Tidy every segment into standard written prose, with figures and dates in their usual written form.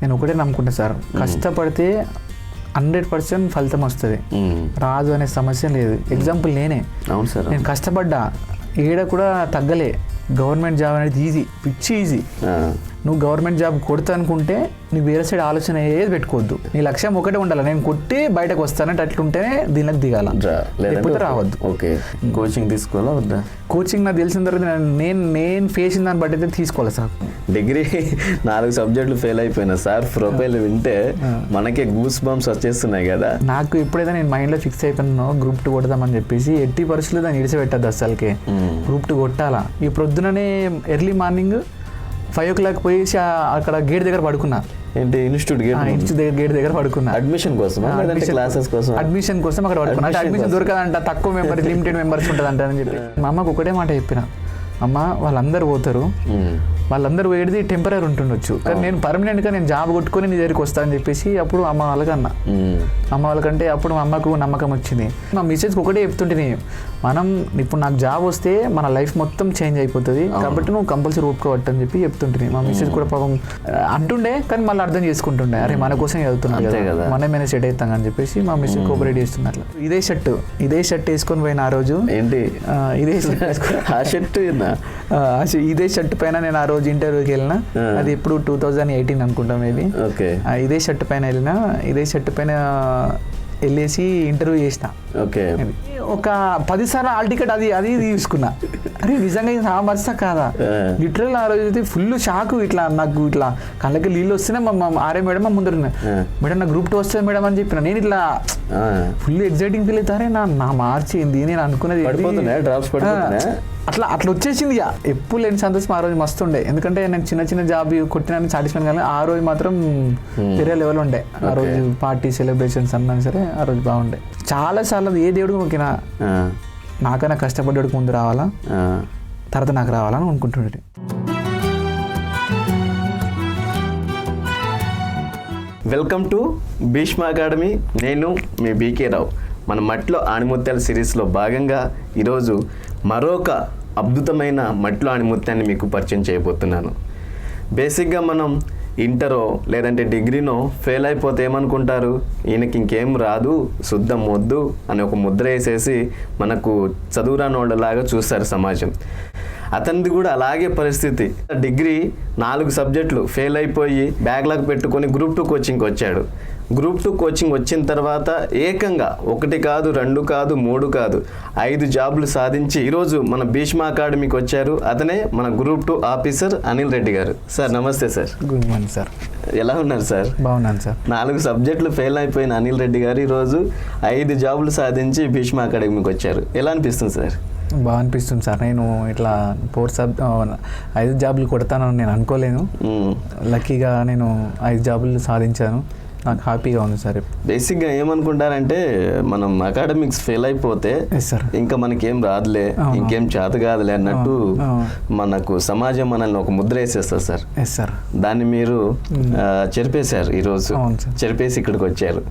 నేను ఒకటే నమ్ముకుంటా సార్, కష్టపడితే 100% ఫలితం వస్తుంది, రాదు అనే సమస్య లేదు. ఎగ్జాంపుల్ నేనే. అవును సార్. నేను కష్టపడ్డా, ఏడ కూడా తగ్గలే. గవర్నమెంట్ జాబ్ అనేది ఈజీ, పిచ్చి ఈజీ. నువ్వు గవర్నమెంట్ జాబ్ కొడతా అనుకుంటే నీకు వేరే సైడ్ ఆలోచన ఏది పెట్టుకోవద్దు. నీ లక్ష్యం ఒకటే ఉండాలి, నేను కొట్టి బయటకు వస్తానంటే అట్లుంటేనే దీనికి దిగాల, లేకపోతే రావద్దు. ఓకే, కోచింగ్ తీసుకోవాలా వద్దా? కోచింగ్ నాకు తెలిసిన తర్వాత నేను ఫేస్ చేసిన దాన్ని బట్టి అయితే తీసుకోవాలి సార్. డిగ్రీ 4 సబ్జెక్టులు ఫెయిల్ అయిపోయినా సార్, ప్రొఫైల్ వింటే మనకే గూస్ బంప్స్ వచ్చేస్తున్నాయి కదా. నాకు ఎప్పుడైతే నేను మైండ్లో ఫిక్స్ అయిపోయినానో గ్రూప్ 2 కొడదామని చెప్పేసి, ఎట్టి పరిస్థితుల్లో దాన్ని ఇడిచిపెట్టద్దు అసలుకే. గ్రూప్ 2 కొట్టాలా. ఈ ప్రొద్దుననే ఎర్లీ మార్నింగ్ 5 o'clock పోయి అక్కడ గేట్ దగ్గర పడుకున్నా. ఏంటి, ఇన్స్టిట్యూట్ గేట్ దగ్గర పడుకున్నా. అడ్మిషన్ కోసం, క్లాసెస్ కోసం? అడ్మిషన్ కోసం అక్కడ పడుకున్నా. అడ్మిషన్ దొరకదంట, తక్కువ మెంబర్స్, లిమిటెడ్ మెంబర్స్ ఉంటుందంట అని చెప్పి మా అమ్మకు ఒకటే మాట చెప్పిన, అమ్మ వాళ్ళందరూ పోతారు, వాళ్ళందరూ పోయేది టెంపరీ ఉంటుండొచ్చు, కానీ నేను పర్మనెంట్గా నేను జాబ్ కొట్టుకొని నీ దగ్గరికి వస్తానని చెప్పేసి అప్పుడు అమ్మ వాళ్ళకన్నా. అమ్మ వాళ్ళకంటే అప్పుడు మా అమ్మకు నమ్మకం వచ్చింది. మా మిస్సెస్కి ఒకటే చెప్తుంటే, మనం ఇప్పుడు నాకు జాబ్ వస్తే మన లైఫ్ మొత్తం చేంజ్ అయిపోతుంది, కాబట్టి నువ్వు కంపల్సరీ ఒప్పుకోవట్టు అని చెప్పి చెప్తుంటే, మా మిస్సెస్ కూడా పాపం అంటుండే, కానీ మళ్ళీ అర్థం చేసుకుంటుండే, అరే మన కోసం చదువుతున్నాం కదా, మనమేనే సెట్ అవుతాం అని చెప్పేసి మా మిస్సెస్ కోఆపరేట్ చేస్తున్నారు. ఇదే షర్ట్ వేసుకొని పోయిన ఆ రోజు, ఏంటి ఇదే ఇదే షర్ట్ పైన నేను ఆ రోజు ఇంటర్వ్యూకి వెళ్ళినా. అది ఎప్పుడు 2018 అనుకుంటా మేబీ. ఇదే షర్ట్ పైన వెళ్ళినా, ఇదే షర్ట్ పైన వెళ్ళేసి ఇంటర్వ్యూ చేసిన. ఒక 10 సార్లు హాల్ టికెట్ అది తీసుకున్నా. అరే నిజంగా ఇది సామర్థ్య కాదా? లిటరల్ ఆ రోజు అయితే ఫుల్ షాక్. ఇట్లా నాకు ఇట్లా కళ్ళకి నీళ్ళు వస్తేనే మా ఆర్ఏ మేడం ముందర, మేడం నా గ్రూప్ 2 వస్తుంది మేడం అని చెప్పిన. నేను ఇట్లా ఫుల్ ఎగ్జైటింగ్ ఫీల్ అవుతారే, నా మార్చింది నేను అనుకున్నది అట్లా వచ్చేసింది. ఇక ఎప్పుడు లేని సంతోషం ఆ రోజు మస్తు ఉండే, ఎందుకంటే నేను చిన్న జాబ్ కొట్టినా సాటిస్ఫైన్ కానీ ఆ రోజు మాత్రం వేరే లెవెల్ ఉండే. ఆ రోజు పార్టీ సెలబ్రేషన్స్ అన్నా సరే ఆ రోజు బాగుండే. చాలా సార్లు ఏ దేవుడికి మొక్కినా నాకైనా కష్టపడ్డోడికి ముందు రావాలా, తర్వాత నాకు రావాలని అనుకుంటుండే. Welcome to Bhishma Academy. నేను మీ బీకే రావు. మన మట్టిలో ఆణిముత్యాల సిరీస్లో భాగంగా ఈరోజు మరొక అద్భుతమైన మట్టిలో ఆణిముత్యాన్ని మీకు పరిచయం చేయబోతున్నాను. బేసిక్గా మనం ఇంటరో లేదంటే డిగ్రీనో ఫెయిల్ అయిపోతే ఏమనుకుంటారు, ఈయనకి ఇంకేం రాదు, శుద్ధం వద్దు అని ఒక ముద్ర వేసేసి మనకు చదువురాని వాళ్ళలాగా చూస్తారు సమాజం. అతనిది కూడా అలాగే పరిస్థితి. డిగ్రీ 4 సబ్జెక్టులు ఫెయిల్ అయిపోయి బ్యాక్లాగ్ పెట్టుకొని గ్రూప్ 2 కోచింగ్కి వచ్చాడు. గ్రూప్ 2 కోచింగ్ వచ్చిన తర్వాత ఏకంగా 1 కాదు 2 కాదు 3 కాదు 5 జాబులు సాధించి ఈరోజు మన భీష్మ అకాడమీకి వచ్చారు. అతనే మన గ్రూప్ 2 ఆఫీసర్ అనిల్ రెడ్డి గారు. సార్ నమస్తే సార్. Good morning sir. ఎలా ఉన్నారు సార్? బాగున్నాను సార్. 4 సబ్జెక్టులు ఫెయిల్ అయిపోయిన అనిల్ రెడ్డి గారు ఈరోజు 5 జాబులు సాధించి భీష్మ అకాడమీకి వచ్చారు. ఎలా అనిపిస్తుంది సార్? బాగా అనిపిస్తుంది సార్. నేను ఇట్లా 5 జాబులు కొడతానని నేను అనుకోలేను. లక్కీగా నేను 5 జాబులు సాధించాను. నాకు హ్యాపీగా ఉంది సార్. బేసిక్గా ఏమనుకుంటారంటే మనం అకాడమిక్స్ ఫెయిల్ అయిపోతే ఇంకా మనకేం రాదులే, ఇంకేం చేత కాదులే అన్నట్టు మనకు సమాజం మనల్ని ఒక ముద్ర వేసేస్తారు సార్. దాన్ని మీరు చెరిపేశారు ఈరోజు. చెరిపేసి ఇక్కడికి వచ్చారు.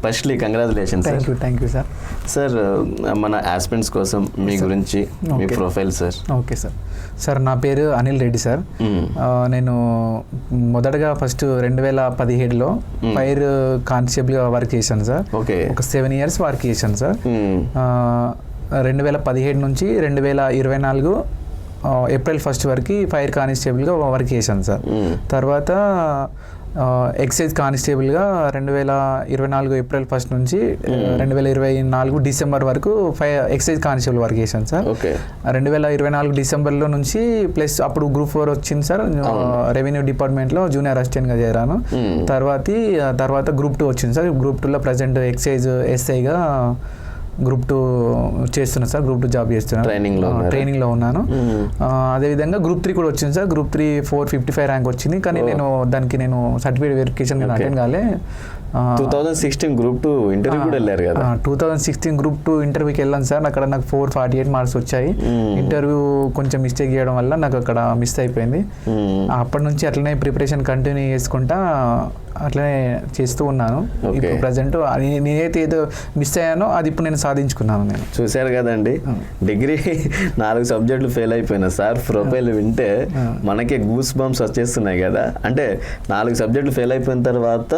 Firstly congratulations sir. Thank you sir. Sir మన ఆస్పిరెంట్స్ కోసం మీ గురించి మీ profile sir. Okay sir. Sir నా పేరు అనిల్ రెడ్డి సార్. నేను మొదటగా ఫస్ట్ 2017లో ఫైర్ కానిస్టేబుల్గా వర్క్ చేశాను సార్. ఒక 7 years వర్క్ చేశాను సార్. 2017 నుంచి 2024 April 1st వరకు ఫైర్ కానిస్టేబుల్గా వర్క్ చేశాను సార్. తర్వాత ఎక్సైజ్ కానిస్టేబుల్గా 2024 April 1st నుంచి 2024 December వరకు ఎక్సైజ్ కానిస్టేబుల్ వర్క్ చేశాను సార్. 2024 Decemberలో నుంచి ప్లస్ అప్పుడు గ్రూప్ 4 వచ్చింది సార్. రెవెన్యూ డిపార్ట్మెంట్లో జూనియర్ అసిస్టెంట్గా చేరాను. తర్వాత గ్రూప్ 2 వచ్చింది సార్. గ్రూప్ 2లో ప్రజెంట్ ఎక్సైజ్ ఎస్ఐగా గ్రూప్ 2 చేస్తున్నా సార్. గ్రూప్ 2 జాబ్ చేస్తున్నాను, ట్రైనింగ్లో ఉన్నాను. అదేవిధంగా గ్రూప్ 3 కూడా వచ్చింది సార్. గ్రూప్ 3 455 ర్యాంక్ వచ్చింది, కానీ నేను సర్టిఫికేట్ వెరిఫికేషన్ అటెండ్ కాలే. 2016 గ్రూప్ 2 ఇంటర్వ్యూ కూడా వెళ్ళారు కదా? 2016 గ్రూప్ 2 ఇంటర్వ్యూకి వెళ్ళాను సార్. అక్కడ నాకు 448 మార్క్స్ వచ్చాయి. ఇంటర్వ్యూ కొంచెం మిస్టేక్ చేయడం వల్ల నాకు అక్కడ మిస్ అయిపోయింది. అప్పటి నుంచి అట్లనే ప్రిపరేషన్ కంటిన్యూ చేసుకుంటా అట్లనే చేస్తూ ఉన్నాను. ఇప్పుడు ప్రజెంట్ నేనైతే ఏదో మిస్ అయ్యానో అది ఇప్పుడు నేను సాధించుకున్నాను నేను. చూశారు కదండి, డిగ్రీ 4 సబ్జెక్టులు ఫెయిల్ అయిపోయినా సార్ ప్రొఫైల్ వింటే మనకి గూస్ బంప్స్ వచ్చేస్తున్నాయి కదా. అంటే 4 సబ్జెక్టులు ఫెయిల్ అయిపోయిన తర్వాత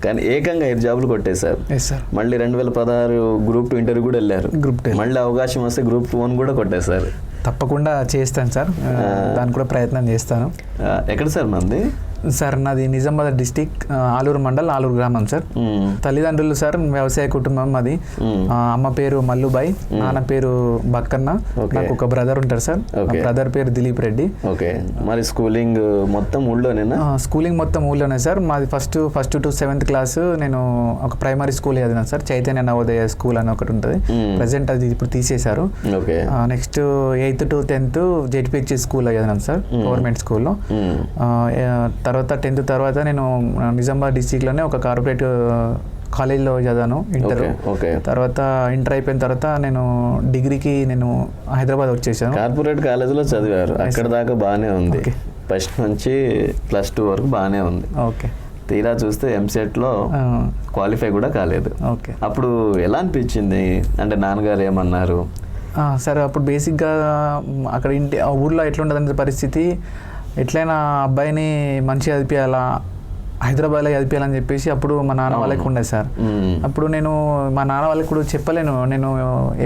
కానీ ఏకంగా 5 జాబులు కొట్టేశారు. మళ్ళీ 2016 గ్రూప్ 2 ఇంటర్వ్యూ కూడా వెళ్ళారు. మళ్ళీ అవకాశం వస్తే గ్రూప్ 1 కూడా కొట్టేశారు. తప్పకుండా చేస్తాను సార్, దానికి కూడా ప్రయత్నం చేస్తాను. ఎక్కడ సార్ మంది? సార్ నాది నిజామాబాద్ డిస్టిక్, ఆలూరు మండల్, ఆలూరు గ్రామం సార్. తల్లిదండ్రులు సార్ వ్యవసాయ కుటుంబం మాది. అమ్మ పేరు మల్లుబాయ్, నాన్న పేరు బక్కన్న. నాకు ఒక బ్రదర్ ఉంటారు సార్, బ్రదర్ పేరు దిలీప్ రెడ్డి. ఓకే, మరి స్కూలింగ్ మొత్తం ఊళ్ళోనేనా? స్కూలింగ్ మొత్తం ఊళ్ళోనే సార్. మాది ఫస్ట్ టు 7th క్లాస్ నేను ఒక ప్రైమరీ స్కూల్ చదివాను సార్, చైతన్య నవోదయ స్కూల్ అని ఒకటి ఉంటుంది. ప్రజెంట్ అది ఇప్పుడు తీసేశారు. Next 8th to 10th ZPH school చదివాను సార్, గవర్నమెంట్ స్కూల్లో. తర్వాత 10th తర్వాత నేను నిజామాబాద్ డిస్టిక్లోనే ఒక కార్పొరేట్ కాలేజ్లో చదివాను ఇంటర్. తర్వాత ఇంటర్ అయిపోయిన తర్వాత నేను డిగ్రీకి నేను హైదరాబాద్ వచ్చేసాను. కార్పొరేట్ కాలేజ్లో చదివారు, అక్కడ దాకా బాగానే ఉంది. ఫస్ట్ నుంచి +2 వరకు బాగానే ఉంది. ఓకే, తీరా చూస్తే ఎంసెట్లో క్వాలిఫై కూడా కాలేదు. ఓకే, అప్పుడు ఎలా అనిపించింది? అంటే నాన్నగారు ఏమన్నారు? సరే, అప్పుడు బేసిక్గా అక్కడ ఊళ్ళో ఎట్లుంటుందంటే పరిస్థితి, ఎట్లయినా అబ్బాయిని మంచిగా చదివించాలా, హైదరాబాద్లో చదివించాలని చెప్పేసి అప్పుడు మా నాన్న వాళ్ళకి ఉండే సార్. అప్పుడు నేను మా నాన్న వాళ్ళకి కూడా చెప్పలేను, నేను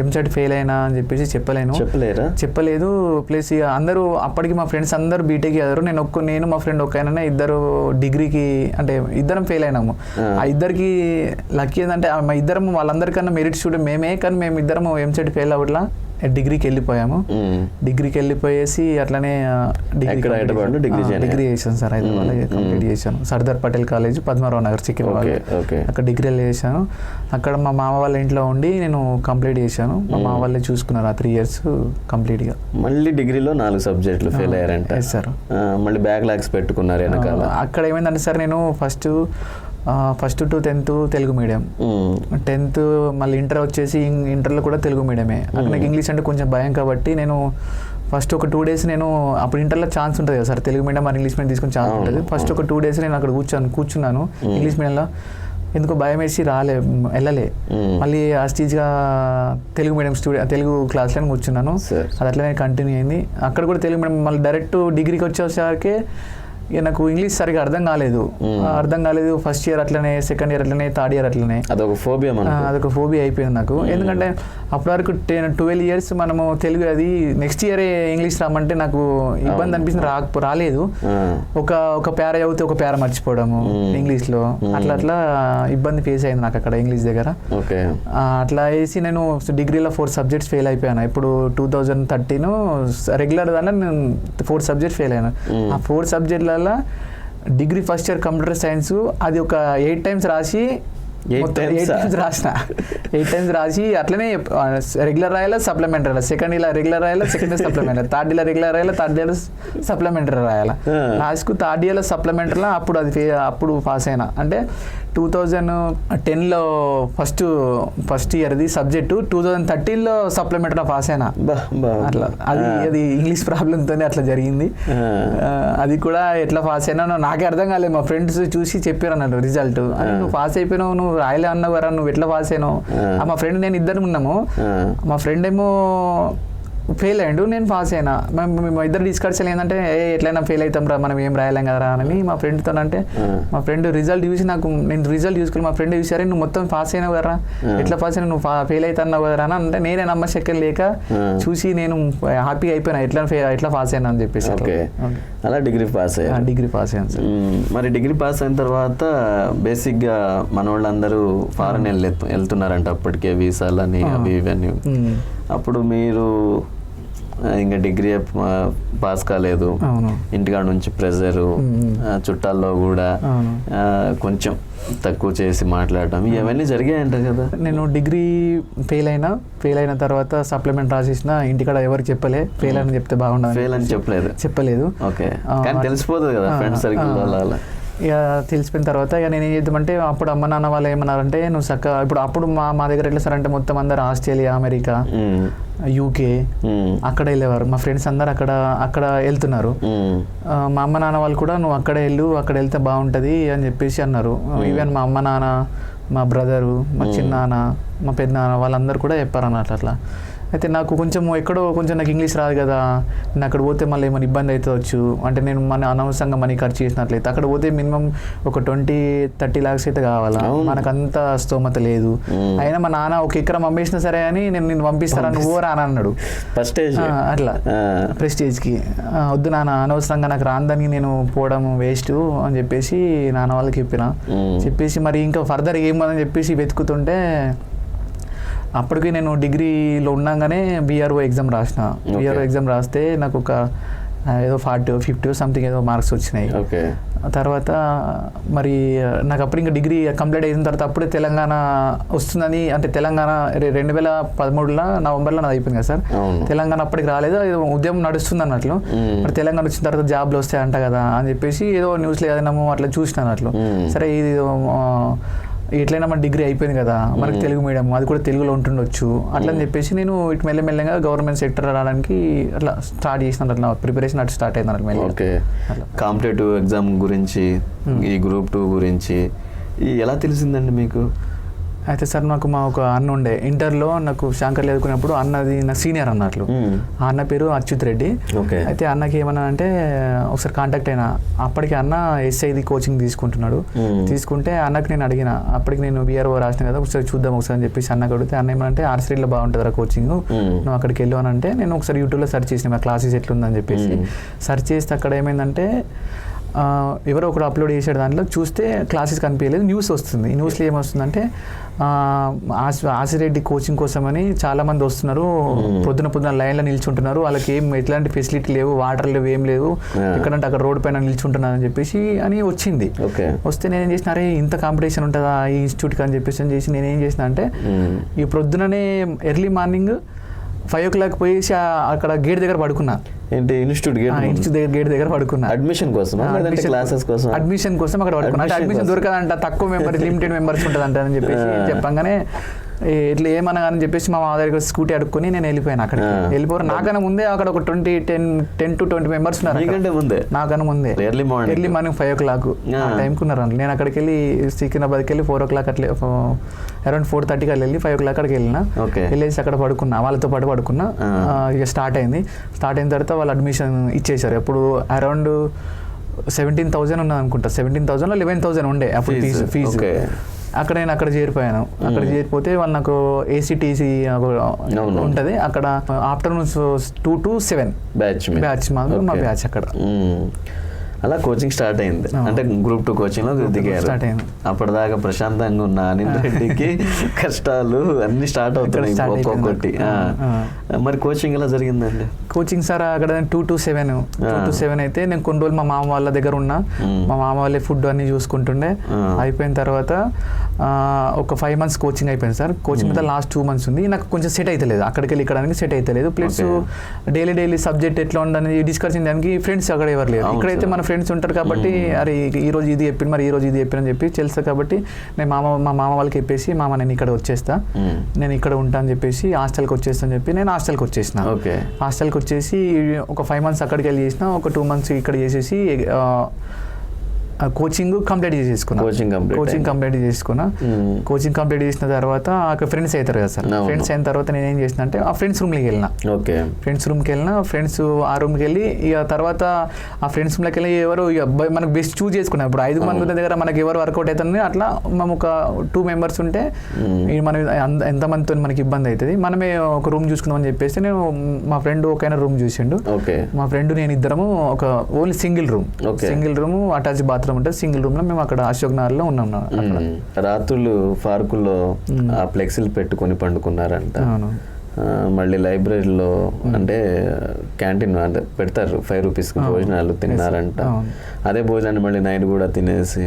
ఎంసెట్ ఫెయిల్ అయినా అని చెప్పేసి చెప్పలేదు. ప్లస్ ఇక అందరూ అప్పటికి మా ఫ్రెండ్స్ అందరూ బీటెక్ చదివారు. నేను మా ఫ్రెండ్ ఒక్కైనా ఇద్దరు డిగ్రీకి, అంటే ఇద్దరం ఫెయిల్ అయినాము. ఆ ఇద్దరికి లక్కీ ఏంటంటే మా ఇద్దరం వాళ్ళందరికన్నా మెరిట్ స్టూడెంట్ మేమే, కానీ మేము ఇద్దరము ఎంసెట్ ఫెయిల్ అవ్వట్లా డిగ్రీకి వెళ్ళిపోయాము. డిగ్రీకి వెళ్ళిపోయేసి అట్లనే డిగ్రీ చేశాను సార్, హైదరాబాద్లో కంప్లీట్ చేశాను. సర్దార్ పటేల్ కాలేజ్, పద్మారావు నగర్, సికింద్రాబాద్. అక్కడ డిగ్రీలు చేశాను. అక్కడ మా మామ వాళ్ళ ఇంట్లో ఉండి నేను కంప్లీట్ చేశాను. మా మామ వాళ్ళే చూసుకున్నారు ఆ 3 years కంప్లీట్గా. మళ్ళీ డిగ్రీలో 4 సబ్జెక్టులు ఫెయిల్ అయ్యారంట సార్. మళ్ళీ బ్యాక్లాగ్స్ పెట్టుకున్నారు వెనకాల. అక్కడ ఏమైందంటే సార్, నేను first to 10th Telugu medium, 10th మళ్ళీ ఇంటర్ వచ్చేసి ఇంటర్లో కూడా తెలుగు మీడియమే. అక్కడ నాకు ఇంగ్లీష్ అంటే కొంచెం భయం కాబట్టి నేను ఫస్ట్ ఒక 2 days నేను అప్పుడు ఇంటర్లో ఛాన్స్ ఉంటుంది కదా సార్, తెలుగు మీడియం మరి ఇంగ్లీష్ మీడియం తీసుకుని ఛాన్స్ ఉంటుంది. ఫస్ట్ ఒక 2 days నేను అక్కడ కూర్చున్నాను ఇంగ్లీష్ మీడియంలో. ఎందుకో భయం వేసి వెళ్ళలే. మళ్ళీ ఆ స్టేజ్గా తెలుగు మీడియం తెలుగు క్లాస్లో కూర్చున్నాను. అది అట్లనే కంటిన్యూ అయింది. అక్కడ కూడా తెలుగు మీడియం. మళ్ళీ డైరెక్ట్ డిగ్రీకి వచ్చేసరికి ఇక నాకు ఇంగ్లీష్ సరిగా అర్థం కాలేదు. ఫస్ట్ ఇయర్ అట్లనే, సెకండ్ ఇయర్ అట్లనే, థర్డ్ ఇయర్ అట్లనే. అదొక ఫోబియా అయిపోయింది నాకు. ఎందుకంటే అప్పటి వరకు 12 years మనము తెలుగు, అది నెక్స్ట్ ఇయరే ఇంగ్లీష్ రామంటే నాకు ఇబ్బంది అనిపించింది, రాలేదు. ఒక పేర చదివితే ఒక పేర మర్చిపోవడము ఇంగ్లీష్లో, అట్లా ఇబ్బంది ఫేస్ అయింది నాకు అక్కడ ఇంగ్లీష్ దగ్గర. అట్లా వేసి నేను డిగ్రీలో 4 subjects ఫెయిల్ అయిపోయాను. ఇప్పుడు 2013 రెగ్యులర్ దాంట్లో నేను 4 subjects ఫెయిల్ అయ్యాను. ఆ 4 subjects degree first year computer science అది ఒక 8 times రాసి 8 times రాసి అట్లనే రెగ్యులర్ రాయాలి, సప్లిమెంటరీ రాయాలి. సెకండ్ ఇలా రెగ్యులర్ రాయాలి, సెకండ్ ఇయర్ సప్లిమెంటరీ. థర్డ్ ఇలా రెగ్యులర్ రాయాలి, థర్డ్ ఇయర్ సప్లిమెంటరీ రాయాలి. లాస్ట్కు థర్డ్ ఇయర్లో సప్లిమెంటరీలో అప్పుడు పాస్ అయినా. అంటే 2010లో ఫస్ట్ ఇయర్ది సబ్జెక్టు, 2013లో సప్లిమెంటరీలో పాస్ అయినా. అట్లా అది ఇంగ్లీష్ ప్రాబ్లంతోనే అట్లా జరిగింది. అది కూడా ఎట్లా పాస్ అయినా నాకే అర్థం కాలేదు. మా ఫ్రెండ్స్ చూసి చెప్పారు అన్నారు రిజల్ట్, నువ్వు పాస్ అయిపోయినావు, నువ్వు రాయలే అన్నావు కదా, నువ్వు ఎట్లా పాస్ అయినావు. మా ఫ్రెండ్ నేను ఇద్దరు ఉన్నాము. మా ఫ్రెండ్ ఏమో ఫెయిల్ అయ్యాడు, నేను పాస్ అయినా. మేము ఇద్దరు డిస్కషన్ ఏంటంటే ఎట్లయినా ఫెయిల్ అవుతాం రా, మనం ఏం రాయలేం కదరా అని మా ఫ్రెండ్తో. అంటే మా ఫ్రెండ్ రిజల్ట్ చూసి నేను రిజల్ట్ చూసుకుని మా ఫ్రెండ్ చూసారే, నువ్వు మొత్తం పాస్ అయినావు కదరా, ఎట్లా పాస్ అయినా, నువ్వు ఫెయిల్ అవుతున్నావు కదరా అని అంటే నేనే నమ్మశక్యం లేక చూసి నేను హ్యాపీ అయిపోయినా, ఎట్లా పాస్ అయినా అని చెప్పేసి. అలా డిగ్రీ పాస్ అయ్యాను సార్. మరి డిగ్రీ పాస్ అయిన తర్వాత బేసిక్గా మన వాళ్ళందరూ ఫారెన్ వెళ్తున్నారంట అప్పటికే, వీసాలని అవి ఇవన్నీ. అప్పుడు మీరు ఇంకా డిగ్రీ పాస్ కాలేదు, ఇంటికాడ నుంచి ప్రెజరు, చుట్టాల్లో కూడా కొంచెం తక్కువ చేసి మాట్లాడటం, ఇవన్నీ జరిగాయంట కదా. నేను డిగ్రీ ఫెయిల్ అయిన తర్వాత సప్లిమెంట్ రాసేసిన, ఇంటికాడ ఎవరికి చెప్పలే. ఫెయిల్ అని చెప్తే బాగుండదు, ఫెయిల్ అని చెప్పలేదు. ఓకే, కానీ తెలిసిపోతుంది కదా ఫ్రెండ్స్ సర్కిల్ అలా. ఇక తెలిసిపోయిన తర్వాత ఇక నేను ఏం చేద్దామంటే, అప్పుడు అమ్మ నాన్న వాళ్ళు ఏమన్నారంటే, నువ్వు అప్పుడు మా దగ్గర ఎట్లా సార్ అంటే, మొత్తం అందరు ఆస్ట్రేలియా, అమెరికా, యూకే అక్కడ వెళ్ళేవారు. మా ఫ్రెండ్స్ అందరు అక్కడ వెళ్తున్నారు. మా అమ్మ నాన్న వాళ్ళు కూడా నువ్వు అక్కడ వెళ్తే బాగుంటుంది అని చెప్పేసి అన్నారు. ఈవెన్ మా అమ్మ నాన్న మా బ్రదరు, మా చిన్నాన్న, మా పెద్దనాన్న వాళ్ళందరూ కూడా చెప్పారు అన్నట్టు అట్లా. అయితే నాకు కొంచెం ఎక్కడో కొంచెం నాకు ఇంగ్లీష్ రాదు కదా, నేను అక్కడ పోతే మళ్ళీ ఏమైనా ఇబ్బంది అవుతవచ్చు అంటే నేను అనవసరంగా మనీ ఖర్చు చేసినట్లయితే అక్కడ పోతే మినిమం ఒక 20-30 lakhs అయితే కావాలా, మనకు అంత స్తోమత లేదు. అయినా మా నాన్న ఒక ఎకరం అమ్మేసినా సరే అని నేను పంపిస్తాను నువ్వు రా అన్నాడు అట్లా ప్రెస్టేజ్కి. వద్దు నాన్న, అనవసరంగా నాకు రాందానికి నేను పోవడం వేస్ట్ అని చెప్పేసి నాన్న వాళ్ళకి చెప్పేసి మరి ఇంకా ఫర్దర్ ఏమని చెప్పేసి వెతుకుతుంటే అప్పటికి నేను డిగ్రీలో ఉండగానే BRO ఎగ్జామ్ రాసిన. BRO ఎగ్జామ్ రాస్తే నాకు ఒక ఏదో 40-50 సంథింగ్ ఏదో మార్క్స్ వచ్చినాయి. తర్వాత మరి నాకు అప్పుడు ఇంకా డిగ్రీ కంప్లీట్ అయిన తర్వాత అప్పుడే తెలంగాణ వస్తుందని, అంటే తెలంగాణ 2013 నవంబర్లో నాది అయిపోయింది కదా సార్. తెలంగాణ అప్పటికి రాలేదు, ఉద్యమం నడుస్తుంది అన్నట్లు. మరి తెలంగాణ వచ్చిన తర్వాత జాబ్లు వస్తాయి అంట కదా అని చెప్పేసి ఏదో న్యూస్లో ఏదైనా అట్లా చూసిన అన్నట్లు. సరే ఇది ఎట్లయినా మన డిగ్రీ అయిపోయింది కదా, మనకి తెలుగు మీడియం అది కూడా తెలుగులో ఉంటుండొచ్చు అట్లా అని చెప్పేసి నేను ఇటు మెల్లమెల్లగా గవర్నమెంట్ సెక్టర్ రావడానికి అట్లా స్టార్ట్ చేసిన, అట్లా ప్రిపరేషన్ అట్లా స్టార్ట్ అయింది అన్నట్టు. ఓకే, కాంపిటేటివ్ ఎగ్జామ్ గురించి, ఈ గ్రూప్ 2 గురించి ఎలా తెలిసిందండి మీకు? అయితే సార్ నాకు ఒక అన్న ఉండే ఇంటర్లో, నాకు శంకర్ చదువుకున్నప్పుడు అన్నది నా సీనియర్ అన్నట్లు. ఆ అన్న పేరు అచ్యుత్ రెడ్డి. అయితే అన్నకి ఏమన్నా అంటే ఒకసారి కాంటాక్ట్ అయినా, అప్పటికి అన్న SIది కోచింగ్ తీసుకుంటున్నాడు. తీసుకుంటే అన్నకి నేను అడిగిన, అప్పటికి నేను BRO రాసిన కదా ఒకసారి చూద్దాం ఒకసారి అని చెప్పేసి అన్నకి అడిగితే అన్న ఏమంటే ఆర్సిటీలో బాగుంటుందిరా కోచింగ్, నువ్వు అక్కడికి వెళ్ళి అని అంటే నేను ఒకసారి యూట్యూబ్లో సెర్చ్ చేసిన మా క్లాసెస్ ఎట్లుందని చెప్పేసి సెర్చ్ చేస్తే అక్కడ ఏమైందంటే ఎవరో ఒకడు అప్లోడ్ చేసాడు, దాంట్లో చూస్తే క్లాసెస్ కనిపించలేదు, న్యూస్ వస్తుంది. ఈ న్యూస్లో ఏమొస్తుందంటే ఆసిరెడ్డి కోచింగ్ కోసమని చాలామంది వస్తున్నారు, పొద్దున లైన్లో నిల్చుంటున్నారు, వాళ్ళకి ఎట్లాంటి ఫెసిలిటీ లేవు, వాటర్ లేవు, ఏం లేవు, ఎక్కడంటే అక్కడ రోడ్ పైన నిల్చుంటున్నారు అని చెప్పేసి అని వచ్చింది. వస్తే నేనేం చేసిన, అరే ఇంత కాంపిటీషన్ ఉంటుందా ఈ ఇన్స్టిట్యూట్కి అని చెప్పేసి నేనేం చేసిన అంటే ఈ ప్రొద్దుననే ఎర్లీ మార్నింగ్ 5 o'clock పోయేసి అక్కడ గేట్ దగ్గర పడుకున్నా. ఏంటి ఇన్స్టిట్యూట్ గేట్ దగ్గర పడుకున్నా అడ్మిషన్ కోసం, అడ్మిషన్ కోసం అక్కడ పడుకున్నా. అంటే అడ్మిషన్ దొరకదంట, తక్కువ మెంబర్స్, లిమిటెడ్ మెంబర్స్ ఉంటుందంట అని చెప్పేసి చెప్పంగానే ఇట్లా ఏమన్నా అని చెప్పేసి మా దగ్గర స్కూటీ అడుక్కొని నేను వెళ్ళిపోయాను. అక్కడ వెళ్ళిపోయారు, నాకన్నా ముందే అక్కడ ఒక 10 to 20 మెంబర్స్ ఉన్నారు నాకన్నా ముందే. ఎర్లీ మార్నింగ్ 5 o'clock టైంకి ఉన్నారు. నేను అక్కడికి వెళ్ళి సికింద్రాబాద్కి వెళ్ళి 4 o'clock అట్లా అరౌండ్ 4:30కి వెళ్ళి 5 o'clock అక్కడికి వెళ్ళేసి అక్కడ పడుకున్నా, వాళ్ళతో పాటు పడుకున్నా. ఇక స్టార్ట్ అయిన తర్వాత వాళ్ళు అడ్మిషన్ ఇచ్చేసారు. అప్పుడు అరౌండ్ 17,000 ఉన్నది అనుకుంటా, 17,000 or 11,000 ఉండే అప్పుడు ఫీజు. నేను అక్కడ చేరిపోయాను. అక్కడ చేరిపోతే వాళ్ళు నాకు ACTC ఉంటుంది అక్కడ, ఆఫ్టర్నూన్ 2 to 7 బ్యాచ్ మా బ్యాచ్ అక్కడ. అలా కోచింగ్ స్టార్ట్ అయింది. అంటే గ్రూప్ 2 కోచింగ్ లో దిగారు. స్టార్ట్ అయింది. అప్పటిదాకా ప్రశాంతంగా ఉన్న అనిల్ రెడ్డికి కష్టాలు అన్ని స్టార్ట్ అవుతున్నాయి ఒక్కొక్కటి. మరి కోచింగ్ ఎలా జరిగిందండి? కోచింగ్ సార్ అక్కడ 2 to 7 అయితే నేను కొన్ని రోజులు మా మామ వాళ్ళ దగ్గర ఉన్నా. మా మామ వాళ్ళే ఫుడ్ అన్ని చూసుకుంటుండే. అయిపోయిన తర్వాత ఒక 5 months కోచింగ్ అయిపోయింది సార్. కోచింగ్ మీద లాస్ట్ 2 months ఉంది. నాకు కొంచెం సెట్ అవుతలేదు, అక్కడికి వెళ్ళి ఇక్కడ సెట్ అవుతలేదు. ప్లస్ డైలీ సబ్జెక్ట్ ఎట్లా ఉండని డిస్కస్ చేయడానికి ఫ్రెండ్స్ అక్కడ ఎవరు లేరు. ఇక్కడైతే మన ఫ్రెండ్స్ ఉంటారు కాబట్టి అరే ఈ రోజు ఇది చెప్పిన, మరి ఈ రోజు ఇది చెప్పిన అని చెప్పి తెలుసు కాబట్టి నేను మా మామ వాళ్ళకి చెప్పేసి మామ నేను ఇక్కడ వచ్చేస్తా, నేను ఇక్కడ ఉంటా అని చెప్పేసి హాస్టల్కి వచ్చేస్తా అని చెప్పి నేను హాస్టల్కి వచ్చేసిన. హాస్టల్కి వచ్చేసి ఒక 5 months అక్కడికి వెళ్ళి చేసిన, ఒక 2 months ఇక్కడ చేసేసి కోచింగ్ కంప్లీట్ చేసుకున్నా. కోచింగ్ కంప్లీట్ చేసిన తర్వాత ఫ్రెండ్స్ అవుతారు కదా సార్. ఫ్రెండ్స్ అయిన తర్వాత నేను ఏం చేసిన అంటే ఆ ఫ్రెండ్స్ రూమ్కి వెళ్ళిన. ఫ్రెండ్స్ ఆ రూమ్కి వెళ్ళి ఇక తర్వాత ఆ ఫ్రెండ్స్ రూమ్లోకి వెళ్ళి ఎవరు మనకు బెస్ట్ చూజ్ చేసుకున్నాం. ఇప్పుడు 5 మంది ఉన్న దగ్గర మనకి ఎవరు వర్కౌట్ అవుతుంది, అట్లా మనం ఒక 2 members ఉంటే మనం ఎంతమందితో మనకి ఇబ్బంది అవుతుంది, మనమే ఒక రూమ్ చూసుకుందాం అని చెప్పేసి నేను మా ఫ్రెండ్ ఒకైనా రూమ్ చూసిండు. మా ఫ్రెండ్ నేను ఇద్దరము ఒక only single room attach bathroom ఉంటుంది, సింగిల్ రూమ్ లో మేము అక్కడ అశోక్ నగర్ లో ఉన్నాం. రాత్రులు పార్కుల్లో ఆ ఫ్లెక్సీలు పెట్టుకొని పండుకున్నారంట. మళ్ళీ లైబ్రరీలో అంటే క్యాంటీన్ అంటే పెడతారు 5 rupees భోజనాలు తిన్నారంట. అదే భోజనాన్ని మళ్ళీ నైట్ కూడా తినేసి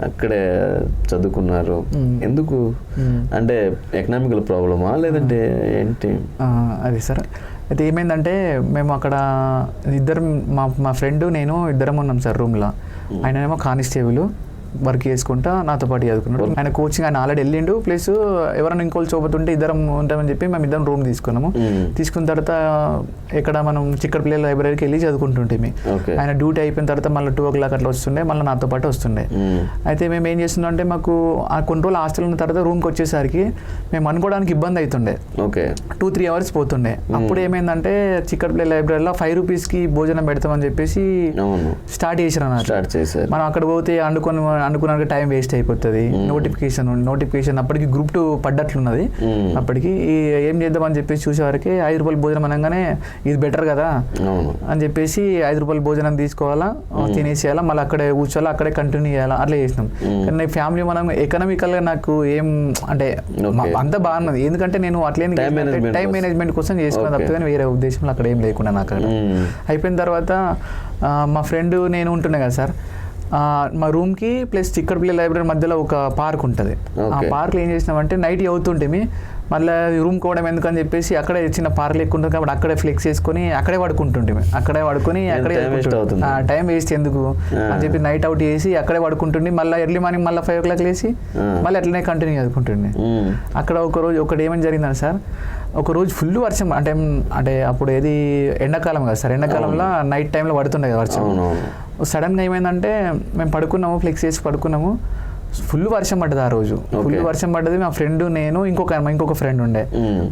అక్కడే చదువుకున్నారు. ఎందుకు అంటే ఎకనామికల్ ప్రాబ్లమా లేదంటే ఏంటి? అది సార్ అయితే ఏమైందంటే మేము అక్కడ మా ఫ్రెండ్ నేను ఇద్దరం ఉన్నాం సార్ రూమ్లో. ఆయనేమో కానిస్టేబుల్, వర్క్ చేసుకుంటా నాతో పాటు చదువుకున్నాడు. ఆయన కోచింగ్ ఆయన ఆల్రెడీ వెళ్ళిండు, ప్లస్ ఎవరైనా ఇంకోళ్ళు చూపుతుంటే ఇద్దరం ఉంటామని చెప్పి మేము ఇద్దరం రూమ్ తీసుకున్నాము. తీసుకున్న తర్వాత ఇక్కడ మనం చిక్కడపల్లి లైబ్రరీకి వెళ్ళి చదువుకుంటుంటే ఆయన డ్యూటీ అయిపోయిన తర్వాత మళ్ళీ 2 o'clock అట్లా వస్తుండే, మళ్ళీ నాతో పాటు వస్తుండే. అయితే మేము ఏం చేస్తున్నాం అంటే మాకు కొన్ని రోజులు హాస్టల్ ఉన్న తర్వాత రూమ్కి వచ్చేసరికి మేము అనుకోవడానికి ఇబ్బంది అవుతుండే, 2-3 hours పోతుండే. అప్పుడు ఏమైందంటే చిక్కడపల్లి లైబ్రరీలో 5 rupeesకి భోజనం పెడతామని చెప్పేసి స్టార్ట్ చేసినారు. మనం అక్కడ పోతే అనుకున్న టైం వేస్ట్ అయిపోతుంది. నోటిఫికేషన్ అప్పటికి Group 2 పడ్డట్లున్నది. అప్పటికి ఏం చేద్దామని చెప్పేసి చూసేవారికి 5 రూపాయలు భోజనం అనగానే ఇది బెటర్ కదా అని చెప్పేసి 5 రూపాయలు భోజనం తీసుకోవాలా, తినేసేయాలా, మళ్ళీ అక్కడే కూర్చోవాలా, అక్కడే కంటిన్యూ చేయాలా, అట్లా చేసినాం. కానీ ఫ్యామిలీ మనం ఎకనామికల్గా నాకు ఏం అంటే అంత బాగున్నది, ఎందుకంటే నేను అట్లే టైం మేనేజ్మెంట్ కోసం చేసుకున్నా తప్ప వేరే ఉద్దేశంలో అక్కడ ఏం లేకుండా నాకు. అక్కడ అయిపోయిన తర్వాత మా ఫ్రెండ్ నేను ఉంటున్నా కదా సార్, మా రూమ్కి ప్లస్ చిక్కడపల్లి లైబ్రరీ మధ్యలో ఒక పార్క్ ఉంటుంది. ఆ పార్క్లో ఏం చేసినామంటే నైట్ అవుతుంటే మళ్ళీ రూమ్ కోవడం ఎందుకని చెప్పేసి అక్కడే చిన్న పార్క్ ఎక్కువ ఉంటుంది కాబట్టి అక్కడే ఫ్లెక్స్ వేసుకొని అక్కడే పడుకుంటుంటే అక్కడే పడుకొని అక్కడే టైం వేస్ట్ ఎందుకు అని చెప్పి నైట్ అవుట్ చేసి అక్కడే పడుకుంటుండే. మళ్ళీ ఎర్లీ మార్నింగ్ మళ్ళీ 5 o'clock లేసి మళ్ళీ అట్లనే కంటిన్యూ చదువుకుంటుండే. అక్కడ ఒకటి ఏమని జరిగిందని సార్, ఒక రోజు ఫుల్ వర్షం, అంటే అప్పుడు ఏది ఎండాకాలం కదా సార్, ఎండాకాలంలో నైట్ టైంలో పడుతుండే కదా వర్షం. సడన్గా ఏమైందంటే మేము పడుకున్నాము, ఫ్లెక్స్ వేసి పడుకున్నాము, ఫుల్ వర్షం పడ్డది. ఆ రోజు ఫుల్ వర్షం పడ్డది. మా ఫ్రెండ్ నేను ఇంకొక ఫ్రెండ్ ఉండే,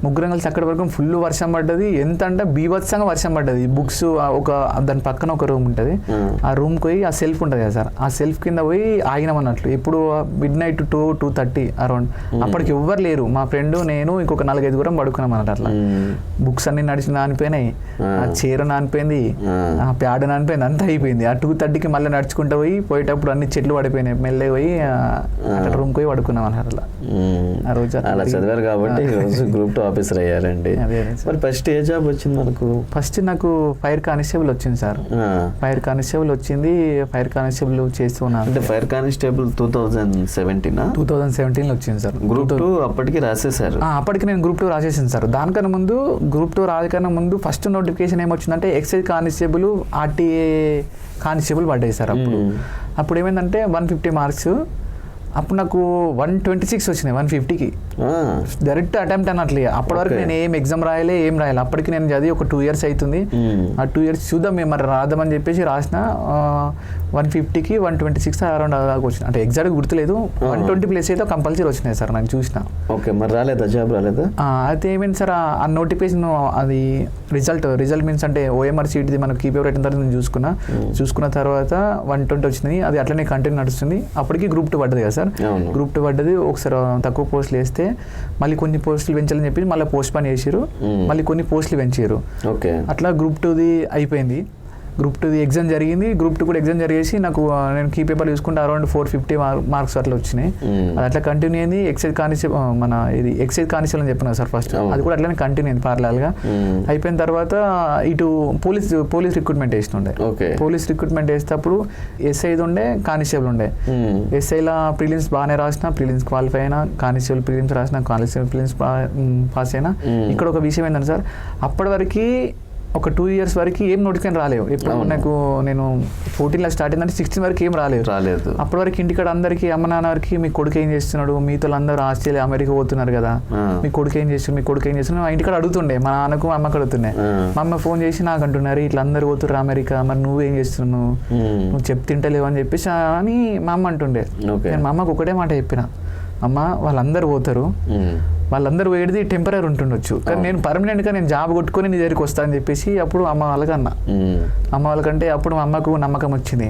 ముగ్గురం కలిసి అక్కడ వరకు ఫుల్ వర్షం పడ్డది. ఎంత అంటే బీభత్సంగా వర్షం పడ్డది. బుక్స్ దాని పక్కన ఒక రూమ్ ఉంటుంది, ఆ రూమ్కి పోయి ఆ సెల్ఫ్ ఉంటుంది కదా సార్, ఆ సెల్ఫ్ కింద పోయి ఆగినాం అన్నట్లు. ఇప్పుడు midnight 2-2:30 అరౌండ్. అప్పటికి ఎవ్వరు లేరు, మా ఫ్రెండ్ నేను ఇంకొక 4-5 పడుకున్నాం అన్నట్టు. అట్లా బుక్స్ అన్ని నానిపోయినాయి, ఆ చీర నానిపోయింది, ఆ ప్యాడ్ నానిపోయింది, అంతా అయిపోయింది. ఆ 2:30కి మళ్ళీ నడుచుకుంటూ పోయేటప్పుడు అన్ని చెట్లు పడిపోయినాయి. మెల్లగా పోయి అక్కడ రూమ్ పోయి పడుకున్నాం అన్నట్టు. ఆ రోజు అలా చదివారు కాబట్టి Group 2 ఆఫీసర్ అయ్యారండి. మరి ఫస్ట్ ఏ జాబ్ వచ్చింది మనకు? ఫస్ట్ నాకు ఫైర్ కానిస్టేబుల్ వచ్చింది సార్. ఫైర్ కానిస్టేబుల్ వచ్చింది. ఫైర్ కానిస్టేబుల్ చేస్తున్నాను. అంటే ఫైర్ కానిస్టేబుల్ 2017లో వచ్చింది సార్. Group 2 అప్పటికి రాసేసారు? అప్పటికి నేను Group 2 రాసేసాను సార్. దానికన్నా ముందు Group 2 రాకన్నా ముందు ఫస్ట్ నోటిఫికేషన్ ఏమొచ్చిందంటే ఎక్సైజ్ కానిస్టేబుల్, RTA కానిస్టేబుల్ పడ్డాయి సార్. అప్పుడు ఏమైందంటే 150 మార్క్స్, అప్పుడు నాకు 126 వచ్చినాయి 150కి. డైరెక్ట్ అటెంప్ట్ అన్నట్లు. అప్పటి వరకు నేను ఏం ఎగ్జామ్ రాయలే, ఏం రాయాలి. అప్పటికి నేను చదివి ఒక 2 years అవుతుంది. ఆ 2 years చూద్దాం మేము మరి రాద్దామని చెప్పేసి రాసిన. 150కి 126 అరౌండ్ దాకా వచ్చిన, అంటే ఎగ్జాక్ట్ గుర్తులేదు. 120 ప్లస్ అయితే కంపల్సరీ వచ్చినాయి సార్ నాకు చూసిన. ఓకే, మరి రాలేదా జాబ్? రాలేదా? అయితే ఏమైంది సార్, ఆ నోటిఫికేషన్ అది రిజల్ట్ మీన్స్ అంటే OMR సీట్ది మనకు కీపేపర్ అయిన తర్వాత నేను చూసుకున్న తర్వాత 120 వచ్చింది. అది అట్లనే కంటిన్యూ నడుస్తుంది. అప్పటికి Group 2 పడ్డది కదా సార్. Group 2 పడ్డది. ఒకసారి తక్కువ పోస్టులు వేస్తే మళ్ళీ కొన్ని పోస్టులు పెంచాలని చెప్పి మళ్ళీ పోస్ట్ పోన్ చేసారు, మళ్ళీ కొన్ని పోస్టులు పెంచారు. అట్లా Group 2ది అయిపోయింది. Group 2ది ఎగ్జామ్ జరిగింది. Group 2 కూడా ఎగ్జామ్ జరిగేసి నేను కీ పేపర్ చూసుకుంటే అరౌండ్ 450 మార్క్స్ అట్లా వచ్చినాయి. అది అట్లా కంటిన్యూ అయింది. ఎక్సైజ్ కానిస్టేబుల్ ఎక్సైజ్ కానిస్టేబుల్ అని చెప్పిన సార్ ఫస్ట్, అది కూడా అట్లనే కంటిన్యూ అయింది పార్లల్గా. అయిపోయిన తర్వాత ఇటు పోలీస్ రిక్రూట్మెంట్ వేస్తుండే. పోలీస్ రిక్రూట్మెంట్ వేసేటప్పుడు SI ఉండే, కానిస్టేబుల్ ఉండే. SIలో ప్రిలిమ్స్ బాగానే రాసిన, ప్రిలిమ్స్ క్వాలిఫై అయినా, కానిస్టేబుల్ ప్రిలిమ్స్ రాసిన, కానిస్టేబుల్ ప్రిలిమ్స్ పాస్ అయినా. ఇక్కడ ఒక విషయం ఏంటంటే సార్, అప్పటి వరకు ఒక 2 years వరకు ఏం నోటిఫికేషన్ రాలేవు. ఇప్పుడు నాకు నేను 14లో స్టార్ట్ అయిందంటే 16 వరకు ఏం రాలేదు. అప్పటి వరకు ఇంటికాడ అందరికీ అమ్మ నాన్న వారికి మీ కొడుకు ఏం చేస్తున్నాడు, మీతో అందరూ ఆస్ట్రేలియా అమెరికా పోతున్నారు కదా, మీ కొడుకు ఏం చేస్తున్నాడు మా ఇంటికాడ అడుగుతుండే, మా నాన్నకు మా అమ్మకు అడుగుతుండే. మా అమ్మ ఫోన్ చేసి నాకు అంటున్నారు ఇట్లా అందరు పోతున్నారు అమెరికా, మరి నువ్వేం చేస్తున్నావు, నువ్వు చెప్తింటలేవు అని చెప్పేసి అని మా అమ్మ అంటుండే. నేను మా అమ్మకు ఒకటే మాట చెప్పిన, అమ్మ వాళ్ళందరూ పోతారు, వాళ్ళందరూ పోయేది టెంపరీ ఉంటుండొచ్చు, కానీ నేను పర్మనెంట్గా నేను జాబ్ కొట్టుకొని నీ దగ్గరికి వస్తా అని చెప్పేసి అప్పుడు అమ్మ వాళ్ళకంటే అప్పుడు మా అమ్మకు నమ్మకం వచ్చింది.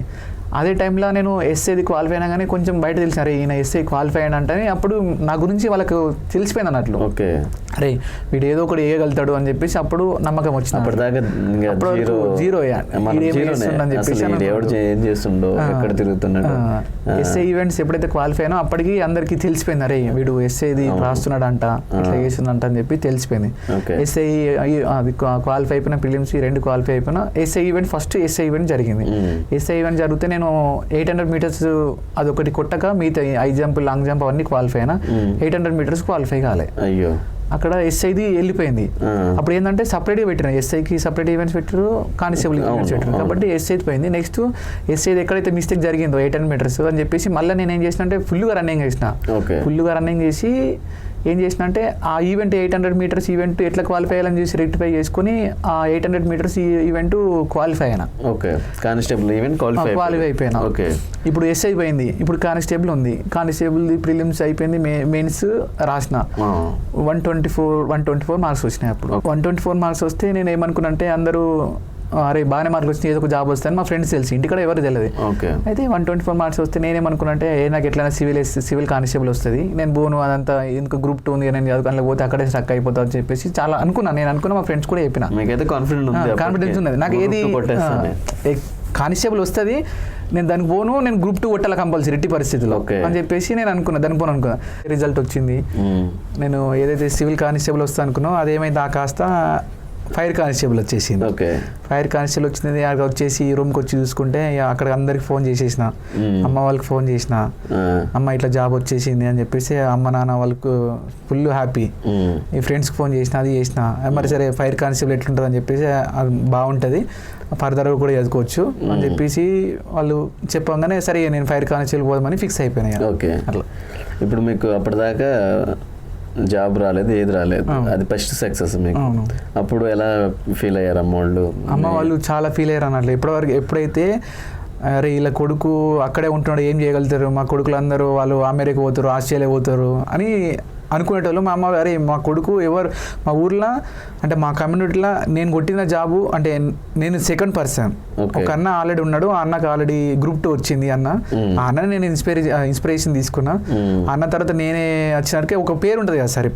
అదే టైంలో నేను SIది క్వాలిఫై అయినా కానీ కొంచెం బయట తెలిసినారు ఈయన SI క్వాలిఫై అయినంటే అప్పుడు నా గురించి వాళ్ళకు తెలిసిపోయింది అన్నట్లు. అరే వీడు ఏదో ఒకటి వేయగలుగుతాడు అని చెప్పేసి అప్పుడు నమ్మకం వచ్చింది. జీరో SI ఈవెంట్స్ ఎప్పుడైతే క్వాలిఫై అయినా అప్పటికి అందరికి తెలిసిపోయింది, అరే వీడు SIది రాస్తున్నాడు అంట, ఇట్లా చేస్తుందంట అని చెప్పి తెలిసిపోయింది. SI అది క్వాలిఫై అయిపోయిన, ప్రిలిమ్స్ 2 క్వాలిఫై అయిపోయినా SI event first SI event జరిగింది. SI ఈవెంట్ జరిగితే నేను 800 meters అదొకటి కొట్టక మిగతా హై జంప్, లాంగ్ జంప్ అవన్నీ క్వాలిఫై అయినా, 800 meters క్వాలిఫై కాలే. అక్కడ ఎస్ఐది వెళ్ళిపోయింది. అప్పుడు ఏంటంటే సపరేట్గా పెట్టినారు, ఎస్ఐకి సపరేట్ ఈవెంట్స్ పెట్టారు, కానిస్టేబుల్ ఈవెంట్స్ పెట్టారు. కాబట్టి ఎస్ఐది పోయింది. నెక్స్ట్ ఎస్ఐది ఎక్కడైతే మిస్టేక్ జరిగిందో 800 మీటర్స్ అని చెప్పేసి మళ్ళీ నేను ఏం చేసిన అంటే ఫుల్గా రన్నింగ్ చేసి ఏం చేసిన అంటే ఆ ఈవెంట్ 800 మీటర్స్ ఈవెంట్ ఎట్లా క్వాలిఫై అయ్యాలని చూసి రెక్టిఫై చేసుకుని ఆ 800 మీటర్స్ ఈవెంట్ క్వాలిఫై అయినా. ఓకే, కానిస్టేబుల్ ఈవెంట్ క్వాలిఫై అయిపోయినా. ఓకే, ఇప్పుడు ఎస్ఐ పోయింది, ఇప్పుడు కానిస్టేబుల్ ఉంది. కానిస్టేబుల్ ప్రిలిమ్స్ అయిపోయింది, మెయిన్స్ రాసిన 124 మార్క్స్ వచ్చినాయి. అప్పుడు 124 మార్క్స్ వస్తే నేను ఏమనుకున్నా అంటే అందరూ అరే బాగానే మార్కులు వచ్చినాయి, ఏదో ఒక జాబ్ వస్తాయని మా ఫ్రెండ్స్ తెలిసి ఇంటికాడ ఎవరు తెలియదు. అయితే 124 మార్క్స్ వస్తే నేనేమనుకున్నా అంటే నాకు ఎట్లయినా సివిల్ కానిస్టేబుల్ వస్తుంది, నేను బోను అదంతా ఎందుకు గ్రూప్ 2 ఉంది, నేను చదువుకోవాలి పోతే అక్కడే స్టక్ అయిపోతా అని చెప్పేసి చాలా అనుకున్నా. మా ఫ్రెండ్స్ కూడా చెప్పిన కాన్ఫిడెన్స్ ఉన్నది నాకు, ఏది కానిస్టేబుల్ వస్తుంది నేను దానికి పోను, నేను గ్రూప్ 2 కొట్టాలి కంపల్సరీ ఎట్టి పరిస్థితుల్లో అని చెప్పేసి నేను అనుకున్నా. దానికి పోను అనుకున్నా. రిజల్ట్ వచ్చింది, నేను ఏదైతే సివిల్ కానిస్టేబుల్ వస్తా అనుకున్నాో అదేమైంది ఆ కాస్త ఫైర్ కానిస్టేబుల్ వచ్చేసింది. ఫైర్ కానిస్టేబుల్ వచ్చింది, అక్కడ వచ్చేసి రూమ్కి వచ్చి చూసుకుంటే అక్కడ అందరికి ఫోన్ చేసేసిన, అమ్మ వాళ్ళకి ఫోన్ చేసిన, అమ్మ ఇట్లా జాబ్ వచ్చేసింది అని చెప్పేసి అమ్మ నాన్న వాళ్ళకు ఫుల్ హ్యాపీ. ఈ ఫ్రెండ్స్కి ఫోన్ చేసిన, అది చేసిన, మరి సరే ఫైర్ కానిస్టేబుల్ ఎట్లుంటుంది అని చెప్పేసి అది బాగుంటుంది, ఫర్దర్గా కూడా చదువుకోవచ్చు అని చెప్పేసి వాళ్ళు చెప్పగానే సరే నేను ఫైర్ కానిస్టేబుల్ పోదామని ఫిక్స్ అయిపోయినాయి. ఓకే, అట్లా ఇప్పుడు మీకు అప్పటిదాకా జాబ్ రాలేదు, ఏది రాలేదు, అది ఫస్ట్ సక్సెస్ మీకు. అప్పుడు ఎలా ఫీల్ అయ్యారు అమ్మ వాళ్ళు? చాలా ఫీల్ అయ్యారు అన్నట్లు. ఎప్పుడైతే అరే ఇలా కొడుకు అక్కడే ఉంటున్నాడు, ఏం చేయగలుగుతారు, మా కొడుకులు అందరూ వాళ్ళు అమెరికా పోతారు, ఆస్ట్రేలియా పోతారు అని అనుకునేటోళ్ళు. మా అమ్మ అరే మా కొడుకు ఎవరు మా ఊర్లో అంటే మా కమ్యూనిటీలో నేను కొట్టిన జాబు అంటే నేను సెకండ్ పర్సన్. ఒక అన్న ఆల్రెడీ ఉన్నాడు, ఆ అన్నకు ఆల్రెడీ గ్రూప్ 2 వచ్చింది అన్న. ఆ అన్న నేను ఇన్స్పిరేషన్ తీసుకున్నా. అన్న తర్వాత నేనే వచ్చినాకే ఒక పేరు ఉంటుంది కదా సార్,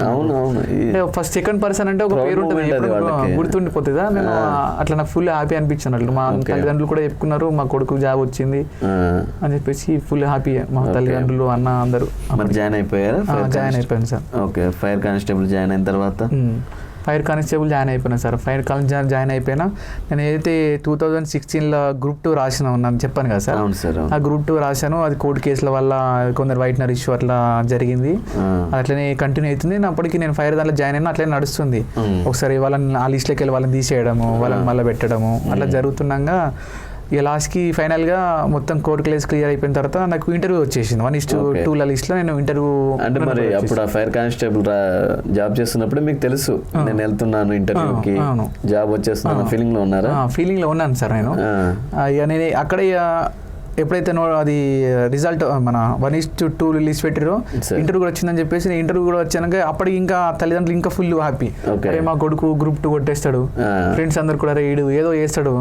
ఫస్ట్ సెకండ్ పర్సన్ అంటే ఒక పేరు ఉంటుంది, గుర్తుండిపోతుందా. నేను అట్లా నాకు ఫుల్ హ్యాపీ అనిపించినట్లు. మా తల్లిదండ్రులు కూడా చెప్పుకున్నారు మా కొడుకు జాబ్ వచ్చింది అని చెప్పేసి ఫుల్ హ్యాపీ. మా తల్లిదండ్రులు అన్న అందరూ జాయిన్ అయిపోయాను sir. Okay, fire constable join అయిన తర్వాత ఫైర్ కానిస్టేబుల్ జాయిన్ అయిపోయినా సార్. ఫైర్ కానిస్టేబుల్ జాయిన్ అయిపోయినా నేను ఏదైతే 2016లో గ్రూప్ 2 రాసిన ఉన్నాను చెప్పాను కదా సార్. ఆ గ్రూప్ 2 రాశాను, అది కోర్టు కేసుల వల్ల కొందరు వైట్నర్ ఇష్యూ అట్లా జరిగింది, అట్లనే కంటిన్యూ అవుతుంది. అప్పటికి నేను ఫైర్ దాంట్లో జాయిన్ అయినా అట్లనే నడుస్తుంది. ఒకసారి వాళ్ళని ఆ లిస్ట్లోకి వెళ్ళి వాళ్ళని తీసేయడము, వాళ్ళని మళ్ళీ పెట్టడము అట్లా జరుగుతున్నాగా ఇక లాస్ట్కి ఫైనల్గా మొత్తం కోర్టు కేసు క్లియర్ అయిపోయిన తర్వాత నాకు ఇంటర్వ్యూ వచ్చేసింది. 1:2 లిస్ట్లో నేను ఇంటర్వ్యూ. అంటే మరి అప్పుడు ఆ ఫైర్ కానిస్టేబుల్ జాబ్ చేస్తున్నప్పుడు మీకు తెలుసు నేను వెళ్తున్నాను ఇంటర్వ్యూకి, జాబ్ వచ్చేస్తున్నాను ఫీలింగ్ లో ఉన్నారా? ఫీలింగ్ లో ఉన్నాను సార్ నేను. ఇక నేను అక్కడ ఎప్పుడైతే అది రిజల్ట్ మన 1:2 లిస్ట్ పెట్టారో ఇంటర్వ్యూ కూడా వచ్చిందని చెప్పేసి నేను ఇంటర్వ్యూ కూడా వచ్చాక అప్పటికి ఇంకా తల్లిదండ్రులు ఇంకా ఫుల్ హ్యాపీ. అరే మా కొడుకు గ్రూప్ 2 కొట్టేస్తాడు, ఫ్రెండ్స్ అందరు కూడా రేడు ఏదో చేస్తాడు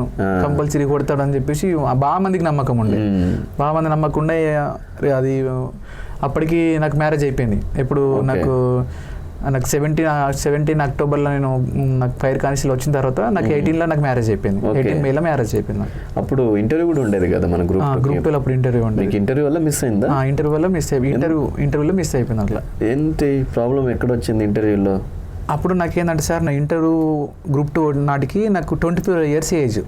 కంపల్సరీ కొడతాడు అని చెప్పేసి బాగా మందికి నమ్మకం ఉండే. బాగా మంది నమ్మకం ఉండే. అది అప్పటికి నాకు మ్యారేజ్ అయిపోయింది. ఇప్పుడు నాకు 17 అక్టోబర్లో నేను నాకు ఫైర్ కానిస్టేబుల్ వచ్చిన తర్వాత నాకు 18లో నాకు మ్యారేజ్ అయిపోయింది. 18 మేలో మ్యారేజ్ అయిపోయింది. అప్పుడు ఇంటర్వ్యూ కూడా ఉండేది కదా మన గ్రూప్ 2లో. అప్పుడు ఇంటర్వ్యూ ఉండేది. ఇంటర్వ్యూ వల్ల మిస్ అయిందా? ఇంటర్వ్యూ వల్ల ఇంటర్వ్యూలో మిస్ అయిపోయింది. అట్లా ఏంటి ప్రాబ్లం ఎక్కడ వచ్చింది ఇంటర్వ్యూలో? అప్పుడు నాకేంటంటే సార్ నా ఇంటర్వ్యూ గ్రూప్ 2 నాటికి నాకు 24 ఇయర్స్ ఏజ్.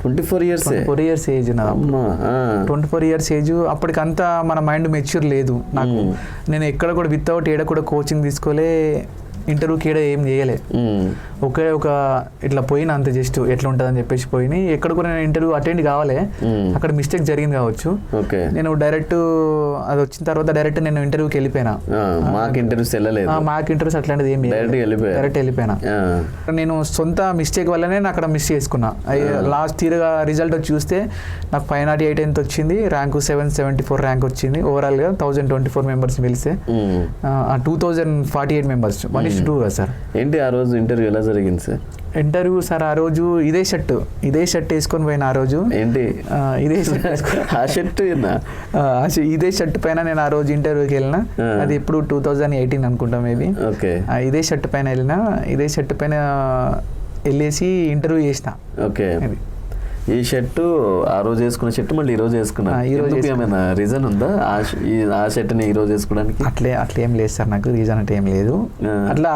24 ఇయర్స్ ఏజ్ నా 24 ఇయర్స్ ఏజ్. అప్పటికంతా మన మైండ్ మెచ్యూర్ లేదు నాకు. నేను ఎక్కడ కూడా వితౌట్ ఏడ కూడా కోచింగ్ తీసుకోలే, ఇంటర్వ్యూకి ఏడ ఏం చేయలే, ఒక ఇట్లా పోయినా అంతే, జస్ట్ ఎట్లా ఉంటుంది అని చెప్పేసి పోయి ఎక్కడ కూడా నేను ఇంటర్వ్యూ అటెండ్ కావాలి, అక్కడ మిస్టేక్ జరిగింది కావచ్చు. నేను డైరెక్ట్ అది వచ్చిన తర్వాత డైరెక్ట్ నేను ఇంటర్వ్యూకి వెళ్ళిపోయినా. మాకు ఇంటర్వ్యూస్ అట్లాంటిది ఏం డైరెక్ట్ వెళ్ళిపోయినా. నేను సొంత మిస్టేక్ వల్లనే నేను అక్కడ మిస్ చేసుకున్నా. లాస్ట్ తీరుగా రిజల్ట్ వచ్చి చూస్తే నాకు 508 ఎంత వచ్చింది, ర్యాంకు 774 ర్యాంక్ వచ్చింది. ఓవరాల్గా 1024 మెంబర్స్ పిలిస్తే 2048 మెంబర్స్ 1:2 కదా సార్. ఏంటి ఆ రోజు ఇంటర్వ్యూ ఎలా జరిగింది సార్? ఇంటర్వ్యూ సార్ ఆ రోజు ఇదే షర్ట్ వేసుకొని పోయిన. ఆ రోజు ఏంటి ఇదే ఇదే షర్ట్ పైన నేను ఆ రోజు ఇంటర్వ్యూకి వెళ్ళిన. అది ఇప్పుడు 2018 అనుకుంటా మేబీ. ఇదే షర్ట్ పైన వెళ్ళిన, ఇదే షర్ట్ పైన వెళ్ళేసి ఇంటర్వ్యూ చేసిన. ఓకే, ఈ షర్టు ఆ రోజు వేసుకున్న షర్ట్ మళ్ళీ ఈ రోజు వేసుకున్నా. ఈ రోజు ఏమైనా రీజన్ ఉందా ఆ షర్ట్ని ఈ రోజు వేసుకోవడానికి? అట్లా ఏం లేదు సార్, నాకు రీజన్ అంటే ఏం లేదు. అట్లా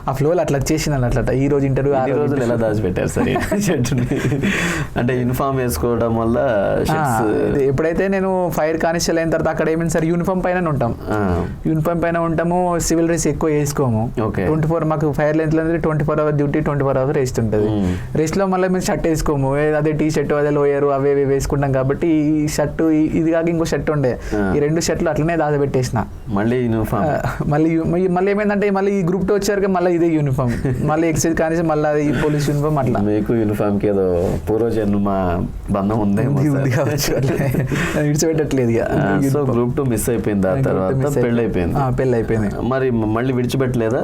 ఆ ఫ్లోలో అట్లా వచ్చేసింది అట్లా. ఈ రోజు ఇంటర్వ్యూ ఆ రోజులు ఎలా దాచిపెట్టారు సార్ షర్ట్ని? అంటే యూనిఫామ్ వేసుకోవడం వల్ల ఎప్పుడైతే నేను ఫైర్ కానిస్టేబుల్ అయిన తర్వాత అక్కడ ఏమైంది సార్, యూనిఫామ్ పైన ఉంటాం. యూనిఫామ్ పైన ఉంటాము, సివిల్ డ్రెస్ ఎక్కువ వేసుకోము. 24 మాకు fire length 24 hours duty, 24 hours rest ఉంటుంది. రెస్ట్ లో మళ్ళీ మేము షర్ట్ వేసుకోము, అదే టీ షర్ట్ అదే లోయర్ అవే వేసుకుంటాం. కాబట్టి ఈ షర్టు ఇది కాక ఇంకో షర్ట్ ఉండే, ఈ 2 షర్ట్లు అట్లనే దాచిపెట్టేసిన. మళ్ళీ యూనిఫామ్ మళ్ళీ ఏమైందంటే మళ్ళీ ఈ గ్రూప్ 2 వచ్చారు, మళ్ళీ ఇదే యూనిఫామ్, మళ్ళీ ఎక్సైజ్ కానీ మళ్ళీ ఈ పోలీస్ యూనిఫామ్. అట్లా మీకు యూనిఫామ్ కి ఏదో పూర్వజన్మ బంధం ఉందేమో, విడిచిపెట్టట్లేదు. సో గ్రూప్ 2 మిస్ అయిపోయింది, ఆ తర్వాత పెళ్ళి అయిపోయింది. మరి మళ్ళీ విడిచిపెట్టలేదా?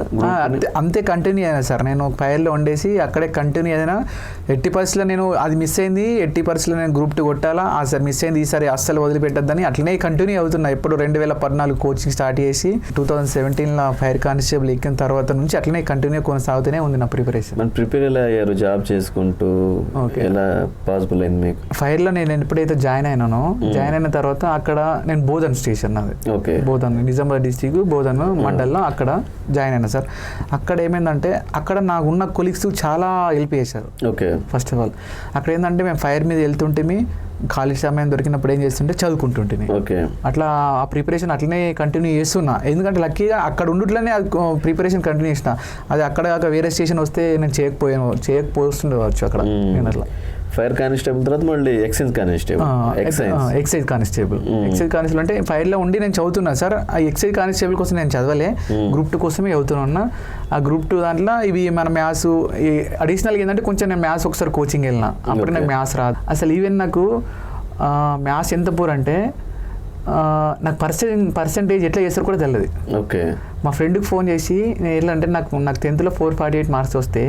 అంతే కంటిన్యూ అయినా సార్. నేను ఫైర్లో ఉండేసి అక్కడే కంటిన్యూ అయినా. 80% నేను అది మిస్ అయింది, 80% నేను గ్రూప్ 2 కొట్టాలా, ఆ సార్ మిస్ అయింది, ఈసారి అస్సలు వదిలిపెట్టద్దని అట్లనే కంటిన్యూ అవుతున్నా. ఎప్పుడు 2014 కోచింగ్ స్టార్ట్ చేసి 2017లో ఫైర్ కానిస్టేబుల్ ఎక్కిన తర్వాత నుంచి అట్లనే కంటిన్యూ కొనసాగుతూనే ఉంది నా ప్రిపరేషన్. మన ప్రిపేర్ ఎలా అయ్యారు జాబ్ చేసుకుంటూ? ఎలా పాసిబుల్ అయింది మీకు? ఫైర్లో నేను ఎప్పుడైతే జాయిన్ అయినానో, జాయిన్ అయిన తర్వాత అక్కడ నేను బోధన్ స్టేషన్ నాది, బోధన్ నిజామాబాద్ డిస్టిక్ బోధన్ మండల్లో అక్కడ జాయిన్ అయినా సార్. అక్కడ ఏమైందంటే అక్కడ నాకు ఉన్న కొలీగ్స్ చాలా హెల్ప్ చేశారు. ఫస్ట్ ఆఫ్ ఆల్ అక్కడ ఏంటంటే మేము ఫైర్ మీద వెళ్తుంటే ఖాళీ సమయం దొరికినప్పుడు ఏం చేస్తుంటే చదువుకుంటుంటే అట్లా ఆ ప్రిపరేషన్ అట్లనే కంటిన్యూ చేస్తున్నా. ఎందుకంటే లక్కీగా అక్కడ ఉండుట్లనే ప్రిపరేషన్ కంటిన్యూ చేసిన. అది అక్కడ కాక వేరే స్టేషన్ వస్తే నేను చేయకపోతుండవచ్చు అక్కడ. నేను అట్లా ఫైర్ కానిస్టేబుల్ తర్వాత మళ్ళీ ఎక్సైజ్ కానిస్టేబుల్ అంటే ఫైర్లో ఉండి నేను చదువుతున్నా సార్. ఆ ఎక్సైజ్ కానిస్టేబుల్ కోసం నేను చదవలే, గ్రూప్ 2 కోసమే చదువుతున్నా. ఆ గ్రూప్ 2 దాంట్లో ఇవి మన మ్యాథ్స్ అడిషనల్గా ఏంటంటే కొంచెం నేను మ్యాథ్స్ ఒకసారి కోచింగ్ వెళ్ళిన, అప్పుడు నాకు మ్యాథ్స్ రాదు అసలు. ఈవెన్ నాకు మ్యాథ్స్ ఎంత పూర్ అంటే నాకు పర్సెంటేజ్ ఎట్లా చేస్తారో కూడా తెలియదు. మా ఫ్రెండ్కి ఫోన్ చేసి నేను ఎట్లా అంటే నాకు 10th లో 448 మార్క్స్ వస్తే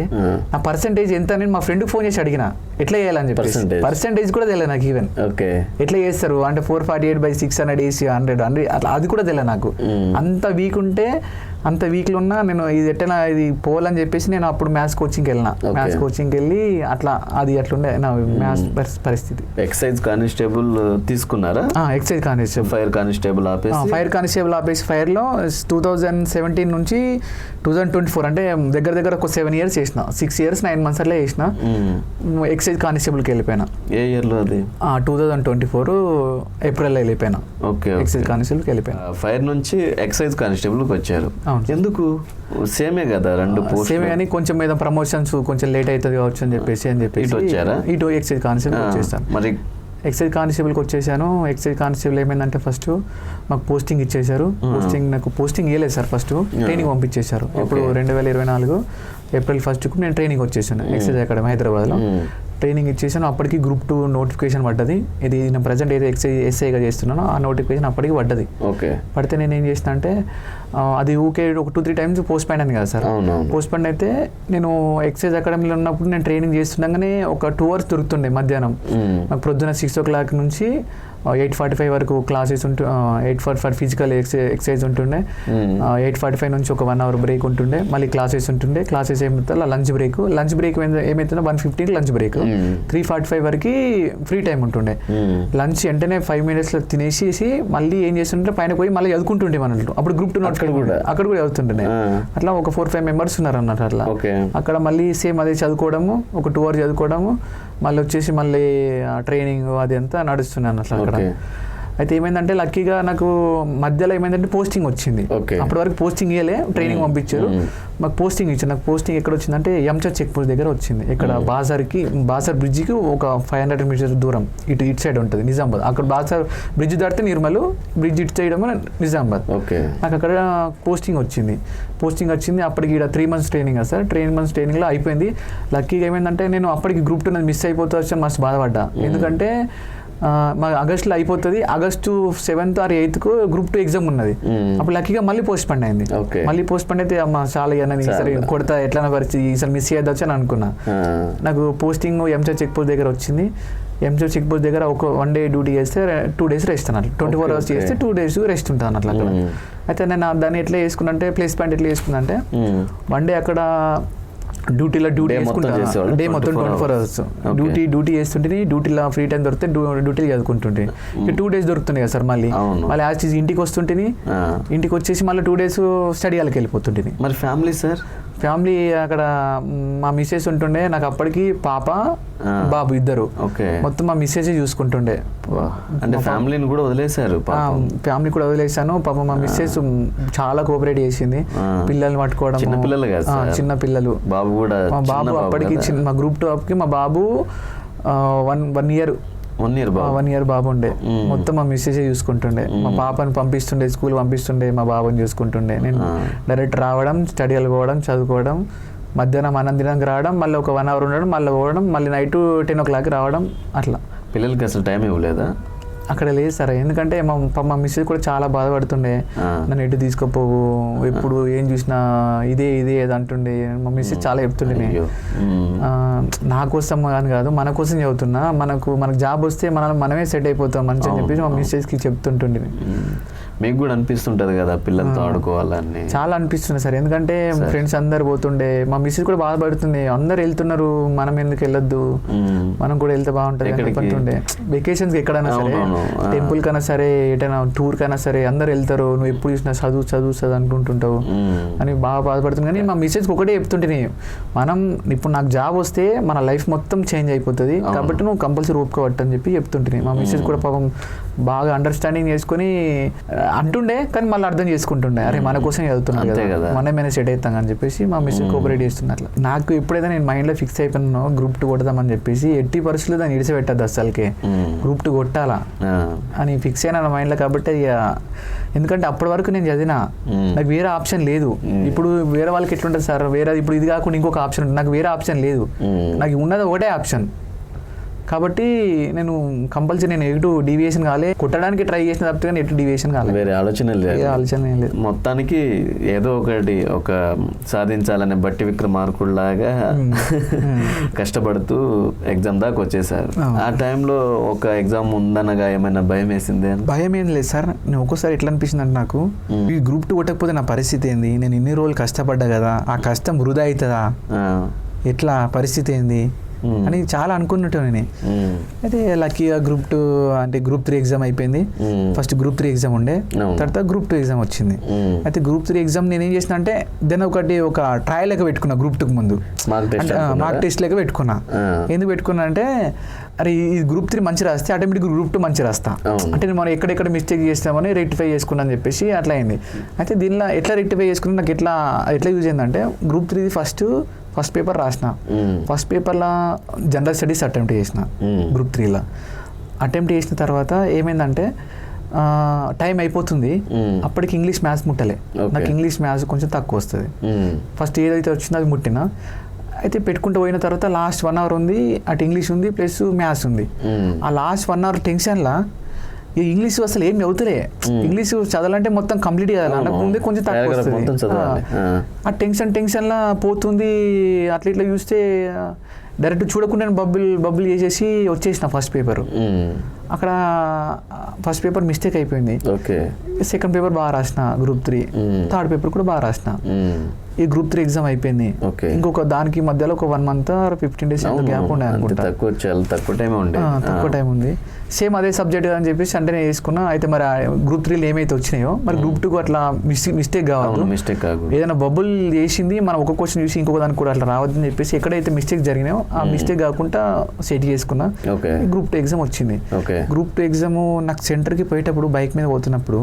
నా పర్సెంటేజ్ ఎంత అని మా ఫ్రెండ్కి ఫోన్ చేసి అడిగిన, ఎట్లా చేయాలని చెప్పి. పర్సెంటేజ్ కూడా తెలియదు నాకు. ఈవెన్ ఎట్లా చేస్తారు అంటే 448/600 వేసి 100 అట్లా అది కూడా తెలియదు నాకు. అంత వీక్ ఉంటే అంత వీక్లో ఉన్నా నేను ఇది ఎట్లా ఇది పోవాలని చెప్పేసి నేను అప్పుడు మ్యాథ్స్ కోచింగ్కి వెళ్ళిన. మ్యాథ్స్ కోచింగ్కి వెళ్ళి అట్లా అది అట్లుండే నా మ్యాథ్స్ పరిస్థితి. ఎక్సైజ్ కానిస్టేబుల్ తీసుకున్నారా? ఎక్సైజ్ కానిస్టేబుల్, ఫైర్ కానిస్టేబుల్ ఆపేసి ఫైర్లో 2017 నుంచి 2024 అంటే దగ్గర ఒక 7 years చేసిన. 6 years 9 months అట్లా చేసిన. ఎక్సైజ్ కానిస్టేబుల్కి వెళ్ళిపోయినా. ఏ ఇయర్లో అది? 2024 ఏప్రిల్లో వెళ్ళిపోయినా. ఎక్సైజ్ కానిస్టేబుల్కి వెళ్ళిపోయినా. ఫైర్ నుంచి ఎక్సైజ్ కానిస్టేబుల్కి వచ్చారు. ఎందుకు? సేమే కదా, 2 పోస్ట్ సేమే, కానీ కొంచెం మీద ప్రమోషన్స్ కొంచెం లేట్ అవుతుంది కావచ్చు అని చెప్పేసి ఇటు వచ్చారా? ఇటు ఎక్సైజ్ కానిస్టేబుల్ వచ్చేస్తాను. మరి ఎక్సైజ్ కానిస్టేబుల్కి వచ్చేసాను. ఎక్సైజ్ కానిస్టేబుల్ ఏమైందంటే ఫస్ట్ మాకు పోస్టింగ్ ఇచ్చేశారు. నాకు పోస్టింగ్ ఇవ్వలేదు సార్, ఫస్ట్ ట్రైనింగ్ పంపించేశారు. ఇప్పుడు 2024 ఏప్రిల్ 1st నేను ట్రైనింగ్ వచ్చేసాను ఎక్సైజ్ అకాడమీ హైదరాబాద్లో. ట్రైనింగ్ ఇచ్చేసాను. అప్పటికి గ్రూప్ 2 నోటిఫికేషన్ పడ్డది. ఇది నేను ప్రజెంట్ ఏదో ఎస్ఐగా చేస్తున్నానో ఆ నోటిఫికేషన్ అప్పటికి పడ్డది. పడితే నేను ఏం చేసిన అంటే అది ఊకే ఒక 2-3 times పోస్ట్ పోయిన్ అయింది కదా సార్. పోస్ట్ పోయిన్ అయితే నేను ఎక్సైజ్ అకాడమీలో ఉన్నప్పుడు నేను ట్రైనింగ్ చేస్తుండగానే ఒక 2 hours దొరుకుతుండే మధ్యాహ్నం. నాకు ప్రొద్దున 6 o'clock నుంచి 8:45 వరకు క్లాసెస్ 8:45 ఫిజికల్ ఎక్సర్సైజ్ ఉంటుండే. 8:45 నుంచి ఒక 1 hour బ్రేక్ ఉంటుండే. మళ్ళీ క్లాసెస్ ఉంటుండే. క్లాసెస్ ఏమవుతుందో లంచ్ బ్రేక్ ఏమవుతుందో 1:15 లంచ్ బ్రేక్. 3:45 వరకు ఫ్రీ టైం ఉంటుండే. లంచ్ వెంటనే 5 minutes తినేసి మళ్ళీ ఏం చేస్తుంటే పైన పోయి మళ్ళీ చదువుకుంటుండే మనల్ని. అప్పుడు గ్రూప్ 2 అక్కడ కూడా చదువుతుండే. అట్లా ఒక 4-5 members ఉన్నారు అన్నట్టు. అట్లా అక్కడ మళ్ళీ సేమ్ అదే చదువుకోవడము, ఒక 2 hours చదువుకోవడము, మళ్ళీ వచ్చేసి మళ్ళీ ట్రైనింగ్ అది అంతా నడుస్తున్నాను అట్లా అక్కడ. అయితే ఏమైందంటే లక్కీగా నాకు మధ్యలో ఏమైందంటే పోస్టింగ్ వచ్చింది. అప్పటి వరకు పోస్టింగ్ ఇవ్వలే, ట్రైనింగ్ పంపించారు. మాకు పోస్టింగ్ ఇచ్చారు. నాకు పోస్టింగ్ ఎక్కడ వచ్చిందంటే ఎంచర్ చెక్ పోస్ట్ దగ్గర వచ్చింది. ఇక్కడ బాసర్ బ్రిడ్జికి ఒక 500 meters దూరం ఇటు సైడ్ ఉంటుంది నిజామాబాద్. అక్కడ బాసర్ బ్రిడ్జ్ దాటితే నిర్మల్, బ్రిడ్జ్ ఇటు సైడ్ నిజామాబాద్. నాకు అక్కడ పోస్టింగ్ వచ్చింది. అప్పటికి ఇక్కడ 3 months ట్రైనింగ్ కదా సార్. 3 months ట్రైనింగ్లో అయిపోయింది. లక్కీగా ఏమైందంటే నేను అప్పటికి గ్రూప్ 2 మిస్ అయిపోతా వచ్చి మస్తు బాధపడ్డా. ఎందుకంటే మా ఆగస్టులో అయిపోతుంది. August 7th or 8th group 2 exam ఉన్నది. అప్పుడు లక్కీగా మళ్ళీ పోస్ట్ పోన్ అయింది. మళ్ళీ పోస్ట్ పోన్ అయితే అమ్మ చాలా ఈసారి కొడతా ఎట్లా పరిస్థితి, ఈసారి మిస్ చేయొచ్చు అని అనుకున్నా. నాకు పోస్టింగ్ ఎంచర్ చెక్ పోస్ట్ దగ్గర వచ్చింది. ఎంచర్ చెక్ పోస్ట్ దగ్గర ఒక 1 day డ్యూటీ చేస్తే 2 days రెస్ట్ అన్నట్లు. 24 hours చేస్తే 2 days రెస్ట్ ఉంటుంది అన్నట్లు అక్కడ. అయితే నేను దాన్ని ఎట్లా చేసుకున్నా అంటే ప్లేస్ పాయింట్ ఎట్లా చేసుకున్నా అంటే 1 day అక్కడ డ్యూటీ Day మొత్తం చేసేవాళ్ళు, డే మొత్తం 24 hours డ్యూటీ చేస్తుంటే డ్యూటీలో ఫ్రీ టైం దొరికితే డ్యూటీలు చదువుకుంటుంటే 2 days దొరుకుతుంది కదా సార్. మళ్ళీ యాజ్ ఇంటికి వస్తుంటే ఇంటికి వచ్చేసి మళ్ళీ 2 days స్టడీ హాల్కి వెళ్ళిపోతుంటే. మరి ఫ్యామిలీ సార్? ఫ్యామిలీ అక్కడ మా మిస్సెస్ ఉంటుండే, నాకు అప్పటికి పాప బాబు ఇద్దరు, మొత్తం మా మిస్సెస్ చూసుకుంటుండే. అంటే ఫ్యామిలీని కూడా వదిలేశారు? ఫ్యామిలీ కూడా వదిలేసాను. పాప మా మిస్సెస్ చాలా కోఆపరేట్ చేసింది, పిల్లల్ని పట్టుకోవడం. చిన్న పిల్లలు కదా? చిన్న పిల్లలు. బాబు కూడా? మా బాబు అప్పటికి మా గ్రూప్ 2 అప్కి మా బాబు 1 year బాబు ఉండే. మొత్తం మా మిస్సెస్ చూసుకుంటుండే. మా పాపని పంపిస్తుండే, స్కూల్ పంపిస్తుండే, మా బాబుని చూసుకుంటుండే. నేను డైరెక్ట్ రావడం, స్టడీ హాల్ పోవడం, చదువుకోవడం, మధ్యాహ్నం అన్నం తినడానికి రావడం, మళ్ళీ ఒక 1 hour ఉండడం, మళ్ళీ పోవడం, మళ్ళీ నైట్ 10 o'clock రావడం. అట్లా. పిల్లలకి అసలు టైం ఇవ్వలేదా? అక్కడ లేదు సార్, ఎందుకంటే మా మిస్సెస్ కూడా చాలా బాధపడుతుండే, నన్ను ఎటు తీసుకుపోవు, ఎప్పుడు ఏం చూసినా ఇదే ఏది అంటుండే. మా మిస్సెస్ చాలా చెప్తుండే, నా కోసం అని కాదు మన కోసం చదువుతున్నా, మనకు జాబ్ వస్తే మనమే సెట్ అయిపోతాం మంచి అని చెప్పేసి మా మిస్సెస్కి చెప్తుంటుండే. మీకు కూడా అనిపిస్తుంటది కదా పిల్లలతో ఆడుకోవాలని? చాలా అనిపిస్తుంది సార్, ఎందుకంటే ఫ్రెండ్స్ అందరు పోతుండే. మా మిస్సెస్ కూడా బాధపడుతుంది, అందరు వెళ్తున్నారు మనం ఎందుకు వెళ్ళొద్దు, మనం కూడా వెళ్తే బాగుంటుంది అనుకుంటుండే. వెకేషన్స్కి ఎక్కడైనా సరే, టెంపుల్ కన్నా సరే, ఎటైనా టూర్ కన్నా సరే అందరు వెళ్తారు, నువ్వు ఎప్పుడు చూసినా చదువు అనుకుంటుంటావు అని బాగా బాధపడుతుంది. కానీ మా మిస్సెస్కి ఒకటే చెప్తుంటే, మనం ఇప్పుడు నాకు జాబ్ వస్తే మన లైఫ్ మొత్తం చేంజ్ అయిపోతుంది, కాబట్టి నువ్వు కంపల్సరీ ఒప్పుకోవట్టు అని చెప్పి చెప్తుంటే. మా మిస్సెస్ కూడా పాపం బాగా అండర్స్టాండింగ్ చేసుకుని అంటుండే, కానీ మళ్ళీ అర్థం చేసుకుంటుండే, అరే మన కోసం చదువుతున్నాను కదా, మనమేమైనా సెట్ అవుతాం అని చెప్పేసి మా మిస్సెస్ కోఆపరేట్ చేస్తున్నట్లు. నాకు ఎప్పుడైతే నేను మైండ్లో ఫిక్స్ అయిపోయినానో గ్రూప్ 2 కొడదామని చెప్పేసి, ఎట్టి పరిస్థితుల్లో దాన్ని ఇడిచిపెట్టద్దు అసలుకే, గ్రూప్ 2 కొట్టాలా అని ఫిక్స్ అయినా నా మైండ్లో. కాబట్టి ఎందుకంటే అప్పటి వరకు నేను చదివినా, నాకు వేరే ఆప్షన్ లేదు. ఇప్పుడు వేరే వాళ్ళకి ఎట్లుంటుంది సార్, వేరే ఇప్పుడు ఇది కాకుండా ఇంకొక ఆప్షన్ ఉంటుంది, నాకు వేరే ఆప్షన్ లేదు, నాకు ఉన్నది ఒకటే ఆప్షన్. కాబట్టి నేను కంపల్సరీ నేను ఎటు డీవియేషన్ కాలే, కొట్టడానికి ట్రై చేసిన తప్పితే కానీ ఎటు డీవియేషన్ కాలే, వేరే ఆలోచన లేదు. మొత్తానికి ఏదో ఒకటి ఒక సాధించాలనే బట్టి విక్రమార్కుల్లాగా కష్టపడుతూ ఎగ్జామ్ దాకా వచ్చేసారు. ఆ టైంలో ఒక ఎగ్జామ్ ఉందనగా ఏమైనా భయం వేసిందే? భయం ఏం లేదు సార్, నేను ఒక్కోసారి ఎట్లా అనిపిస్తుంది అంటే, నాకు ఈ గ్రూప్ 2 కొట్టకపోతే నా పరిస్థితి ఏంది, నేను ఇన్ని రోజులు కష్టపడ్డా కదా, ఆ కష్టం వృధా అవుతుందా, ఎట్లా పరిస్థితి ఏంది అని చాలా అనుకున్నట్టు నేను. అయితే లక్కీగా గ్రూప్ 2 అంటే గ్రూప్ 3 ఎగ్జామ్ అయిపోయింది. ఫస్ట్ గ్రూప్ 3 ఎగ్జామ్ ఉండే, తర్వాత గ్రూప్ 2 ఎగ్జామ్ వచ్చింది. అయితే గ్రూప్ 3 ఎగ్జామ్ నేను ఏం చేసిన అంటే, దాన్ని ఒక ట్రయల్ లెక్క పెట్టుకున్నా. గ్రూప్ 2 ముందు మార్క్ టెస్ట్ లెక్క పెట్టుకున్నా. ఎందుకు పెట్టుకున్నా అంటే, అరే ఈ గ్రూప్ 3 మంచి రాస్తే ఆటోమేటిక్ గ్రూప్ 2 మంచి రాస్తా, అంటే మనం ఎక్కడెక్కడ మిస్టేక్ చేస్తామని రెక్టిఫై చేసుకున్నా అని చెప్పేసి అట్లా అయింది. అయితే దీనిలో ఎట్లా రెక్టిఫై చేసుకున్నా, నాకు ఎట్లా యూజ్ అయిందంటే, గ్రూప్ 3 ఫస్ట్ పేపర్ రాసిన. ఫస్ట్ పేపర్లో జనరల్ స్టడీస్ అటెంప్ట్ చేసిన. గ్రూప్ 3లో అటెంప్ట్ చేసిన తర్వాత ఏమైందంటే, టైం అయిపోతుంది, అప్పటికి ఇంగ్లీష్ మ్యాథ్స్ ముట్టలే. నాకు ఇంగ్లీష్ మ్యాథ్స్ కొంచెం తక్కువ వస్తుంది. ఫస్ట్ ఏదైతే వచ్చిందో అది ముట్టినా. అయితే పెట్టుకుంటూ పోయిన తర్వాత లాస్ట్ 1 hour ఉంది, అటు ఇంగ్లీష్ ఉంది ప్లస్ మ్యాథ్స్ ఉంది. ఆ లాస్ట్ 1 hour టెన్షన్లా ఈ ఇంగ్లీష్ అసలు ఏం చదువుతలే. ఇంగ్లీష్ చదవాలంటే మొత్తం కంప్లీట్ చేయాలి, నాకు ముందే కొంచెం తక్కువ వస్తుంది. ఆ టెన్షన్లా పోతుంది. అట్లా ఇట్లా చూస్తే డైరెక్ట్ చూడకుండా బబ్బుల్ చేసేసి వచ్చేసిన ఫస్ట్ పేపర్. అక్కడ ఫస్ట్ పేపర్ మిస్టేక్ అయిపోయింది. సెకండ్ పేపర్ బాగా రాసిన గ్రూప్ 3, థర్డ్ పేపర్ కూడా బాగా రాసిన. ఈ గ్రూప్ 3 ఎగ్జామ్ అయిపోయింది. ఇంకొక దానికి మధ్యలో ఒక 1 month or 15 days గ్యాప్ ఉండే అనుకుంటా. తక్కువ టైం ఉంది. సేమ్ అదే సబ్జెక్ట్ అని చెప్పేసి అంటే నేను వేసుకున్నా. అయితే మరి గ్రూప్ 3లో ఏమైతే వచ్చినాయో, మరి గ్రూప్ 2 అట్లా మిస్టేక్ కావద్దు, ఏదైనా బబుల్ చేసింది మనం ఒక క్వశ్చన్ చూసి ఇంకొక దానికి కూడా అట్లా రావద్దని చెప్పేసి ఎక్కడైతే మిస్టేక్ జరిగినాయో ఆ మిస్టేక్ కాకుండా సెట్ చేసుకున్నా. గ్రూప్ 2 ఎగ్జామ్ వచ్చింది. గ్రూప్ 2 ఎగ్జామ్ నాకు సెంటర్కి పోయేటప్పుడు బైక్ మీద పోతున్నప్పుడు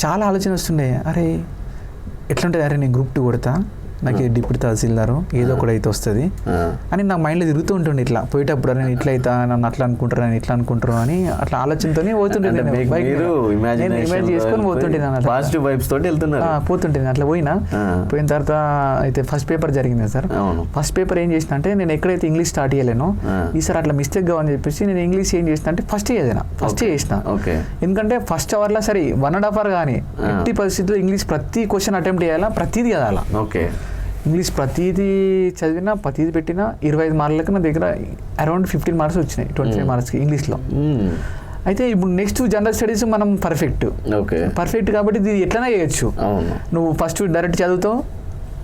చాలా ఆలోచన వస్తుండే, అరే ఎట్లుంటుంది, అరే నేను గ్రూప్ 2 కొడతా, నాకు డిప్యూటీ తహసీల్దారు ఏదో ఒకటి అయితే వస్తుంది అని నా మైండ్లో తిరుగుతూ ఉంటుండే. ఇట్లా పోయేటప్పుడు నేను ఇట్లా అవుతా, నన్ను అట్లా అనుకుంటారు, నేను ఇట్లా అనుకుంటారు అని అట్లా ఆలోచనతోనే పోతుంటే చేసుకొని పోతుంటే అట్లా పోయిన తర్వాత అయితే ఫస్ట్ పేపర్ జరిగింది సార్. ఫస్ట్ పేపర్ ఏం చేసిన అంటే, నేను ఎక్కడైతే ఇంగ్లీష్ స్టార్ట్ చేయలేనో ఈసారి అట్లా మిస్టేక్ కావని చెప్పేసి నేను ఇంగ్లీష్ ఏం చేసిన అంటే ఫస్ట్ చేసిన. ఎందుకంటే ఫస్ట్ అవర్లో సరే 1.5 hour కానీ ఎట్టి పరిస్థితుల్లో ఇంగ్లీష్ ప్రతి క్వశ్చన్ అటెంప్ట్ చేయాలా, ప్రతిదీ చదవాలా. ఇంగ్లీష్ ప్రతిదీ చదివినా, ప్రతిదీ పెట్టినా 25 మార్కులకి నా దగ్గర అరౌండ్ 15 marks వచ్చినాయి 25 marksకి ఇంగ్లీష్లో. అయితే ఇప్పుడు నెక్స్ట్ జనరల్ స్టడీస్ మనం పర్ఫెక్ట్ కాబట్టి ఇది ఎట్లనే చేయొచ్చు. నువ్వు ఫస్ట్ డైరెక్ట్ చదువుతావు,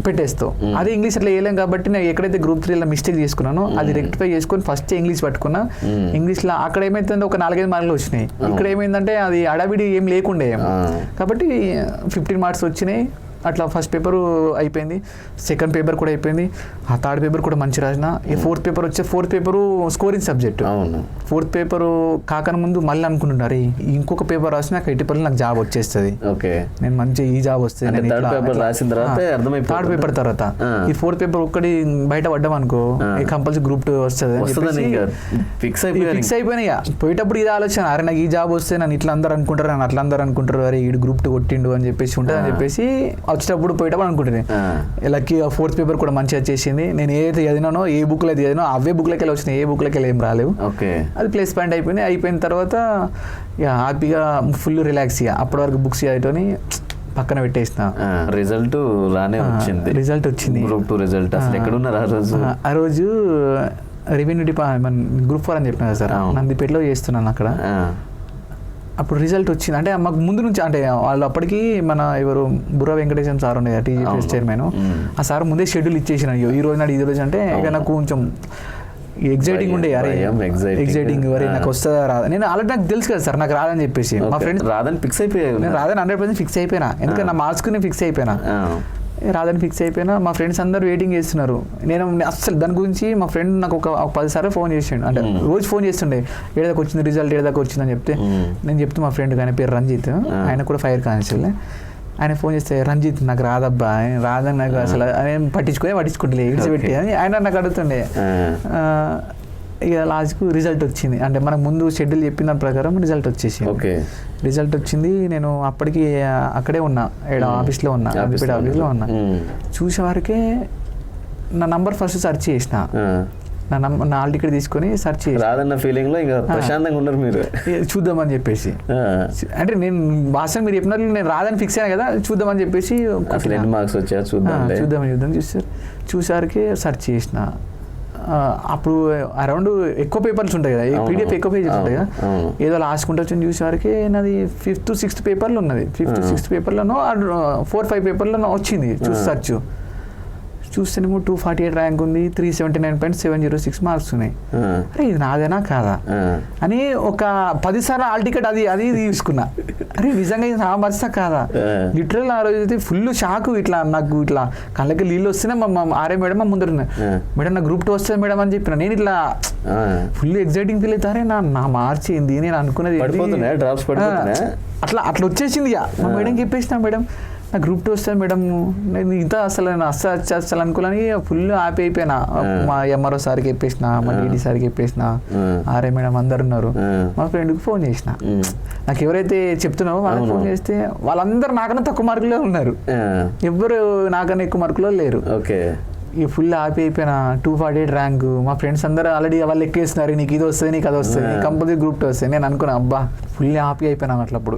పెట్టేస్తావు. అదే ఇంగ్లీష్ అట్లా వేయలేం కాబట్టి నేను ఎక్కడైతే గ్రూప్ 3లో మిస్టేక్ చేసుకున్నానో అది రెక్టిఫై చేసుకొని ఫస్ట్ ఇంగ్లీష్ పట్టుకున్నా. ఇంగ్లీష్లో అక్కడ ఏమైతుందంటే ఒక 4-5 మార్కులు వచ్చినాయి. ఇక్కడ ఏమైందంటే అది అడవిడి ఏం లేకుండే కాబట్టి 15 మార్క్స్ వచ్చినాయి. అట్లా ఫస్ట్ పేపరు అయిపోయింది, సెకండ్ పేపర్ కూడా అయిపోయింది, ఆ థర్డ్ పేపర్ కూడా మంచి రాసిన. ఈ ఫోర్త్ పేపర్ వచ్చే fourth paper scoring subject. Fourth paper కాకన ముందు మళ్ళీ అనుకుంటున్నారు ఇంకొక పేపర్ రాసిన నాకు 80% నాకు జాబ్ వచ్చేస్తుంది, నేను మంచి ఈ జాబ్ వస్తుంది. థర్డ్ పేపర్ తర్వాత ఈ ఫోర్త్ పేపర్ ఒక్కటి బయట పడ్డాం అనుకో కంపల్సరీ గ్రూప్ 2 వస్తుంది. ఫిక్స్ అయిపోయినాయి. పోయేటప్పుడు ఇది ఆలోచన, అరే నాకు ఈ జాబ్ వస్తే నన్ను ఇట్లా అందరు అనుకుంటారు, నన్ను అట్లా అందరు అనుకుంటారు, అరే ఈ గ్రూప్ 2 కొట్టిండు అని చెప్పేసి ఉంటుంది అని చెప్పేసి వచ్చేటప్పుడు పోయేటప్పుడు అనుకుంటున్నాను. లక్కీ ఫోర్త్ పేపర్ కూడా మంచిగా వచ్చేసింది. నేను ఏదైతే చదివినానో ఏ బుక్లో అయితే చదివినో అవే బుక్లకి వెళ్ళి వచ్చినాయి, ఏ బుక్లకి వెళ్ళి ఏం రాలేవు. అది ప్లేస్ పాయింట్ అయిపోయింది. అయిపోయిన తర్వాత ఇక హ్యాపీగా ఫుల్ రిలాక్స్. ఇక అప్పటి వరకు బుక్స్ చదివితోని పక్కన పెట్టేసిన. రిజల్ట్ రానే వచ్చింది. రిజల్ట్ వచ్చింది, గ్రూప్ 2 రిజల్ట్. అసలు ఎక్కడున్నారు ఆ రోజు? ఆ రోజు రెవెన్యూ డిపార్ట్మెంట్ గ్రూప్ 4 అని చెప్పిన కదా సార్, నందిపేటలో చేస్తున్నాను అక్కడ. అప్పుడు రిజల్ట్ వచ్చింది. అంటే మాకు ముందు నుంచి అంటే వాళ్ళు అప్పటికి మన ఎవరు బుర్ర వెంకటేశం సార్ ఉండే టీజీపీఎస్ చైర్మన్, ఆ సార్ ముందే షెడ్యూల్ ఇచ్చేసిన ఈ రోజు నాడు ఈ రోజు అంటే ఇక నాకు కొంచెం ఎగ్జైటింగ్ ఉండే. అరే ఎగ్జైటింగ్ అరే నాకు వస్తుందా రాదా. నేను ఆల్రెడీ నాకు తెలుసు కదా సార్ నాకు రాదని చెప్పేసి. మా ఫ్రెండ్స్ రాదని ఫిక్స్ అయిపోయా, నేను రాదని 100% ఫిక్స్ అయిపోయినా. ఎందుకంటే నా మార్క్స్కి నేను ఫిక్స్ అయిపోయినా, రాదని ఫిక్స్ అయిపోయినా. మా ఫ్రెండ్స్ అందరూ వెయిటింగ్ చేస్తున్నారు. నేను అసలు దాని గురించి మా ఫ్రెండ్ నాకు ఒక 10 సార్లు ఫోన్ చేసిండు. అంటే రోజు ఫోన్ చేస్తుండే, ఏడాదికి వచ్చింది రిజల్ట్, ఏడాదికి వచ్చిందని చెప్తే నేను చెప్తే మా ఫ్రెండ్ ఆయన పేరు రంజిత్, ఆయన కూడా ఫైర్ కానిస్టేబుల్. ఆయన ఫోన్ చేస్తే రంజిత్ నాకు రాదబ్బా, రాదని నాకు అసలు ఆయన పట్టించుకుంటలే ఇడిచిపెట్టి అని ఆయన నాకు అడుగుతుండే. ఇక లాస్ట్కు రిజల్ట్ వచ్చింది. అంటే మనకు ముందు షెడ్యూల్ చెప్పిన దాని ప్రకారం రిజల్ట్ వచ్చేసింది. రిజల్ట్ వచ్చింది. నేను అప్పటికి అక్కడే ఉన్నా, ఆఫీస్లో ఉన్నా, ఆఫీస్లో ఉన్నా. చూసే వరకే నా నంబర్ ఫస్ట్ సెర్చ్ చేసిన, నా హాల్ టికెట్ తీసుకొని సెర్చ్ చేసి రాదన్న ఫీలింగ్ లో ఇంకా ప్రశాంతంగా ఉన్నారు మీరు, చూద్దామని చెప్పేసి. అంటే నేను వాసన మీరు చెప్పినట్లు నేను రాదని ఫిక్స్ అయినా కదా, చూద్దామని చెప్పేసి మార్క్స్ వచ్చా చూద్దామని చూసారికి సెర్చ్ చేసిన. అప్పుడు అరౌండ్ ఎక్కువ పేపర్స్ ఉంటాయి కదా, పీడిఎఫ్ ఎక్కువ పేజెస్ ఉంటాయి కదా, ఏదో లాస్ట్ కుంటే వచ్చి చూసేవారికి నాది 5th 6th పేపర్లో ఉన్నది. 5th 6th పేపర్లోనో 4-5 పేపర్లోనో వచ్చింది. సెర్చ్ చూస్తేనేమో 248 ర్యాంక్ ఉంది, 379.706 మార్క్స్ ఉన్నాయి. అరే ఇది నాదేనా కాదా అని ఒక 10 సార్లు హాల్ టికెట్ అది తీసుకున్నా. అరే నిజంగా ఇది నా మార్క్సా కాదా. లిటరల్ ఆ రోజు అయితే ఫుల్ షాక్. ఇట్లా నాకు ఇట్లా కళ్ళకి నీళ్ళు వస్తేనే మా ఆర్ఏ మేడం మా ముందర మేడం నా గ్రూప్ 2 వస్తుంది మేడం అని చెప్పిన. నేను ఇట్లా ఫుల్ ఎగ్జైటింగ్ ఫీల్ అవుతారే నా మార్క్స్ ఏంది, నేను అనుకున్నది అట్లా వచ్చేసింది. మా మేడం చెప్పేసిన, మేడం నా గ్రూప్ 2 వస్తుంది మేడం, నేను ఇంత అసలు అనుకోవాలని ఫుల్ హ్యాపీ అయిపోయినా. మా ఎంఆర్ఓ సార్కి చెప్పేసిన, మా డీడీ సార్కి చెప్పేసిన, ఆర్ఏ మేడం అందరు ఉన్నారు. మా ఫ్రెండ్కి ఫోన్ చేసిన, నాకు ఎవరైతే చెప్తున్నారో వాళ్ళకి ఫోన్ చేస్తే వాళ్ళందరూ నాకన్నా తక్కువ మార్కులో ఉన్నారు, ఎవ్వరు నాకన్నా ఎక్కువ మార్కులో లేరు. ఇక ఫుల్ హ్యాపీ అయిపోయినా. 248 ర్యాంకు. మా ఫ్రెండ్స్ అందరూ ఆల్రెడీ వాళ్ళు ఎక్కేస్తున్నారు, నీకు ఇది వస్తుంది, నీకు అది వస్తుంది, నీకు కంపల్సరీ గ్రూప్ 2 వస్తుంది. నేను అనుకున్నా అబ్బా ఫుల్ హ్యాపీ అయిపోయినా అట్లప్పుడు.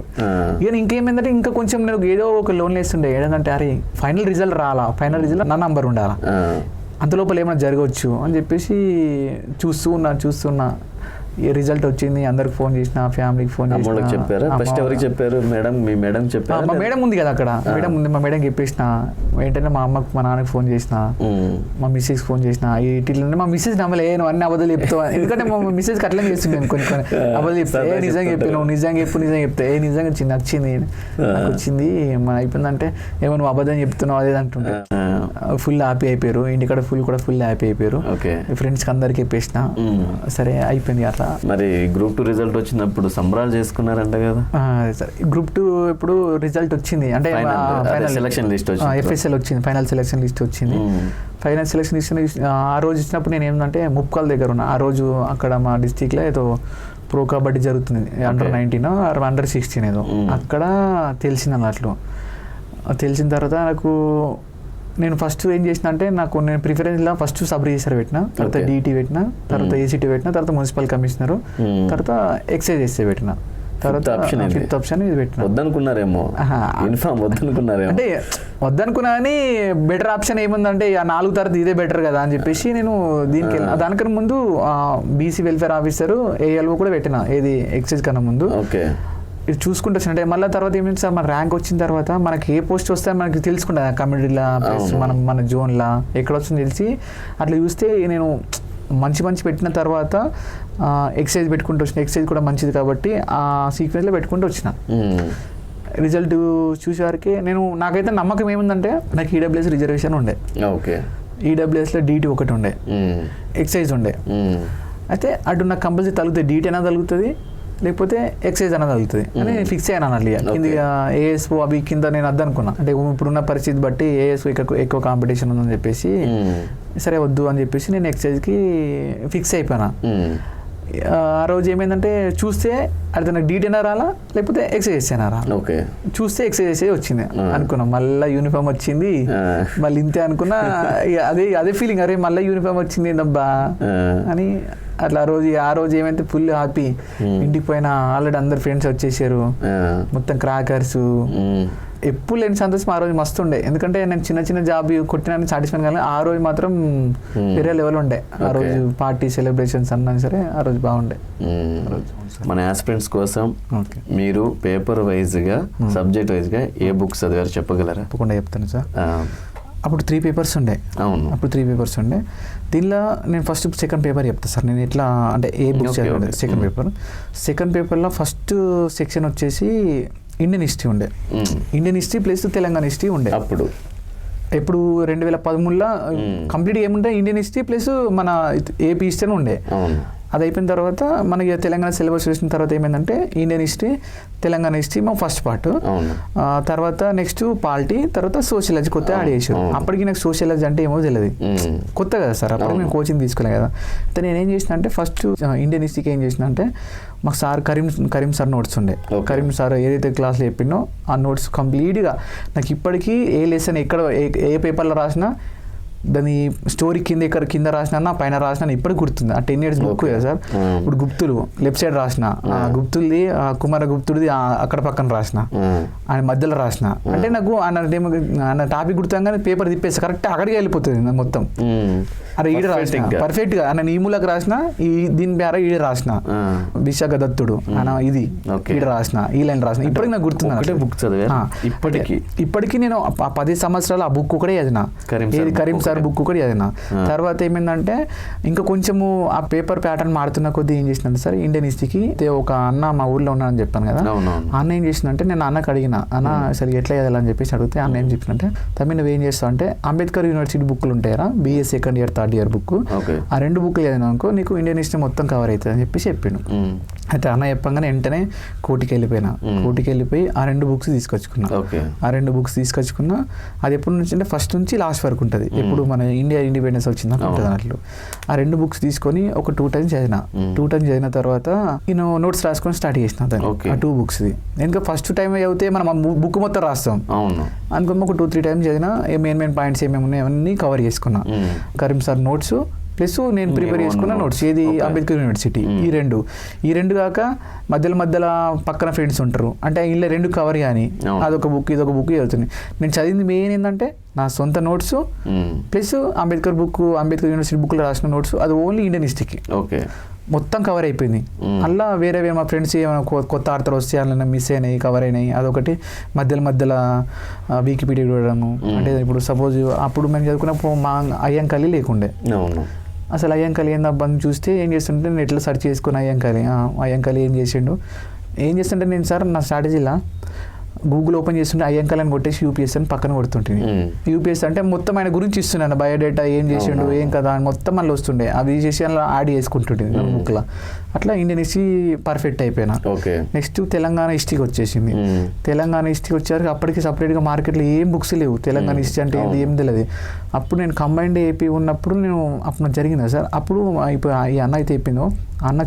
ఇక ఇంకేమైందంటే ఇంకా కొంచెం నేను ఏదో ఒక లోన్ వేస్తుండే. ఏంటంటే అరే ఫైనల్ రిజల్ట్ రాలా, ఫైనల్ రిజల్ట్ నా నంబర్ ఉండాలా, అంతలోపల ఏమైనా జరగవచ్చు అని చెప్పేసి చూస్తున్నా. ఈ రిజల్ట్ వచ్చింది, అందరికి ఫోన్ చేసిన, ఫ్యామిలీకి ఫోన్ చేసిన. చెప్పారు ఫస్ట్ ఎవరికి చెప్పారు? మేడం మీ మేడం చెప్పారు? మా మేడం ఉంది కదా అక్కడ, మేడం ఉంది. మా మేడం చెప్పేసిన ఏంటంటే మా అమ్మకి మా నాన్నకి ఫోన్ చేసిన, మా మిస్సెస్కి ఫోన్ చేసిన. ఇట్లా మా మిస్సెస్ నమ్మలే నువ్వు అన్ని అబద్ధాలు చెప్తావు, ఎందుకంటే మా మిస్సెస్కి అట్లనే చేస్తున్నాను కొన్ని అబద్ధాలు చెప్తా. నిజంగా చెప్పాను, నిజంగా చెప్తే నిజంగా నచ్చింది నాకు వచ్చింది మన అయిపోయిందంటే ఏమో నువ్వు అబద్ధం చెప్తున్నావు అదే అంటుంటే ఫుల్ హ్యాపీ అయిపోయారు. ఇంటికాడ ఫుల్ హ్యాపీ అయిపోయారు. ఫ్రెండ్స్కి అందరికి చెప్పేసిన, సరే అయిపోయింది అట్లా. మరి గ్రూప్ 2 రిజల్ట్ వచ్చినప్పుడు సంబరాలు చేసుకున్నారంట కదా? గ్రూప్ 2 ఇప్పుడు రిజల్ట్ వచ్చింది అంటే సెలక్షన్ లిస్ట్ ఎఫ్ఎస్ఎల్ వచ్చింది, ఫైనల్ సెలక్షన్ లిస్ట్ వచ్చింది. ఫైనల్ సెలక్షన్ లిస్ట్ ఆ రోజు ఇచ్చినప్పుడు నేను ఏంటంటే ముప్కాల్ దగ్గర ఉన్నా. ఆ రోజు అక్కడ మా డిస్టిక్లో ఏదో ప్రో కబడ్డీ జరుగుతుంది, అండర్ 19 అండర్ 16 ఏదో. అక్కడ తెలిసింది అన్నట్లు. తెలిసిన తర్వాత నాకు నేను ఫస్ట్ ఏం చేసిన అంటే నేను ప్రిఫరెన్స్లో ఫస్ట్ సబ్ రిజిస్టర్ పెట్టిన, తర్వాత డిఈటీ పెట్టిన, తర్వాత ఏసీటీ పెట్టిన, తర్వాత మున్సిపల్ కమిషనర్, తర్వాత ఎక్సైజ్ ఎస్ఏ పెట్టిన, తర్వాత ఫిఫ్త్ ఆప్షన్ ఇది పెట్టిన. వద్దనుకున్నారేమో, అంటే వద్దనుకున్నా కానీ బెటర్ ఆప్షన్ ఏముందంటే 4 తర్వాత ఇదే బెటర్ కదా అని చెప్పేసి నేను దీనికి దానికన్నా ముందు బీసీ వెల్ఫేర్ ఆఫీసర్ ఏఎల్ఓ కూడా పెట్టిన, ఏది ఎక్సైజ్ కన్నా ముందు. ఇది చూసుకుంటూ వచ్చిన అంటే మళ్ళీ తర్వాత ఏమైంది సార్ మన ర్యాంక్ వచ్చిన తర్వాత మనకి ఏ పోస్ట్ వస్తే మనకి తెలుసుకుంటుంది కమ్యూనిటీలా ప్లస్ మన జోన్లా ఎక్కడ వస్తుందో తెలిసి అట్లా చూస్తే నేను మంచి పెట్టిన తర్వాత ఎక్సైజ్ పెట్టుకుంటూ వచ్చిన. ఎక్సైజ్ కూడా మంచిది కాబట్టి ఆ సీక్వెన్స్లో పెట్టుకుంటూ వచ్చిన. రిజల్ట్ చూసేవారికి నాకైతే నమ్మకం ఏముందంటే నాకు ఈడబ్ల్యూఎస్ రిజర్వేషన్ ఉండే, ఓకే, ఈడబ్ల్యూఎస్లో డీటీ ఒకటి ఉండే, ఎక్సైజ్ ఉండే. అయితే అటు నాకు కంపల్సరీ తగులుతుంది, డీటీ అయినా తగులుతుంది లేకపోతే ఎక్సైజ్ అయినా తగులుతుంది అని నేను ఫిక్స్ అయ్యాను అన్నట్లు. కింద ఏఎస్ఓ అవి కింద నేను అద్దనుకున్నా, అంటే ఇప్పుడున్న పరిస్థితి బట్టి ఏఎస్ఓ ఎక్కువ కాంపిటీషన్ ఉందని చెప్పేసి సరే వద్దు అని చెప్పేసి నేను ఎక్సైజ్కి ఫిక్స్ అయిపోయినా. ఆ రోజు ఏమైందంటే చూస్తే అది నాకు డీటీ అయినా రాలా లేకపోతే ఎక్సైజ్ అయినా రాలా. ఓకే, చూస్తే ఎక్సైజ్ వచ్చింది అనుకున్నా, మళ్ళీ యూనిఫామ్ వచ్చింది మళ్ళీ ఇంతే అనుకున్నా. అదే ఫీలింగ్, అరే మళ్ళీ యూనిఫామ్ వచ్చింది ఏంటబ్బా అని. అట్లా ఆ రోజు ఏమైతే ఫుల్ హ్యాపీ. ఇంటికి పోయినా ఆల్రెడీ అందరు ఫ్రెండ్స్ వచ్చేసారు, మొత్తం క్రాకర్స్, ఎప్పుడు లేని సంతోషం ఆ రోజు మస్తు ఉండే. ఎందుకంటే నేను చిన్న జాబ్ కొట్టినా సాటిస్ఫై కానీ ఆ రోజు మాత్రం వేరే లెవెల్ ఉండే. ఆ రోజు పార్టీ సెలబ్రేషన్స్ అన్నా సరే ఆ రోజు బాగుండే. మన ఆస్పిరెంట్స్ కోసం మీరు పేపర్ వైజ్గా సబ్జెక్ట్ వైజ్గా ఏ బుక్స్ చదివారు చెప్పగలరా? తప్పకుండా చెప్తాను సార్. అప్పుడు 3 పేపర్స్ ఉండే. అవును, అప్పుడు 3 పేపర్స్ ఉండే. దీనిలో నేను ఫస్ట్ సెకండ్ పేపర్ చెప్తాను సార్. నేను ఎట్లా అంటే ఏ బుక్ చదివాను. సెకండ్ పేపర్లో ఫస్ట్ సెక్షన్ వచ్చేసి ఇండియన్ హిస్టరీ ఉండే. Indian history plus Telangana history ఉండే. ఎప్పుడు 2013లో కంప్లీట్ ఏముంటే ఇండియన్ హిస్టరీ ప్లస్ మన ఏపీ హిస్టరీ ఉండే. అది అయిపోయిన తర్వాత మనకి తెలంగాణ సిలబస్ వేసిన తర్వాత ఏమైందంటే ఇండియన్ హిస్టరీ తెలంగాణ హిస్టరీ మా ఫస్ట్ పార్ట్, తర్వాత నెక్స్ట్ పాలిటీ, తర్వాత సోషియాలజీ కొత్త యాడ్ చేసారు. అప్పటికి నాకు సోషియాలజీ అంటే ఏమో తెలియదు, కొత్త కదా సార్, అప్పుడు మేము కోచింగ్ తీసుకోలే కదా. అయితే నేనేం చేసిన అంటే ఫస్ట్ ఇండియన్ హిస్టరీకి ఏం చేసిన అంటే మాకు సార్ కరీం సార్ నోట్స్ ఉండే. కరీం సార్ ఏదైతే క్లాస్లో చెప్పిండో ఆ నోట్స్ కంప్లీట్గా నాకు ఇప్పటికీ ఏ లెసన్ ఎక్కడ ఏ పేపర్లో రాసినా దాని స్టోరీ కింద రాసిన పైన రాసిన ఇప్పటికి గుర్తుంది. ఆ 10 years బుక్ కదా సార్. ఇప్పుడు గుప్తులు లెఫ్ట్ సైడ్ రాసిన, గుప్తులది కుమార గుప్తుడిది అక్కడ పక్కన రాసిన, ఆయన మధ్యలో రాసిన. అంటే నాకు ఆయన టాపిక్ గుర్తుంగానే పేపర్ తిప్పేసి కరెక్ట్ అక్కడికి వెళ్ళిపోతుంది మొత్తం. అరే ఈడ రాసిన పర్ఫెక్ట్ గా ఆయన నీములకు రాసిన, దీని పేర ఈడ రాసిన, విశాఖ దత్తుడు ఆయన ఇది ఈడ రాసిన, ఈ లైన్ రాసిన. ఇప్పటికి నాకు గుర్తుంది బుక్ చదివా. ఇప్పటికీ నేను 10 సంవత్సరాలు ఆ బుక్ ఒకటే చదివిన, కరీం సార్ బుక్ కూడా చదివిన. తర్వాత ఏమైందంటే ఇంకా కొంచెము ఆ పేపర్ ప్యాటర్న్ మారుతున్న కొద్దీ ఏం చేసినంటే సార్ ఇండియన్ హిస్టరీకి ఒక అన్న మా ఊర్లో ఉన్నాడని చెప్పాను కదా, అన్న ఏం చేసినంటే నేను అన్నకు అడిగిన, అన్న సరే ఎట్లా చదవాలని చెప్పేసి అడిగితే అన్న ఏం చెప్పినంటే తమ్మి నువ్వేం చేస్తావు అంటే అంబేద్కర్ యూనివర్సిటీ బుక్లు ఉంటాయరా, BA second year third year book, ఆ 2 బుక్లు చదివినా అనుకో నీకు ఇండియన్ హిస్టరీ మొత్తం కవర్ అవుతుంది అని చెప్పేసి చెప్పిండు. అయితే అన్న చెప్పగానే వెంటనే కోటికి వెళ్ళిపోయి ఆ 2 బుక్స్ తీసుకొచ్చుకున్నా. ఆ 2 బుక్స్ తీసుకొచ్చుకున్నా. అది ఎప్పటి నుంచి అంటే ఫస్ట్ నుంచి లాస్ట్ వరకు ఉంటుంది. ఎప్పుడు మన ఇండియా ఇండిపెండెన్స్ వచ్చిందని ఉంటుంది అన్నట్లు. ఆ 2 బుక్స్ తీసుకొని ఒక 2 times చదివిన తర్వాత నేను నోట్స్ రాసుకొని స్టార్ట్ చేసిన దాన్ని. ఆ 2 బుక్స్ది ఇంకా ఫస్ట్ టైం చదివితే మనం బుక్ మొత్తం రాస్తాం అనుకుని ఒక 2-3 times చదివిన. మెయిన్ పాయింట్స్ ఏమేమి ఉన్నాయి అవన్నీ కవర్ చేసుకున్నా. కరీం సార్ నోట్స్ ప్లస్ నేను ప్రిపేర్ చేసుకున్న నోట్స్, ఏది అంబేద్కర్ యూనివర్సిటీ. ఈ రెండు కాక మధ్యలో పక్కన ఫ్రెండ్స్ ఉంటారు అంటే ఇలా 2 కవర్ కానీ అదొక బుక్ ఇదొక బుక్ చదువుతుంది. నేను చదివింది మెయిన్ ఏంటంటే నా సొంత నోట్స్ ప్లస్ అంబేద్కర్ యూనివర్సిటీ బుక్లో రాసిన నోట్స్. అది ఓన్లీ ఇండియన్ హిస్టరీకి మొత్తం కవర్ అయిపోయింది. అలా వేరే మా ఫ్రెండ్స్ ఏమైనా కొత్త ఆర్తలు వస్తే అలా మిస్ అయినాయి, కవర్ అయినాయి, అదొకటి. మధ్యలో వికీపీడియా చూడడము. అంటే ఇప్పుడు సపోజ్ అప్పుడు మేము చదువుకున్నప్పుడు మా అయ్యంకలి లేకుండే. అసలు అయ్యంకలి ఏందబ్బా అని చూస్తే ఏం చేస్తుంటే నేను ఎట్లా సెర్చ్ చేసుకుని అయ్యంకలి ఏం చేస్తుంటే నేను సార్ నా స్ట్రాటజీలా గూగుల్ ఓపెన్ చేస్తుంటే అయ్యంకల్ అని కొట్టేసి యూపీఎస్ అని పక్కన కొడుతుంటుంది. యూపీఎస్ అంటే మొత్తం ఆయన గురించి ఇస్తున్నాను, బయోడేటా ఏం చేసిండు ఏం కదా అని మొత్తం మళ్ళీ వస్తుండే. అవి చేసి అలా యాడ్ చేసుకుంటుంటుంది బుక్లో. అట్లా ఇండియన్ హిస్టరీ పర్ఫెక్ట్ అయిపోయినా. నెక్స్ట్ తెలంగాణ హిస్టరీకి వచ్చేసింది. తెలంగాణ హిస్టరీకి వచ్చారు. అప్పటికి సపరేట్గా మార్కెట్లో ఏం బుక్స్ లేవు తెలంగాణ హిస్టరీ అంటే ఏం తెలియదు. అప్పుడు నేను కంబైన్డ్ ఏపీ ఉన్నప్పుడు అప్పుడు జరిగిందా సార్, అప్పుడు ఇప్పుడు ఈ అన్న అయితే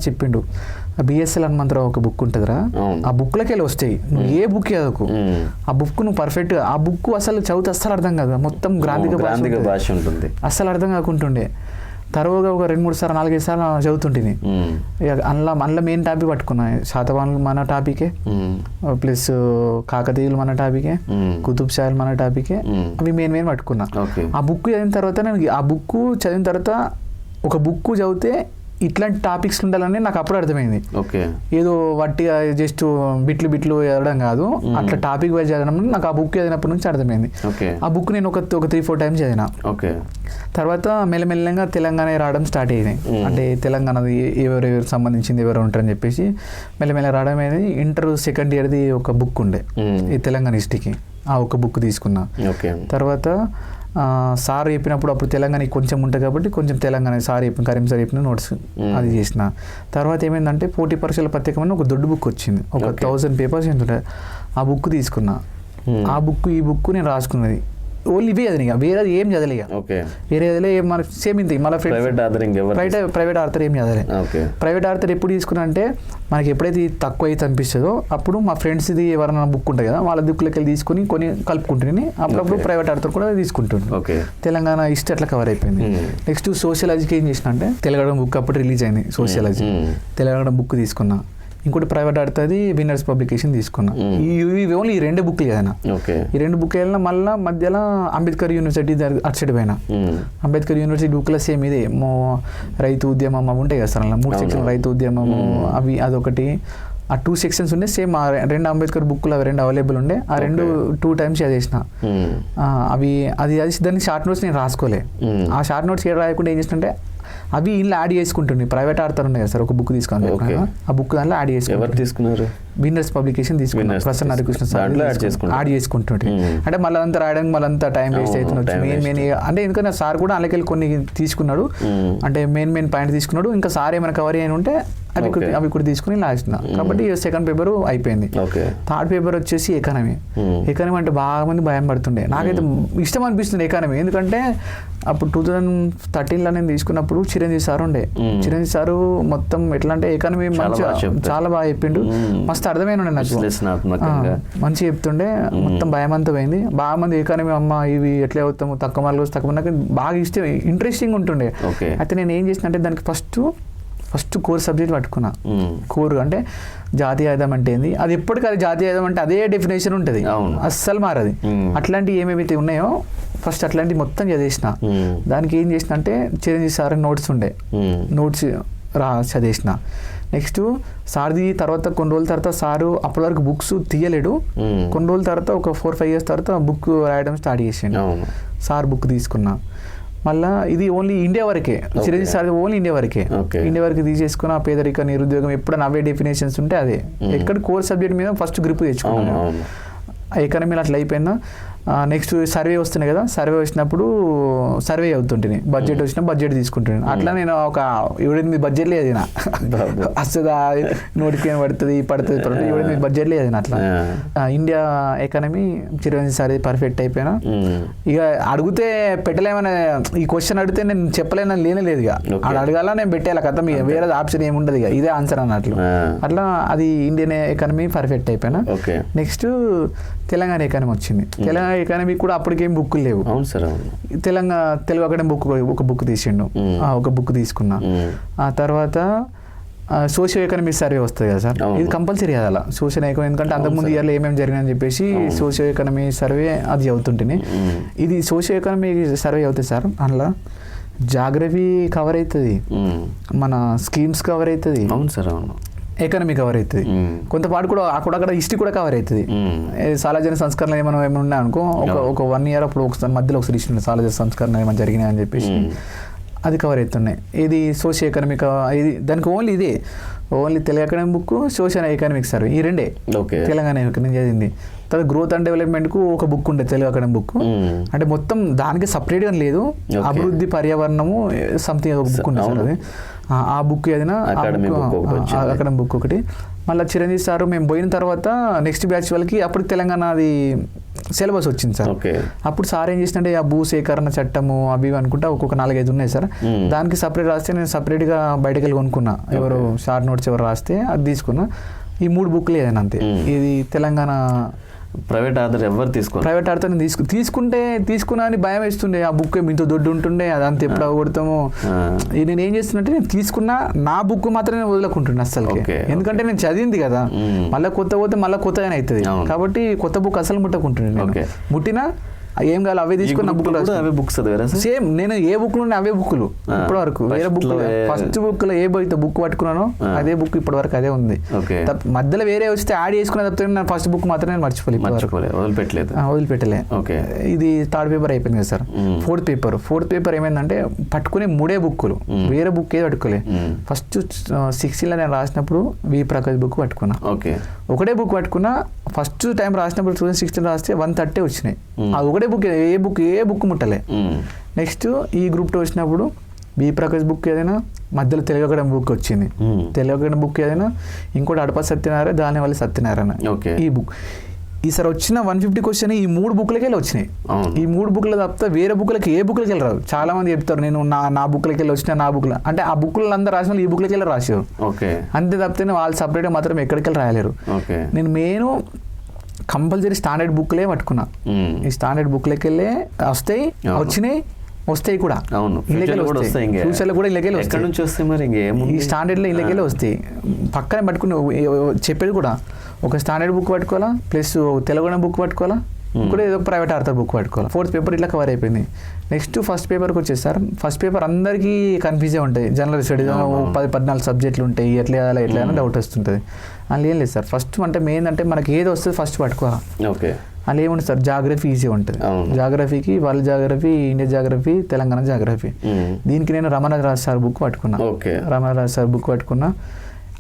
చెప్పిండు BSL హనుమంతరావు ఒక బుక్ ఉంటుందిరా, ఆ బుక్లకి వెళ్ళి వస్తాయి, నువ్వు ఏ బుక్ చదువుకు ఆ బుక్ నువ్వు పర్ఫెక్ట్గా ఆ బుక్ అసలు చదివితే అస్సలు అర్థం కాదు, మొత్తం గ్రాంధిక భాష ఉంటుంది, అస్సలు అర్థం కాకుంటుండే. తర్వాత ఒక 2-3 సార్లు 4-5 సార్లు చదువుతుంటుంది. ఇక అందులో మెయిన్ టాపిక్ పట్టుకున్నా, శాతవాహనులు మన టాపికే, ప్లస్ కాకతీయులు మన టాపికే, కుతుబ్ షాలు మన టాపికే, అవి మెయిన్ పట్టుకున్నా. ఆ బుక్ చదివిన తర్వాత నేను ఆ బుక్ చదివిన తర్వాత ఒక బుక్ చదివితే ఇట్లాంటి టాపిక్స్ ఉండాలని నాకు అప్పుడు అర్థమైంది. ఓకే, ఏదో వట్టిగా జస్ట్ బిట్లు చదవడం కాదు, అట్లా టాపిక్ వైజ్ చదవడం నాకు ఆ బుక్ చదివినప్పటి నుంచి అర్థమైంది. ఓకే, ఆ బుక్ నేను ఒక 3-4 టైమ్స్ చదివిన. ఓకే, తర్వాత మెల్లమెల్లగా తెలంగాణ రావడం స్టార్ట్ అయ్యింది. అంటే తెలంగాణది ఎవరెవరు సంబంధించింది ఎవరు ఉంటారని చెప్పేసి మెల్లమెల్ల రావడం అనేది. ఇంటర్ సెకండ్ ఇయర్ది ఒక బుక్ ఉండే ఈ తెలంగాణ హిస్టరీకి, ఆ ఒక బుక్ తీసుకున్నా. ఓకే, తర్వాత సార్ చెప్పినప్పుడు అప్పుడు తెలంగాణ కొంచెం ఉంటుంది కాబట్టి కొంచెం తెలంగాణ సార్ చెప్పిన కరీం సార్ చెప్పిన నోట్స్ అది చేసిన. తర్వాత ఏమైందంటే పోటీ పరీక్షల పత్రికమని ఒక దొడ్డు బుక్ వచ్చింది, ఒక 1000 పేపర్స్ ఎంత ఉంటుంది. ఆ బుక్ తీసుకున్నా. ఆ బుక్ ఈ బుక్ నేను రాసుకున్నది ఓన్లీ ఇవే చదివి, వేరేది ఏం చదవలే. వేరే చదిలే మన సేమ్ ఇంత మళ్ళీ ప్రైవేట్ ఆర్థర్ ఏం చదవలే. ప్రైవేట్ ఆర్థర్ ఎప్పుడు తీసుకున్నా అంటే మనకి ఎప్పుడైతే తక్కువ అయితే అనిపిస్తుందో అప్పుడు మా ఫ్రెండ్స్ ఇది ఎవరైనా బుక్ ఉంటుంది కదా వాళ్ళ దిక్కులకి వెళ్ళి తీసుకుని కొన్ని కలుపుకుంటుంది. అప్పుడప్పుడు ప్రైవేట్ ఆర్థర్ కూడా తీసుకుంటుంది. తెలంగాణ హిస్టరీ అట్లా కవర్ అయిపోయింది. నెక్స్ట్ సోషియాలజీకి ఏం చేసిన అంటే తెలంగాణ బుక్ అప్పుడు రిలీజ్ అయింది సోషియాలజీ, తెలంగాణ బుక్ తీసుకున్నా. ఇంకోటి ప్రైవేట్ ఆడుతుంది విన్నర్స్ పబ్లికేషన్ తీసుకున్నా. ఇవి ఓన్లీ ఈ 2 బుక్లు కదా. ఈ 2 బుక్లు వెళ్ళినా మళ్ళీ మధ్యలో అంబేద్కర్ యూనివర్సిటీ అటు సైడ్ పోయినా. అంబేద్కర్ యూనివర్సిటీ బుక్లో సేమ్ ఇదే రైతు ఉద్యమం అవి ఉంటాయి కదా సార్, 3 సెక్షన్ రైతు ఉద్యమము అవి అదొకటి. ఆ 2 సెక్షన్స్ ఉండే సేమ్. ఆ 2 అంబేద్కర్ బుక్లు అవి 2 అవైలబుల్ ఉండే. ఆ 2 టైమ్స్ చదివేసిన. అవి అది దానికి షార్ట్ నోట్స్ నేను రాసుకోలే. ఆ షార్ట్ నోట్స్ ఏం రాయకుండా ఏం చేసినంటే అవి ఇలా యాడ్ చేసుకుంటుంది. ప్రైవేట్ ఆర్థర్ ఉన్నాయి కదా సార్, ఒక బుక్ తీసుకుని ఆ బుక్ దాంట్లో యాడ్ చేసుకుంటారు. విన్నర్స్ పబ్లికేషన్ తీసుకున్నారు, ప్రసన్న హరికృష్ణ సార్ యాడ్ చేసుకుంటుంటే. అంటే మళ్ళీ అంతా రాయడానికి మళ్ళీ అంతా టైం వేస్ట్ అవుతుంది. మెయిన్ అంటే ఎందుకంటే సార్ కూడా అలాగే కొన్ని తీసుకున్నాడు, అంటే మెయిన్ పాయింట్ తీసుకున్నాడు. ఇంకా సార్ ఏమైనా కవర్ అయిన ఉంటే అవి కూడా తీసుకుని లాస్ట్. కాబట్టి సెకండ్ పేపర్ అయిపోయింది. థర్డ్ పేపర్ వచ్చేసి ఎకానమీ. ఎకానమీ అంటే బాగా మంది భయం పడుతుండే, నాకైతే ఇష్టం అనిపిస్తుంది ఎకానమీ. ఎందుకంటే అప్పుడు 2013లో నేను తీసుకున్నప్పుడు చిరంజీవి సార్ ఉండే. చిరంజీవి సారు మొత్తం ఎట్లా అంటే ఎకానమీ చాలా బాగా చెప్పిండు, మస్తు అర్థమైన ఉండే నాకు, మంచిగా చెప్తుండే. మొత్తం భయం అంతా పోయింది. బాగా మంది ఎకానమీ అమ్మ ఇవి ఎట్లా అవుతాము తక్కువ మార్కులు తక్కువ, నాకు బాగా ఇష్టం ఇంట్రెస్టింగ్ ఉంటుండే. అయితే నేను ఏం చేసిన అంటే దానికి ఫస్ట్ కోర్ సబ్జెక్ట్ పట్టుకున్నా. కోర్ అంటే జాతీయాయుధం అంటే ఏంది, అది ఎప్పటికీ అది జాతీయాయుధం అంటే అదే డెఫినేషన్ ఉంటుంది, అస్సలు మారది. అట్లాంటివి ఏమేమైతే ఉన్నాయో ఫస్ట్ అట్లాంటివి మొత్తం చదివేసిన. దానికి ఏం చేసిన అంటే చిరంజీవి సార్ నోట్స్ ఉండే, నోట్స్ చదివేసిన. నెక్స్ట్ సార్ది తర్వాత కొన్ని రోజుల తర్వాత సారు అప్పటి వరకు బుక్స్ తీయలేడు. కొన్ని రోజుల తర్వాత ఒక 4-5 years తర్వాత బుక్ రాయడం స్టార్ట్ చేసిండు. సార్ బుక్ తీసుకున్నా. మళ్ళీ ఇది ఓన్లీ ఇండియా వరకే, చిరంజీవి సార్ ఓన్లీ ఇండియా వరకే. ఇండియా వరకు తీసేసుకున్న పేదరిక నిరుద్యోగం ఎప్పుడైనా అవే డెఫినేషన్స్ ఉంటే అదే. ఎక్కడ కోర్ సబ్జెక్ట్ మీద ఫస్ట్ గ్రిప్ తెచ్చుకున్నాను. ఎకానమీలో అట్లా అయిపోయిందా. నెక్స్ట్ సర్వే వస్తున్నాయి కదా, సర్వే వచ్చినప్పుడు సర్వే అవుతుంటుంది, బడ్జెట్ వచ్చినా బడ్జెట్ తీసుకుంటున్నాను. అట్లా నేను ఒక 7-8 బడ్జెట్ లేదు నా వస్తుందా నోటిఫికేషన్ పడుతుంది 7-8 బడ్జెట్ లేదు అట్లా. India economy Chiranjeevi sir perfect అయిపోయినా. ఇక అడిగితే పెట్టలేమని ఈ క్వశ్చన్ అడిగితే నేను చెప్పలేనని లేనేలేదు. ఇక అది అడగాల నేను పెట్టేయాలి కదా, మీ వేరే ఆప్షన్ ఏముండదు, ఇక ఇదే ఆన్సర్ అన్నట్లు. అట్లా అది ఇండియన్ ఎకానమీ పర్ఫెక్ట్ అయిపోయినా. నెక్స్ట్ తెలంగాణ ఎకానమీ వచ్చింది. తెలంగాణ ఎకానమీ కూడా అప్పటికేం బుక్కులు లేవు. తెలుగు అకాడమీ ఒక బుక్ తీసిండు, ఒక బుక్ తీసుకున్నా. ఆ తర్వాత సోషియో ఎకనామిక్ సర్వే వస్తుంది కదా సార్, ఇది కంపల్సరీ అది అలా సోషియల్ ఎకనామిక్, ఎందుకంటే అంతకుముందు ఇయర్లో ఏమేమి జరిగిందని చెప్పేసి సోషియో ఎకనామిక్ సర్వే అది అవుతుంటేనే. ఇది సోషియో ఎకనామిక్ సర్వే అవుతుంది సార్, అందులో జాగ్రఫీ కవర్ అవుతుంది, మన స్కీమ్స్ కవర్ అవుతుంది. అవును సార్, అవును. ఎకానమీ కవర్ అవుతుంది, కొంతపాటు కూడా అక్కడ హిస్టరీ కూడా కవర్ అవుతుంది. సాలాజన సంస్కరణ ఏమైనా ఉన్నాయి అనుకో, ఒక 1 year అప్పుడు ఒకసారి మధ్యలో ఒకసారి ఇచ్చిన సాలాజన సంస్కరణ ఏమైనా జరిగినాయి అని చెప్పేసి అది కవర్ అవుతున్నాయి. ఇది సోషియో ఎకనామిక్, ఇది దానికి ఓన్లీ ఇదే, only Telugu economic book, social economic survey, ఈ 2 తెలంగాణ ఎకనామిక్ చదివింది. తర్వాత గ్రోత్ అండ్ డెవలప్మెంట్కు ఒక బుక్ ఉండే తెలుగు ఎకనామిక్ బుక్, అంటే మొత్తం దానికి సపరేట్గా లేదు, అభివృద్ధి పర్యావరణము సంథింగ్ ఒక బుక్ ఉంది సార్, అది ఆ బుక్ ఏదైనా అకాడమిక్ బుక్ ఒకటి. మళ్ళీ చిరంజీవి సార్ మేము పోయిన తర్వాత నెక్స్ట్ బ్యాచ్ వాళ్ళకి అప్పుడు తెలంగాణ అది సిలబస్ వచ్చింది సార్. అప్పుడు సార్ ఏం చేసినట్టే ఆ భూసేకరణ చట్టము అవి అనుకుంటా ఒక్కొక్క 4-5 ఉన్నాయి సార్, దానికి సపరేట్ రాస్తే నేను సపరేట్గా బయటకు వెళ్ళి కొనుక్కున్నా, ఎవరు షార్ట్ నోట్స్ ఎవరు రాస్తే అది తీసుకున్నా. ఈ 3 బుక్లు ఏదైనా అంతే. ఇది తెలంగాణ ప్రైవేట్ ఆర్థర్ ఎవరు ప్రైవేట్ ఆర్థర్ తీసుకున్నా అని భయం వేస్తుండే, ఆ బుక్ ఇంత దొడ్డు ఉంటుండే, అదంతా ఎప్పుడు కొడతాము. నేను ఏం చేస్తున్నట్టే నేను తీసుకున్నా, నా బుక్ మాత్రం నేను వదులుకుంటుండే అసలుకి, ఎందుకంటే నేను చదివింది కదా, మళ్ళీ కొత్త పోతే మళ్ళీ కొత్తగానే అవుతుంది కాబట్టి కొత్త బుక్ అసలు ముట్టకుంటుండే. ముట్టినా ఏం కావాలి అవే తీసుకుని నా బుక్లో అవే బుక్స్ చదివారా సార్? సేమ్ నేను ఏ బుక్లు ఉన్నాయి అవే బుక్లు ఇప్పటి వరకు. వేరే బుక్ ఫస్ట్ బుక్లో ఏ అయితే బుక్ పట్టుకున్నానో అదే బుక్ ఇప్పటి వరకు అదే ఉంది. మధ్యలో వేరే వస్తే యాడ్ చేసుకునే తప్పితే నేను ఫస్ట్ బుక్ మాత్రమే వదిలిపెట్టలే. ఇది థర్డ్ పేపర్ అయిపోయింది కదా సార్. ఫోర్త్ పేపర్ ఏమైందంటే పట్టుకునే 3 బుక్లు, వేరే బుక్ ఏది పట్టుకోలే. ఫస్ట్ 16లో నేను రాసినప్పుడు వి ప్రకాష్ బుక్ పట్టుకున్నా. ఒకటే బుక్ పట్టుకున్నా. ఫస్ట్ టైం రాసినప్పుడు 2016 రాస్తే 130 వచ్చినాయి. ఆ ఒకటే బుక్, ఏ బుక్ ముట్టలే. నెక్స్ట్ ఈ గ్రూప్ 2 వచ్చినప్పుడు బి ప్రకాష్ బుక్ ఏదైనా, మధ్యలో తెలుగు అకాడమీ బుక్ వచ్చింది. తెలుగు అకాడమీ బుక్ ఏదైనా, ఇంకోటి అడప సత్యనారాయణ, దానివల్ల సత్యనారాయణ. ఈ బుక్ ఈసారి వచ్చిన 150 క్వశ్చన్ ఈ 3 బుక్లకి వెళ్ళి వచ్చినాయి. ఈ 3 బుక్ల తప్పితే వేరే బుక్లకి ఏ బుక్లకి వెళ్ళి రావు. చాలా మంది చెప్తారు నేను నా బుక్లకి వెళ్ళి వచ్చిన, నా బుక్లో అంటే ఆ బుక్లు అందరూ రాసిన ఈ బుక్లకి వెళ్ళి రాసారు. అంతే తప్పితే వాళ్ళు సపరేట్గా మాత్రం ఎక్కడికి వెళ్ళి రాయలేరు. నేను మెయిన్ కంపల్సరీ స్టాండర్డ్ బుక్లే పట్టుకున్నా. ఈ స్టాండర్డ్ బుక్లకి వెళ్ళే వస్తాయి కూడా. ఫ్యూచర్లో కూడా ఇళ్ళకెళ్ళి వస్తాయి. ఈ స్టాండర్డ్లో ఇళ్ళకెళ్ళి వస్తాయి. పక్కనే పట్టుకుని చెప్పేది కూడా ఒక స్టాండర్డ్ బుక్ పట్టుకోవాలా, ప్లస్ తెలుగు బుక్ పట్టుకోవాలా, ఇంకోటి ఏదో ప్రైవేట్ ఆర్థర్ బుక్ పట్టుకోవాలి. 4th పేపర్ ఇట్లా కవర్ అయిపోయింది. నెక్స్ట్ ఫస్ట్ పేపర్కి వచ్చేసారు. ఫస్ట్ పేపర్ అందరికీ కన్ఫ్యూజే ఉంటాయి. జనరల్ స్టడీస్ 10-14 సబ్జెక్టులు ఉంటాయి. ఎట్లా అని డౌట్ వస్తుంటుంది. అందులో ఏం లేదు సార్. ఫస్ట్ అంటే మెయిన్ అంటే మనకి ఏది వస్తుంది ఫస్ట్ పట్టుకోవాలి. అందులో ఏముంటుంది సార్, జాగ్రఫీ ఈజీ ఉంటుంది. జాగ్రఫీకి world geography, India geography, Telangana geography. దీనికి నేను రమణరాజు సార్ బుక్ పట్టుకున్నా. రమణరాజు సార్ బుక్ పట్టుకున్నా.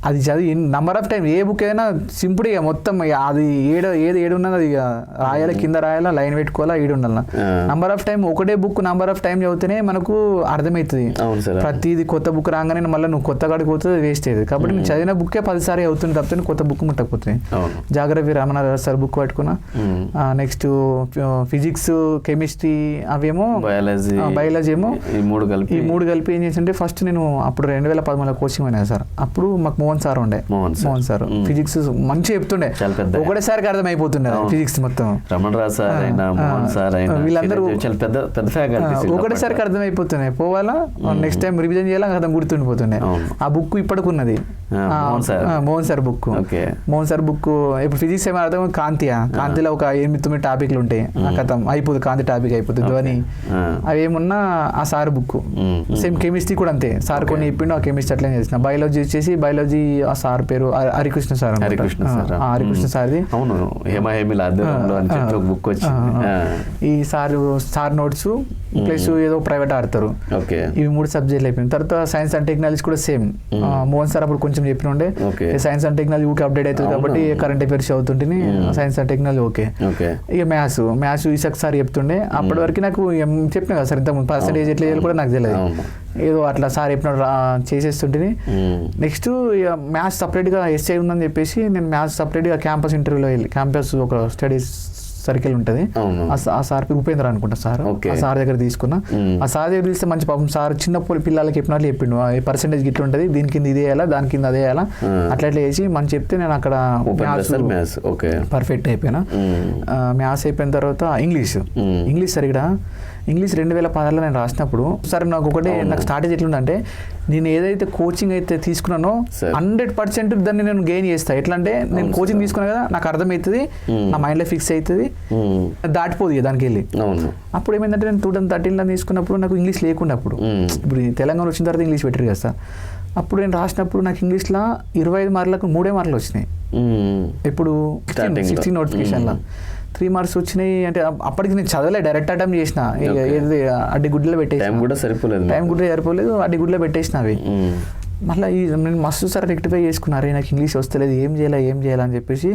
అది చదివి number of time A book అయినా సింపుల్ ఇక మొత్తం అది ఏడు ఉన్నది అది రాయాలి, కింద రాయాలా, లైన్ పెట్టుకోవాలా, ఈడు ఉండాలి. నంబర్ ఆఫ్ టైం ఒకటే బుక్ నంబర్ ఆఫ్ టైం చదివితేనే మనకు అర్థమవుతుంది. ప్రతిది కొత్త బుక్ రాగానే మళ్ళీ నువ్వు కొత్త కాడికి పోతుంది, వేస్ట్ అయ్యేది. కాబట్టి నేను చదివిన బుక్కే 10 సార్లు అవుతుంది తప్పితే కొత్త బుక్ ముట్టకపోతుంది. జాగ్రఫీ రమణరాజు సార్ బుక్ పట్టుకున్నా. నెక్స్ట్ ఫిజిక్స్, కెమిస్ట్రీ అవేమో, బయాలజీ ఏమో, ఈ మూడు కలిపి ఏం చేసింటే ఫస్ట్ నేను అప్పుడు 2013లో కోచింగ్ అయినా సార్. అప్పుడు మాకు మోహన్ సార్ ఫిజిక్స్ మంచిగా చెప్తుండే. ఒకటేసారికి అర్థం అయిపోతుండే ఫిజిక్స్ మొత్తం. వీళ్ళందరూ ఒకటేసారికి అర్థం అయిపోతున్నాయి. పోవాలా, నెక్స్ట్ టైం రివిజన్ చేయాలా, అర్థం గుర్తుండిపోతుండే. ఆ బుక్ ఇప్పటికున్నది Mohan sir book. Mohan sir book ఇప్పుడు ఫిజిక్స్ ఏమైనా అర్థం, కాంతిలో ఒక 8-9 టాపిక్లు ఉంటాయి. కథం అయిపోతుంది, కాంతి టాపిక్ అయిపోతుంది. ధ్వని అవేమున్నా ఆ సార్ బుక్. సేమ్ కెమిస్ట్రీ కూడా అంతే. సార్ కొన్ని చెప్పిండు, ఆ కెమిస్ట్రీ అట్లనే చేసిన. బయాలజీ వచ్చేసి బయాలజీ ఆ సార్ పేరు హరికృష్ణ సార్. హరికృష్ణ సార్ది బుక్ వచ్చింది. ఈ సార్ నోట్స్ ప్లస్ ఏదో ప్రైవేట్ ఆడతారు. ఇవి 3 సబ్జెక్టులు అయిపోయింది. తర్వాత సైన్స్ అండ్ టెక్నాలజీ కూడా సేమ్. మోహన్ సార్ అప్పుడు కొంచెం చెప్పినుండే. సైన్స్ అండ్ టెక్నాలజీ ఊకే అప్డేట్ అవుతుంది కాబట్టి కరెంట్ అఫైర్స్ చదువుతుంటే సైన్స్ అండ్ టెక్నాలజీ ఓకే. ఇక మ్యాథ్స్ ఈసాక్ సార్ చెప్తుండే. అప్పటి వరకు నాకు చెప్పిన కదా సార్, ఇంతకుముందు పర్సెంటేజ్ ఎట్లా చేయాలి కూడా నాకు తెలియదు. ఏదో అట్లా సార్ చెప్పినప్పుడు చేసేస్తుంటే. నెక్స్ట్ మ్యాథ్స్ సపరేట్గా ఎస్ఐ ఉందని చెప్పేసి నేను మ్యాథ్స్ సపరేట్గా క్యాంపస్ ఇంటర్వ్యూలో వెళ్ళి, క్యాంపస్ ఒక స్టడీస్ సర్కిల్ ఉంటుంది. ఆ సార్ ఉపేంద్ర అనుకుంటా సార్. ఆ సార్ దగ్గర తీసుకున్నా. ఆ సార్ దగ్గర తీస్తే మంచి పాపం సార్ చిన్న పిల్లలకి చెప్పినట్లు చెప్పిండు. పర్సెంటేజ్ గిట్ల ఉంటుంది, దీని కింద ఇదే వేయాలా, దాని కింద అదే వేయాలా, అట్లా చేసి మంచి చెప్తే నేను అక్కడ పర్ఫెక్ట్ అయిపోయినా. మ్యాథ్స్ అయిపోయిన తర్వాత ఇంగ్లీష్ సరిగ్గా ఇంగ్లీష్ 2016లో నేను రాసినప్పుడు సరే నాకు ఒకటి నాకు స్ట్రాటజీ ఎట్లుందంటే, నేను ఏదైతే కోచింగ్ అయితే తీసుకున్నానో 100% దాన్ని నేను గెయిన్ చేస్తాను. ఎట్లా అంటే నేను కోచింగ్ తీసుకున్నా కదా, నాకు అర్థమవుతుంది, నా మైండ్లో ఫిక్స్ అవుతుంది, దాటిపోదు దానికి వెళ్ళి. అప్పుడు ఏమైందంటే నేను 2013లో తీసుకున్నప్పుడు నాకు ఇంగ్లీష్ లేకుండా, అప్పుడు ఇప్పుడు తెలంగాణ వచ్చిన తర్వాత ఇంగ్లీష్ పెట్టారు కదా సార్. అప్పుడు నేను రాసినప్పుడు నాకు ఇంగ్లీష్లో 25 మార్కులకు 3 మార్కులు వచ్చినాయి. ఇప్పుడు 16 నోటిఫికేషన్లో 3 మార్క్స్ వచ్చినాయి. అంటే అప్పటికి నేను చదవలే, డైరెక్ట్ అటెంప్ట్ చేసిన. అడ్డి గుడ్డలో పెట్టేసి టైం కూడా సరిపోలేదు, అడ్డి గుడ్డలో పెట్టేసిన అవి. మళ్ళీ నేను మస్తు సార్ రెక్టిఫై చేసుకున్నారు, నాకు ఇంగ్లీష్ వస్తలేదు, ఏం చేయాలని చెప్పేసి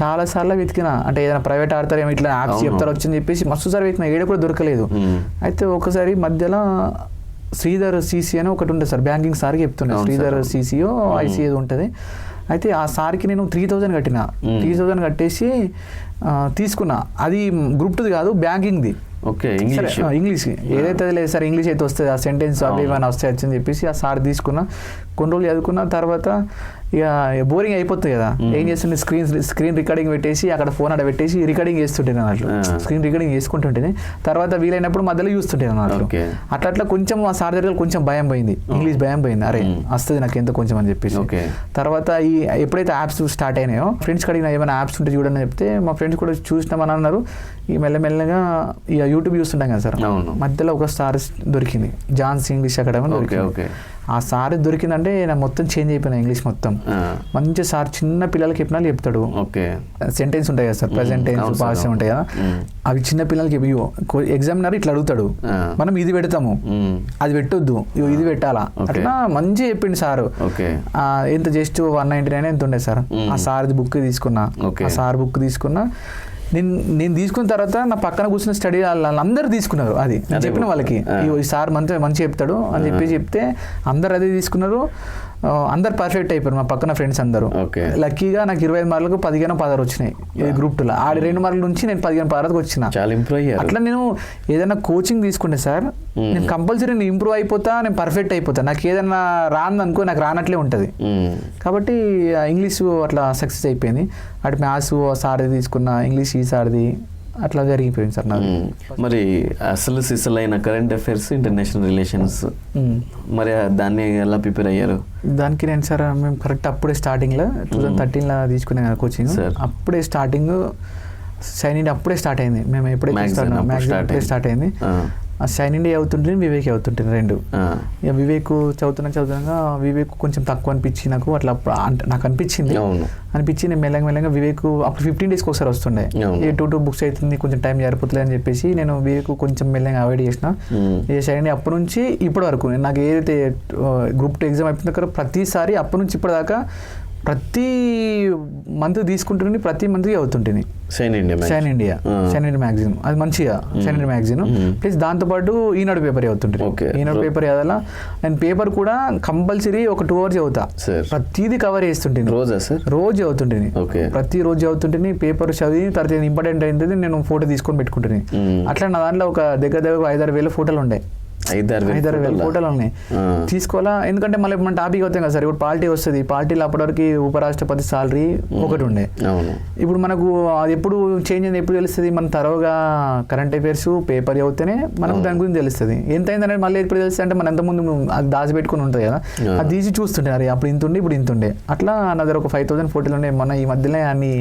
చాలా సార్లు వెతికినా. అంటే ఏదైనా ప్రైవేట్ ఆడతారేమో, ఇట్లా యాప్స్ చెప్తారు వచ్చని చెప్పేసి మస్తు సార్ వెతికినా, ఏడ కూడా దొరకలేదు. అయితే ఒకసారి మధ్యలో శ్రీధర్ సిసి అని ఒకటి ఉంటుంది సార్, బ్యాంకింగ్ సార్కి చెప్తుండే. శ్రీధర్ సిసిఓ ఐసీ ఏదో ఉంటుంది. అయితే ఆ సార్కి నేను 3000 కట్టిన. 3000 కట్టేసి తీసుకున్నా. అది గ్రూప్ 2 కాదు, బ్యాంకింగ్ది. ఇంగ్లీష్ ఏదైతే లేదు సార్, ఇంగ్లీష్ అయితే వస్తుంది, ఆ సెంటెన్స్ అవి ఏమైనా వస్తాయి అని చెప్పేసి ఆ సార్ తీసుకున్నా. కొన్ని రోజులు చదువుకున్న తర్వాత ఇక బోరింగ్ అయిపోతుంది కదా, ఏం చేస్తుంటే స్క్రీన్ రికార్డింగ్ పెట్టేసి అక్కడ ఫోన్ అక్కడ పెట్టేసి రికార్డింగ్ చేస్తుంటాను అన్నట్లు, స్క్రీన్ రికార్డింగ్ చేసుకుంటుంటే తర్వాత వీలైనప్పుడు మధ్యలో చూస్తుంటాను అన్నట్లు. అట్లా కొంచెం ఆ సార్ దగ్గర కొంచెం భయం పోయింది, ఇంగ్లీష్ భయం పోయింది, అరే వస్తుంది నాకు ఎంత కొంచెం అని చెప్పేసి. తర్వాత ఈ ఎప్పుడైతే యాప్స్ స్టార్ట్ అయినాయో ఫ్రెండ్స్కి అడిగిన ఏమైనా యాప్స్ ఉంటే చూడండి చెప్తే మా ఫ్రెండ్స్ కూడా చూసినామని అన్నారు. ఈ మెల్లమెల్లగా ఇక యూట్యూబ్ చూస్తుంటాం కదా సార్, మధ్యలో ఒక స్టార్ దొరికింది, జాన్స్ ఇంగ్లీష్ అకాడమీ దొరికింది. ఆ సార్ దొరికిందంటే నా మొత్తం చేంజ్ అయిపోయినా, ఇంగ్లీష్ మొత్తం మంచి సార్. చిన్న పిల్లలకి చెప్పినా చెప్తాడు, సెంటెన్స్ ఉంటాయి కదా సార్, ప్రెసెంట్ టెన్స్ పాస్ట్ ఉంటాయి కదా, అవి చిన్న పిల్లలకి ఎగ్జామినర్ ఇట్లా అడుగుతాడు, మనం ఇది పెడతాము అది పెట్టొద్దు ఇది పెట్టాలా, అట్లా మంచిగా చెప్పిండు సారు. ఎంత జస్ట్ 199 ఎంత ఉండే సార్. ఆ సార్ది బుక్ తీసుకున్నా, ఆ సార్ బుక్ తీసుకున్నా. నేను తీసుకున్న తర్వాత నా పక్కన కూర్చున్న స్టడీ వాళ్ళందరూ తీసుకున్నారు. అది నేను చెప్పిన వాళ్ళకి, ఈ సార్ మంచి చెప్తాడు అని చెప్పి చెప్తే అందరు అదే తీసుకున్నారు. అందరు పర్ఫెక్ట్ అయిపోయారు మా పక్కన ఫ్రెండ్స్ అందరూ. లక్కీగా నాకు 25 మార్కులకు 15-16 వచ్చినాయి గ్రూప్ 2లో. 2 మార్కుల నుంచి నేను 15-16 వచ్చిన. అట్లా నేను ఏదైనా కోచింగ్ తీసుకుంటే సార్, నేను కంపల్సరీ నేను ఇంప్రూవ్ అయిపోతా, నేను పర్ఫెక్ట్ అయిపోతా. నాకు ఏదైనా రానుకో నాకు రానట్లే ఉంటుంది. కాబట్టి ఇంగ్లీష్ అట్లా సక్సెస్ అయిపోయింది. అటు మ్యాథ్స్ సార్ది తీసుకున్న, ఇంగ్లీష్ ఈ సార్ది, అట్లా జరిగిపోయింది సార్ నాకు. మరి అసలు సిసలైన కరెంట్ అఫైర్స్, ఇంటర్నేషనల్ రిలేషన్స్, మరి దాన్ని ఎలా ప్రిపేర్ అయ్యారు? దానికి నేను సార్ మేము కరెక్ట్ అప్పుడే స్టార్టింగ్లో 2013లో తీసుకునే కోచింగ్. అప్పుడే స్టార్టింగ్ షైన్ ఇండియా అప్పుడే స్టార్ట్ అయింది. మేము ఎప్పుడైతే అప్పుడే స్టార్ట్ అయింది. షైన్ ఇండియా అవుతుంటే వివేక్ అవుతుంటుంది రెండు. ఇక వివేక్ చదువుతున్నా వివేక్ కొంచెం తక్కువ అనిపించి నాకు, అట్లా నాకు అనిపించి నేను మెల్లగా వివేక్ అప్పుడు 15 డేస్కి ఒకసారి వస్తుండే. 2 బుక్స్ అవుతుంది, కొంచెం టైం సరిపోతుంది అని చెప్పేసి నేను వివేక్ కొంచెం మెల్లగా అవాయిడ్ చేసిన. షైన్ ఇండియా అప్పటి నుంచి ఇప్పటి వరకు నాకు ఏదైతే గ్రూప్ 2 ఎగ్జామ్ అయిపోయిందో ప్రతిసారి అప్పటి నుంచి ఇప్పటిదాకా ప్రతి మంత్ తీసుకుంటుంది, ప్రతి మంత్ అవుతుంటుంది షైన్ ఇండియా మ్యాగజైన్. అది మంచిగా షైన్ ఇండియా మ్యాగజైన్. ప్లస్ దాంతోపాటు ఈనాడు పేపర్ చదువుతుంటుంది. ఈనాడు పేపర్ చదవాలా, నేను పేపర్ కూడా కంపల్సరీ ఒక 2 hours చదువుతా. ప్రతిదీ కవర్ చేస్తుంటుంది, రోజు చదువుతుంటుంది, ప్రతిరోజు చదువుతుంటుంది. పేపర్ చదివి తర్వాత ఇంపార్టెంట్ అయింది నేను ఫోటో తీసుకొని పెట్టుకుంటుంది. అట్లా నా దాంట్లో ఒక దగ్గర 5-6 వేల ఫోటోలు ఉండే. 5-6 వేల ఫోటోలు ఉన్నాయి తీసుకోవాలా. ఎందుకంటే మళ్ళీ మన టాపిక్ అవుతాం కదా సార్, ఇప్పుడు పార్టీ వస్తుంది, పార్టీలో అప్పటివరకు ఉపరాష్ట్రపతి సాలరీ ఒకటి ఉండే. ఇప్పుడు మనకు అది ఎప్పుడు చేంజ్ అయింది ఎప్పుడు తెలుస్తుంది? మన తరోగా కరెంట్ అఫైర్స్ పేపర్ చదివితేనే మనకు దాని గురించి తెలుస్తుంది. ఎంత అయిందనేది మళ్ళీ ఎప్పుడు తెలుస్తుంది అంటే మన ఎంతమంది అది దాచిపెట్టుకుని ఉంటుంది కదా, అది తీసి చూస్తుంటే అరే అప్పుడు ఇంత ఉండే ఇప్పుడు ఇంత ఉండే. అట్లా నా దగ్గర ఒక 5000 ఫోటోలు ఉండే. మన ఈ మధ్యలో అన్ని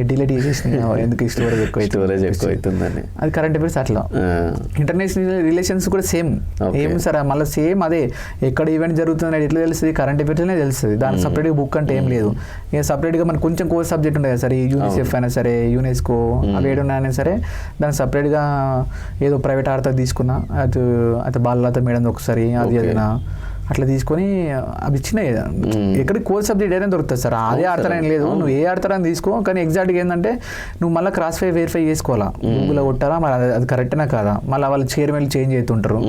డిలీట్ చేసేసినాయి, ఎందుకు స్టోరేజ్ ఎక్కువ అవుతుందని. అది కరెంట్ అఫైర్స్. అట్లా ఇంటర్నేషనల్ రిలేషన్స్ కూడా సేమ్ ఏం సార్, మళ్ళీ సేమ్ అదే. ఎక్కడ ఈవెంట్ జరుగుతుంది ఎట్లా తెలుస్తుంది? కరెంట్ అఫైర్స్నే తెలుస్తుంది. దానికి సపరేట్గా బుక్ అంటే ఏం లేదు. ఇక సపరేట్గా మనకు కొంచెం కోర్స్ సబ్జెక్ట్ ఉంటుంది కదా సార్, యూనిసెఫ్ అయినా సరే, యునెస్కో అవి ఏడున్నాయైనా సరే, దానికి సపరేట్గా ఏదో ప్రైవేట్ ఆర్త తీసుకున్నా, అది బాలలత మేడం ఒకసారి అది ఏదైనా అట్లా తీసుకొని అవి ఇచ్చినాయి. ఎక్కడికి కోర్స్ సబ్జెక్ట్ ఏదైనా దొరుకుతుంది సార్, అదే ఆడతారని లేదు. నువ్వు ఏ ఆడతారని తీసుకో, కానీ ఎగ్జాక్ట్గా ఏంటంటే నువ్వు మళ్ళీ క్రాస్ వెరిఫై చేసుకోవాలా, గూగుల్లో కొట్టారా మరి అది కరెక్టేనా కాదా, మళ్ళీ వాళ్ళ చైర్మన్ చేంజ్ అవుతుంటారు.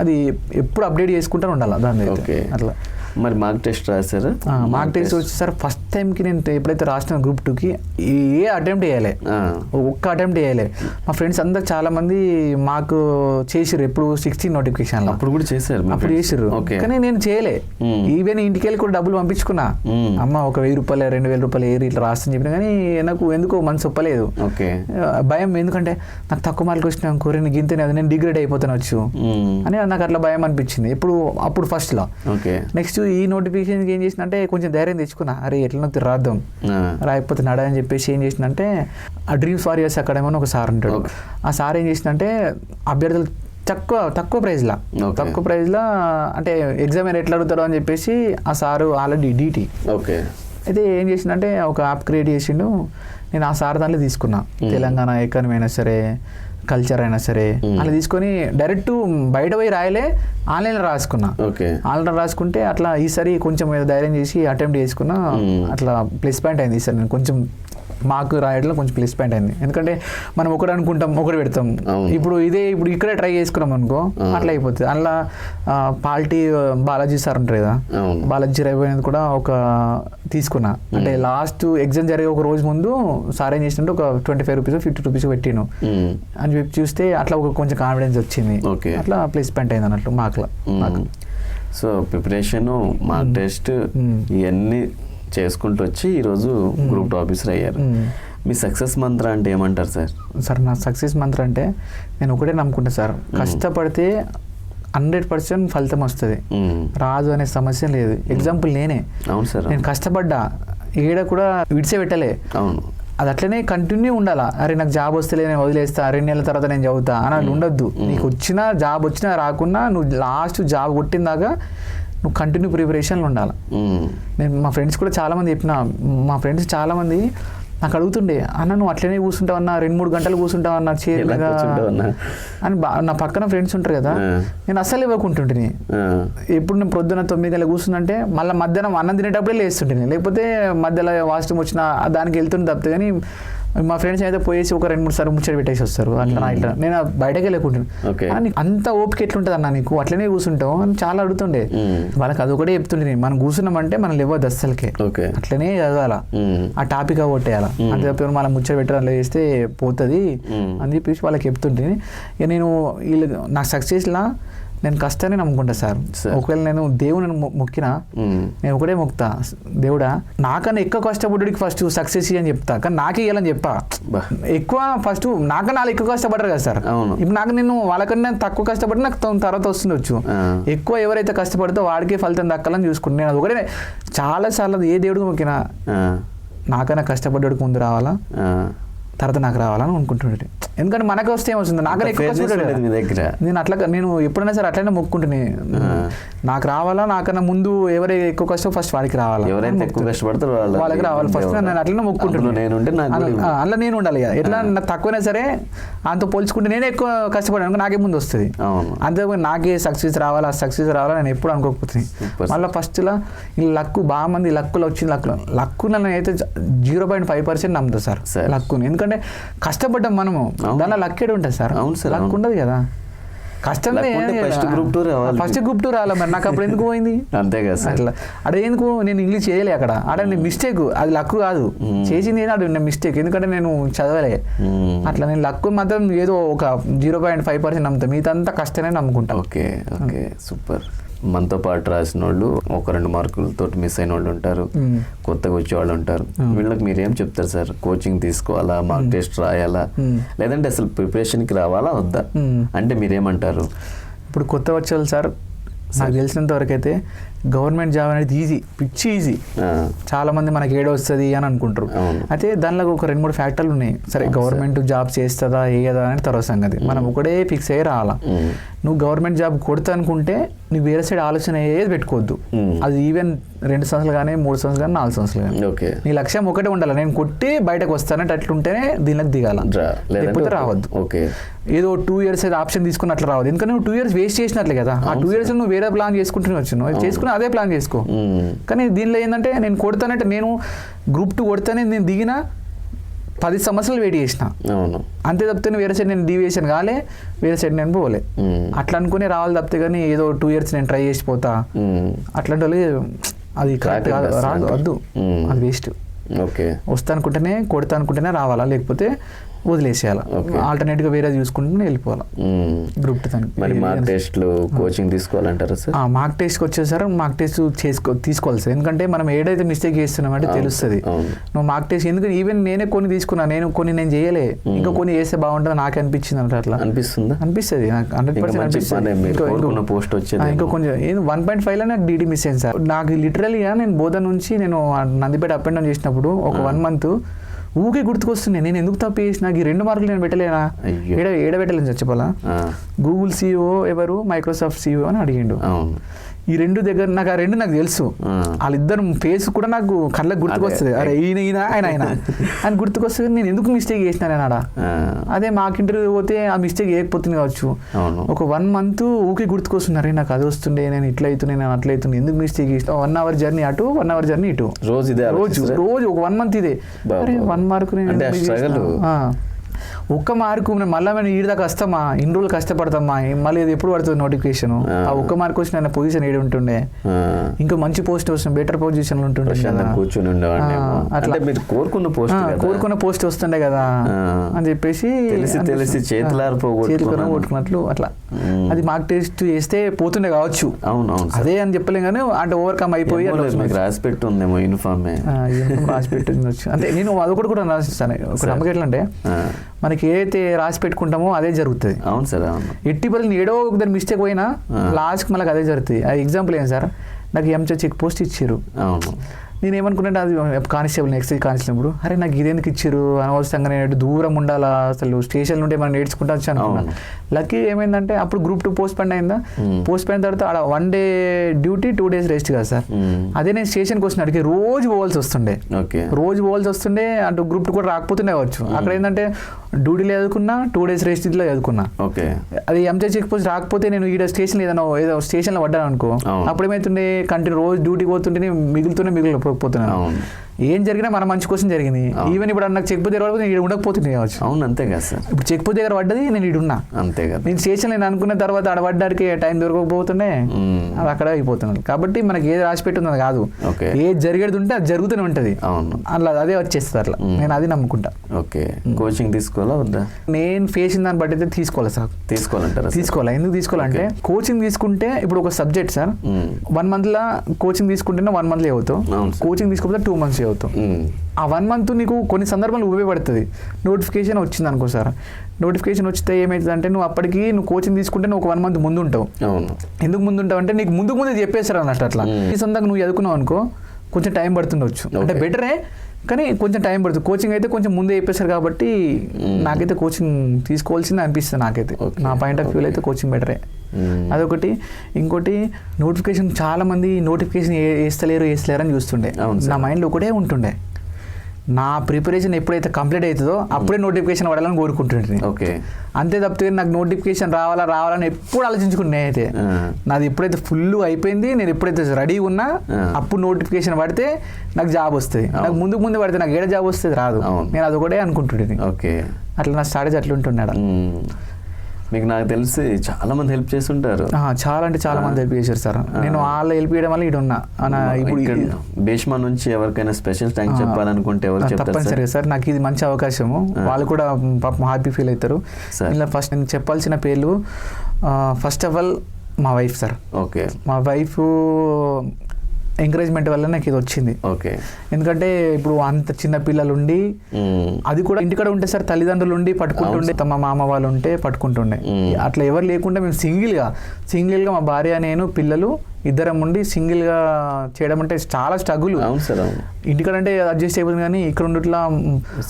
అది ఎప్పుడు అప్డేట్ చేసుకుంటూ ఉండాలి దాన్ని. అట్లా మరి మార్క్ టెస్ట్ రాశారు? మార్క్ టెస్ట్ వచ్చి సార్ ఫస్ట్ టైంకి నేను ఎప్పుడైతే రాసిన గ్రూప్ 2కి ఏ అటెంప్ట్ చేయాలి, ఒక్క అటెంప్ట్ చేయాలి. మా ఫ్రెండ్స్ అందరు చాలా మంది మాకు చేసిర్రు, ఎప్పుడు 16 నోటిఫికేషన్ అప్పుడు కూడా చేశారు, అప్పుడు చేసిర్రు. కానీ నేను చేయలే. ఈవెన్ ఇంటికి వెళ్ళి కూడా డబ్బులు పంపించుకున్నా, అమ్మ ఒక 1000 రూపాయలు 2000 రూపాయలు ఏరి ఇట్లా రాస్తని చెప్పిన, కానీ నాకు ఎందుకో మనసు ఒప్పలేదు. భయం, ఎందుకంటే నాకు తక్కువ మార్కులు వచ్చినా కోరిన గింతనే అది నేను డిగ్రేడ్ అయిపోతాను వచ్చు అని నాకు అట్లా భయం అనిపించింది అప్పుడు ఫస్ట్లో. నెక్స్ట్ ఈ నోటిఫికేషన్కి ఏం చేసిన అంటే కొంచెం ధైర్యం తెచ్చుకున్నా, అరే ఎట్లా రాద్దాం రాకపోతే నడా అని చెప్పేసి ఏం చేసినంటే ఆ డ్రీమ్స్ వారియర్స్ అకాడమీ అని ఒక సార్ ఉంటాడు. ఆ సార్ ఏం చేసినంటే అభ్యర్థులు తక్కువ ప్రైజ్లో అంటే ఎగ్జామ్ ఎట్లా అడుగుతాడో అని చెప్పేసి ఆ సారు ఆల్రెడీ డీటీ అయితే ఏం చేసిందంటే ఒక యాప్ క్రియేట్ చేసిండు. నేను ఆ సార్ దాంట్లో తీసుకున్నా, తెలంగాణ ఎకానమీ అయినా సరే, కల్చర్ అయినా సరే అలా తీసుకొని డైరెక్ట్ బయట పోయి రాయలే, ఆన్లైన్లో రాసుకున్నా. ఆన్లైన్లో రాసుకుంటే అట్లా ఈసారి కొంచెం ధైర్యం చేసి అటెంప్ట్ చేసుకున్నా. అట్లా ప్లస్ పాయింట్ అయింది ఈసారి. నేను కొంచెం మార్కు రాయడంలో కొంచెం ప్లస్ పాయింట్ అయింది. ఎందుకంటే మనం ఒకటి అనుకుంటాం, ఒకటి పెడతాం. ఇప్పుడు ఇక్కడే ట్రై చేసుకున్నాం అనుకో, అట్లా అయిపోతుంది. అందులో పాలిటీ బాలాజీ సార్ ఉంటారు కదా, బాలాజీ అయిపోయినది కూడా ఒక తీసుకున్నా. అంటే లాస్ట్ ఎగ్జామ్ జరిగే ఒక రోజు ముందు సార్ ఏం చేసినట్టు ఒక 25 రూపీస్ 50 రూపీస్ పెట్టిను అని చెప్పి చూస్తే అట్లా ఒక కొంచెం కాన్ఫిడెన్స్ వచ్చింది. అట్లా ప్లస్ పాయింట్ అయింది అన్నట్లు మార్కులో నాకు. సో ప్రిపరేషన్, మార్క్ టెస్ట్ ఇవన్నీ చేసుకుంటూ వచ్చి ఈరోజు గ్రూప్ ఆఫీసర్ అయ్యారు. మీ సక్సెస్ మంత్ర అంటే ఏమంటారు సార్? సార్ నా సక్సెస్ మంత్ర అంటే నేను ఒకటే నమ్ముకుంటా సార్, కష్టపడితే 100% ఫలితం వస్తుంది, రాదు అనే సమస్య లేదు. ఎగ్జాంపుల్ నేనే. అవును సార్. నేను కష్టపడ్డా, ఏడ కూడా విడిచే పెట్టలే. అవును. అది అట్లనే కంటిన్యూ ఉండాలా. అరే నాకు జాబ్ వస్తలే, నేను వదిలేస్తా, 2 నెలల తర్వాత నేను చదువుతా అని అట్లా ఉండొద్దు. నీకు వచ్చినా జాబ్ వచ్చినా రాకున్నా నువ్వు లాస్ట్ జాబ్ కొట్టిందాకా నువ్వు కంటిన్యూ ప్రిపరేషన్లో ఉండాలి. నేను మా ఫ్రెండ్స్ కూడా చాలామంది చెప్పిన, మా ఫ్రెండ్స్ చాలామంది నాకు అడుగుతుండే, అన్న నువ్వు అట్లనే కూర్చుంటావన్నా, 2-3 గంటలు కూర్చుంటావన్నా చైర్ మీద అని. నా పక్కన ఫ్రెండ్స్ ఉంటారు కదా, నేను అస్సలు ఇవ్వకుంటుంటే ఎప్పుడు నేను పొద్దున్న 9 గంటలు కూర్చుంటే మళ్ళీ మధ్యాహ్నం అన్నం తినేటప్పుడే లేస్తుంటే, లేకపోతే మధ్యలో వాష్రూమ్ వచ్చినా దానికి వెళ్తుంటే తప్పితే. కానీ మా ఫ్రెండ్స్ అయితే పోయేసి ఒక 2-3 సార్లు ముచ్చట పెట్టేసి వస్తారు. అట్లా ఇట్లా నేను బయటకే లేకుంటున్నాను. అంత ఓపిక ఎట్లుంటుంది అన్న నీకు, అట్లనే కూర్చుంటావు అని చాలా అడుగుతుండే. వాళ్ళకి అది ఒకటే చెప్తుండే, మనం కూర్చున్నామంటే మనం లేవద్దు అస్సలకే, అట్లనే చదవాలా, ఆ టాపిక్ కొట్టేయాలా. అంతే తప్ప మనం ముచ్చట పెట్టాలి చేస్తే పోతుంది అని చెప్పేసి వాళ్ళకి చెప్తుంటే, ఇక నేను వీళ్ళు నా సక్సెస్లా నేను కష్టాన్ని నమ్ముకుంటా సార్. ఒకవేళ నేను దేవుని మొక్కినా నేను ఒకటే మొక్తా, దేవుడా నాకన్నా ఎక్కువ కష్టపడ్డానికి ఫస్ట్ సక్సెస్ అని చెప్తా, కానీ నాకే ఇవ్వాలని చెప్పా. ఎక్కువ ఫస్ట్ నాకన్నా వాళ్ళు ఎక్కువ కష్టపడ్డారు కదా సార్. ఇప్పుడు నాకు నేను వాళ్ళకన్నా తక్కువ కష్టపడి నాకు తర్వాత వస్తుండొచ్చు. ఎక్కువ ఎవరైతే కష్టపడితే వాడికే ఫలితం దక్కాలని చూసుకుంటాను. నేను అది ఒకటే చాలా సార్లు ఏ దేవుడికి మొక్కినా నాకన్నా కష్టపడ్డానికి ముందు రావాలా, తర్వాత నాకు రావాలని అనుకుంటుండే. ఎందుకంటే మనకు వస్తే ఏమవుతుంది, నాకన్నా ఎక్కువ కష్టపడ్డాడు. నేను ఎప్పుడైనా సరే అట్లనే మొక్కుంటున్నాను, నాకు రావాలా, నాకన్నా ముందు ఎవరైతే ఎక్కువ కష్టం ఫస్ట్ వాడికి రావాలా, ఎవరైతే ఎక్కువ కష్టపడతారో వాళ్ళకి రావాలి ఫస్ట్. నేను అట్లనే మొక్కుంటున్నాను, అట్లా నేను ఉండాలి. ఎట్లా నాకు తక్కువైనా సరే అంత పోల్చుకుంటే నేనే ఎక్కువ కష్టపడాను, నాకే ముందు వస్తుంది. అంతే నాకే సక్సెస్ రావాలా, సక్సెస్ రావాలా నేను ఎప్పుడు అనుకోకపోతుంది. మళ్ళీ ఫస్ట్లో ఈ లక్కు బాగా మంది లక్కులో వచ్చింది, లక్కు నన్ను అయితే 0.5% నమ్ముతా సార్ లక్కుని. ఎందుకంటే కష్టపడ్డాం మనము, దానిలో లక్ ఏడు ఉంటుంది సార్. లక్ ఉండదు కదా, కష్టమే. ఫస్ట్ గ్రూప్ 2 రావాలి, మరి నాకు అప్పుడు ఎందుకు పోయింది? అంతే కదా సార్. అట్లా అదే ఎందుకు నేను ఇంగ్లీష్ చేయలే అక్కడ, అక్కడ నేను మిస్టేక్, అది లక్ కాదు, చేసింది ఏదో అది మిస్టేక్, ఎందుకంటే నేను చదవలే. అట్లా నేను లక్ మాత్రం ఏదో ఒక 0.5% నమ్ముతా, మిగతా అంతా కష్టమే నమ్ముకుంటా. Okay okay super. మనతో పాటు రాసిన వాళ్ళు 1-2 మార్కులతో మిస్ అయిన వాళ్ళు ఉంటారు, కొత్తగా వచ్చే వాళ్ళు ఉంటారు. వీళ్ళకి మీరేం చెప్తారు సార్? కోచింగ్ తీసుకోవాలా, మార్క్ టెస్ట్ రాయాలా, లేదంటే అసలు ప్రిపరేషన్కి రావాలా వద్దా అంటే మీరేమంటారు? ఇప్పుడు కొత్త వచ్చేవాళ్ళు సార్ నాకు తెలిసినంత వరకు అయితే గవర్నమెంట్ జాబ్ అనేది ఈజీ, పిచ్చి ఈజీ. చాలా మంది మనకి ఏడో వస్తుంది అని అనుకుంటారు. అయితే దానిలో ఒక 2-3 ఫ్యాక్టర్లు ఉన్నాయి. సరే గవర్నమెంట్ జాబ్ చేస్తుందా ఏదా అని తర్వాత సంగతి, మనం ఒకటే ఫిక్స్ అయ్యి రావాలా. నువ్వు గవర్నమెంట్ జాబ్ కొడతా అనుకుంటే నువ్వు వేరే సైడ్ ఆలోచన ఏది పెట్టుకోవద్దు. అది ఈవెన్ 2 సంవత్సరాలు కానీ 3 సంవత్సరాలు కానీ 4 సంవత్సరాలు కానీ నీ లక్ష్యం ఒకటే ఉండాలి, నేను కొట్టి బయటకు వస్తానంటే అట్లుంటేనే దీనికి దిగాల, లేకపోతే రావద్దు. ఏదో 2 years అయితే ఆప్షన్ తీసుకుని అట్లా రావద్దు, ఎందుకంటే నువ్వు 2 years వేస్ట్ చేసినట్లే కదా. ఆ 2 years నువ్వు వేరే ప్లాన్ చేసుకుంటూనే వచ్చాను, చేసుకుని అదే ప్లాన్ చేసుకో. కానీ దీనిలో ఏంటంటే నేను కొడతానంటే, నేను గ్రూప్ 2 కొడతానే నేను దిగిన 10 సంవత్సరాలు వెయిట్ చేసిన, అంతే తప్పితే వేరే సైడ్ నేను డీవియేషన్ కాలే, వేరే సైడ్ నేను పోలే. అట్లా అనుకునే రావాలి తప్పితే కానీ ఏదో 2 years నేను ట్రై చేసిపోతా అట్లాంటి వాళ్ళు అది కరెక్ట్ కాదు, రాదు, వద్దు, అది వేస్ట్. వస్తా అనుకుంటేనే కొడతా అనుకుంటేనే రావాలా, లేకపోతే వదిలేసేయాలి, ఆల్టర్నేట్గా వేరే చూసుకుంటూనే వెళ్ళిపోవాలి. గ్రూప్ 2 మరి మార్క్ టెస్ట్లు కోచింగ్ తీసుకోవాలంటారా సార్? మార్క్ టెస్ట్కి వచ్చేసారి మార్క్ టెస్ట్ తీసుకోవాలి సార్, ఎందుకంటే మనం ఏదైతే మిస్టేక్ చేస్తున్నామంటే తెలుస్తుంది. నువ్వు మార్క్ టెస్ట్ ఎందుకంటే ఈవెన్ నేనే కొన్ని తీసుకున్నా, నేను చేయలే, ఇంకా కొన్ని చేస్తే బాగుంటుంది నాకు అనిపించింది అంటే. అట్లా అనిపిస్తుంది నాకు 100% అనిపిస్తుంది. ఇంకా కొంచెం 1.5 నాకు డీడీ మిస్ అయింది సార్. నాకు లిటరల్గా నేను బోధన నుంచి నేను నందిపేట అప్ అండ్ డౌన్ చేసినప్పుడు ఒక 1 month ఊకే గుర్తుకొస్తున్నాయి, నేను ఎందుకు తప్పు చేసిన, ఈ 2 మార్కులు నేను పెట్టలేనా, ఏడ పెట్టలేను చచ్చిపోలా. గూగుల్ CEO ఎవరు, మైక్రోసాఫ్ట్ CEO అని అడిగిండు. ఈ 2 దగ్గర నాకు ఆ 2 నాకు తెలుసు, వాళ్ళిద్దరు ఫేస్ కూడా నాకు కళ్ళకి గుర్తుకొస్తుంది. అరే ఈయన ఆయన అని గుర్తుకొస్తుంది. నేను ఎందుకు మిస్టేక్ చేసినా ఆడ. అదే మాకు ఇంటర్వ్యూ పోతే ఆ మిస్టేక్ చేయకపోతుంది కావచ్చు. ఒక 1 month ఊకే గుర్తుకొస్తున్నారు, నాకు అది వస్తుండే, నేను ఇట్లా అవుతుంది, నేను అట్లా అవుతుంది, ఎందుకు మిస్టేక్ చేసిన. 1 hour జర్నీ అటు, 1 hour జర్నీ ఇటు, రోజు ఒక 1 month ఇదే. అరే 1 mark ఒక్క మార్కు మళ్ళీ మేము ఈడి దాకా వస్తామా, ఇన్ని రోజులు కష్టపడతామా, మళ్ళీ ఇది ఎప్పుడు పడుతుంది నోటిఫికేషన్, ఆ ఒక్క మార్కు వచ్చిన పొజిషన్ ఏడు ఉంటుండే, ఇంకా మంచి పోస్ట్ వస్తుంది, బెటర్ పొజిషన్ ఉంటుండే కదా, కూర్చొని అట్లా మీరు కోరుకున్న పోస్ట్ వస్తుండే కదా అని చెప్పేసి తెలిసి చేతులారు కొట్టుకున్నట్లు అట్లా. అది మార్క్ టెస్ట్ చేస్తే పోతుండే కావచ్చు, అదే అని చెప్పలేం కానీ అంటే ఓవర్కమ్ అయిపోయి రాసి పెట్టి ఉందేమో యూనిఫామ్ రాసి పెట్టిండొచ్చు. అంటే నేను అదొకటి కూడా రాసిస్తాను. ఒక నమ్మకం ఎట్లా అంటే మనకి ఏదైతే రాసి పెట్టుకుంటామో అదే జరుగుతుంది. అవును సార్, ఎట్టి పరిస్థితులు ఏడో ఒకదాని మిస్టేక్ పోయినా లాస్ట్కి మనకు అదే జరుగుతుంది. అది ఎగ్జాంపుల్ ఏంటి సార్, నాకు ఎంచో చెక్ పోస్ట్ ఇచ్చారు, నేను ఏమనుకున్నాను అది కానిస్టేబుల్ ఎక్సైజ్ కానిస్టేబుల్, అరే నాకు ఇదేందుకు ఇచ్చారు అనవసరంగా, నేను దూరం ఉండాలా, అసలు స్టేషన్ నుండి మనం నేర్చుకుంటా వచ్చి అనుకున్నాను. లక్కీ ఏమైందంటే అప్పుడు గ్రూప్ 2 పోస్ట్ పోన్ అయిందా, పోస్ట్ పోయిన తర్వాత అక్కడ 1 డే డ్యూటీ 2 days రెస్ట్ కదా సార్. అదే నేను స్టేషన్కి వచ్చిన అడిగి రోజు పోవాల్సి వస్తుండే, అటు గ్రూప్ 2 కూడా రాకపోతుండే కావచ్చు. అక్కడ ఏంటంటే డ్యూటీలో చదువుకున్నా, 2 days రెస్ట్ ఇట్లా చదువుకున్నా. అది ఎంజే చెక్ పోస్ట్ రాకపోతే నేను ఈడ స్టేషన్ ఏదో స్టేషన్లో పడ్డాను అనుకో, అప్పుడు ఏమైతుండే కంటిన్యూ రోజు డ్యూటీ పోతుంటే మిగిలిపోతున్నాను. ఏం జరిగినా మన మంచి కోసం జరిగింది. ఈవెన్ ఇప్పుడు నాకు చెక్ పోతే ఇక్కడ ఉండకపోతుంది కావచ్చు. అవును, అంతే కదా సార్. ఇప్పుడు చెక్ పోతే దగ్గర పడ్డది, నేను ఇడున్నా, అంతే కదా. నేను స్టేషన్ నేను అనుకున్న తర్వాత ఆడ పడ్డానికి టైం దొరకకపోతుండే, అది అక్కడ అయిపోతున్నాను. కాబట్టి మనకి ఏది రాసి పెట్టుంది కాదు, ఏది జరిగేది ఉంటే అది జరుగుతూనే ఉంటది. అట్లా అదే వచ్చేస్తుంది. అట్లా నేను అది నమ్ముకుంటా. ఓకే, కోచింగ్ తీసుకోవాలా వద్దా? నేను ఫేస్ దాన్ని బట్టి అయితే తీసుకోవాలి సార్. తీసుకోవాలి. ఎందుకు తీసుకోవాలంటే కోచింగ్ తీసుకుంటే ఇప్పుడు ఒక సబ్జెక్ట్ సార్ 1 month కోచింగ్ తీసుకుంటేనే 1 month అవుతావు, కోచింగ్ తీసుకోకపోతే 2 months అవుతావు. ఆ 1 month నీకు కొన్ని సందర్భాలు ఉపయోగపడుతుంది. నోటిఫికేషన్ వచ్చింది అనుకో సార్, నోటిఫికేషన్ వచ్చితే ఏమవుతుంది అంటే నువ్వు అప్పటికి నువ్వు కోచింగ్ తీసుకుంటే నువ్వు 1 month ముందు ఉంటావు. ఎందుకు ముందు ఉంటావు అంటే నీకు ముందు చెప్పేస్తారు అన్నట్టు. అట్లా ఈ సొంతంగా నువ్వు చదువుకున్నావు అనుకో కొంచెం టైం పడుతుండొచ్చు, అంటే బెటరే కానీ కొంచెం టైం పడుతుంది. కోచింగ్ అయితే కొంచెం ముందే చెప్పేస్తారు కాబట్టి నాకైతే కోచింగ్ తీసుకోవాల్సింది అనిపిస్తుంది. నాకైతే నా పాయింట్ ఆఫ్ వ్యూలో అయితే కోచింగ్ బెటరే. అదొకటి. ఇంకోటి నోటిఫికేషన్ చాలా మంది నోటిఫికేషన్ వేస్తలేరు అని చూస్తుండే. నా మైండ్లో ఒకటే ఉంటుండే, నా ప్రిపరేషన్ ఎప్పుడైతే కంప్లీట్ అవుతుందో అప్పుడే నోటిఫికేషన్ పడాలని కోరుకుంటుండే. అంతే తప్పితే నాకు నోటిఫికేషన్ రావాలని ఎప్పుడు ఆలోచించుకున్నా. అయితే నాది ఎప్పుడైతే ఫుల్ అయిపోయింది, నేను ఎప్పుడైతే రెడీ ఉన్నా అప్పుడు నోటిఫికేషన్ పడితే నాకు జాబ్ వస్తుంది. నాకు ముందు పడితే నాకు ఏడ జాబ్ వస్తుంది రాదు. నేను అదొకటే అనుకుంటుండే. అట్లా నా స్ట్రాటజీ అట్లా ఉంటున్నాడు. మీకు నాకు తెలిసి చాలా మంది హెల్ప్ చేస్తుంటారు. చాలా అంటే చాలా మంది హెల్ప్ చేశారు సార్. నేను వాళ్ళ హెల్ప్ చేయడం వల్ల ఇడున్నా. ఇప్పుడు భీష్మ నుంచి ఎవరికైనా స్పెషల్ థ్యాంక్స్ చెప్పాలనుకుంటే ఎవరు చెప్తారు? తప్పనిసరిగా సార్, నాకు ఇది మంచి అవకాశము. వాళ్ళు కూడా పాపం హ్యాపీ ఫీల్ అవుతారు. ఇలా ఫస్ట్ నేను చెప్పాల్సిన పేర్లు, ఫస్ట్ ఆఫ్ ఆల్ మా వైఫ్ సార్. మా వైఫ్ ఎంకరేజ్మెంట్ వల్ల నాకు ఇది వచ్చింది. ఎందుకంటే ఇప్పుడు అంత చిన్న పిల్లలు ఉండి అది కూడా ఇంటికాడ ఉంటే సార్ తల్లిదండ్రులు ఉండి పట్టుకుంటుండే, తమ మామ వాళ్ళు ఉంటే పట్టుకుంటుండే. అట్లా ఎవరు లేకుండా మేము సింగిల్గా మా భార్య, నేను, పిల్లలు ఇద్దరం ఉండి సింగిల్గా చేయడం అంటే చాలా స్ట్రగుల్. ఇంటికాడ అంటే అడ్జస్ట్ అయిపోతుంది కానీ ఇక్కడ ఉండిట్లా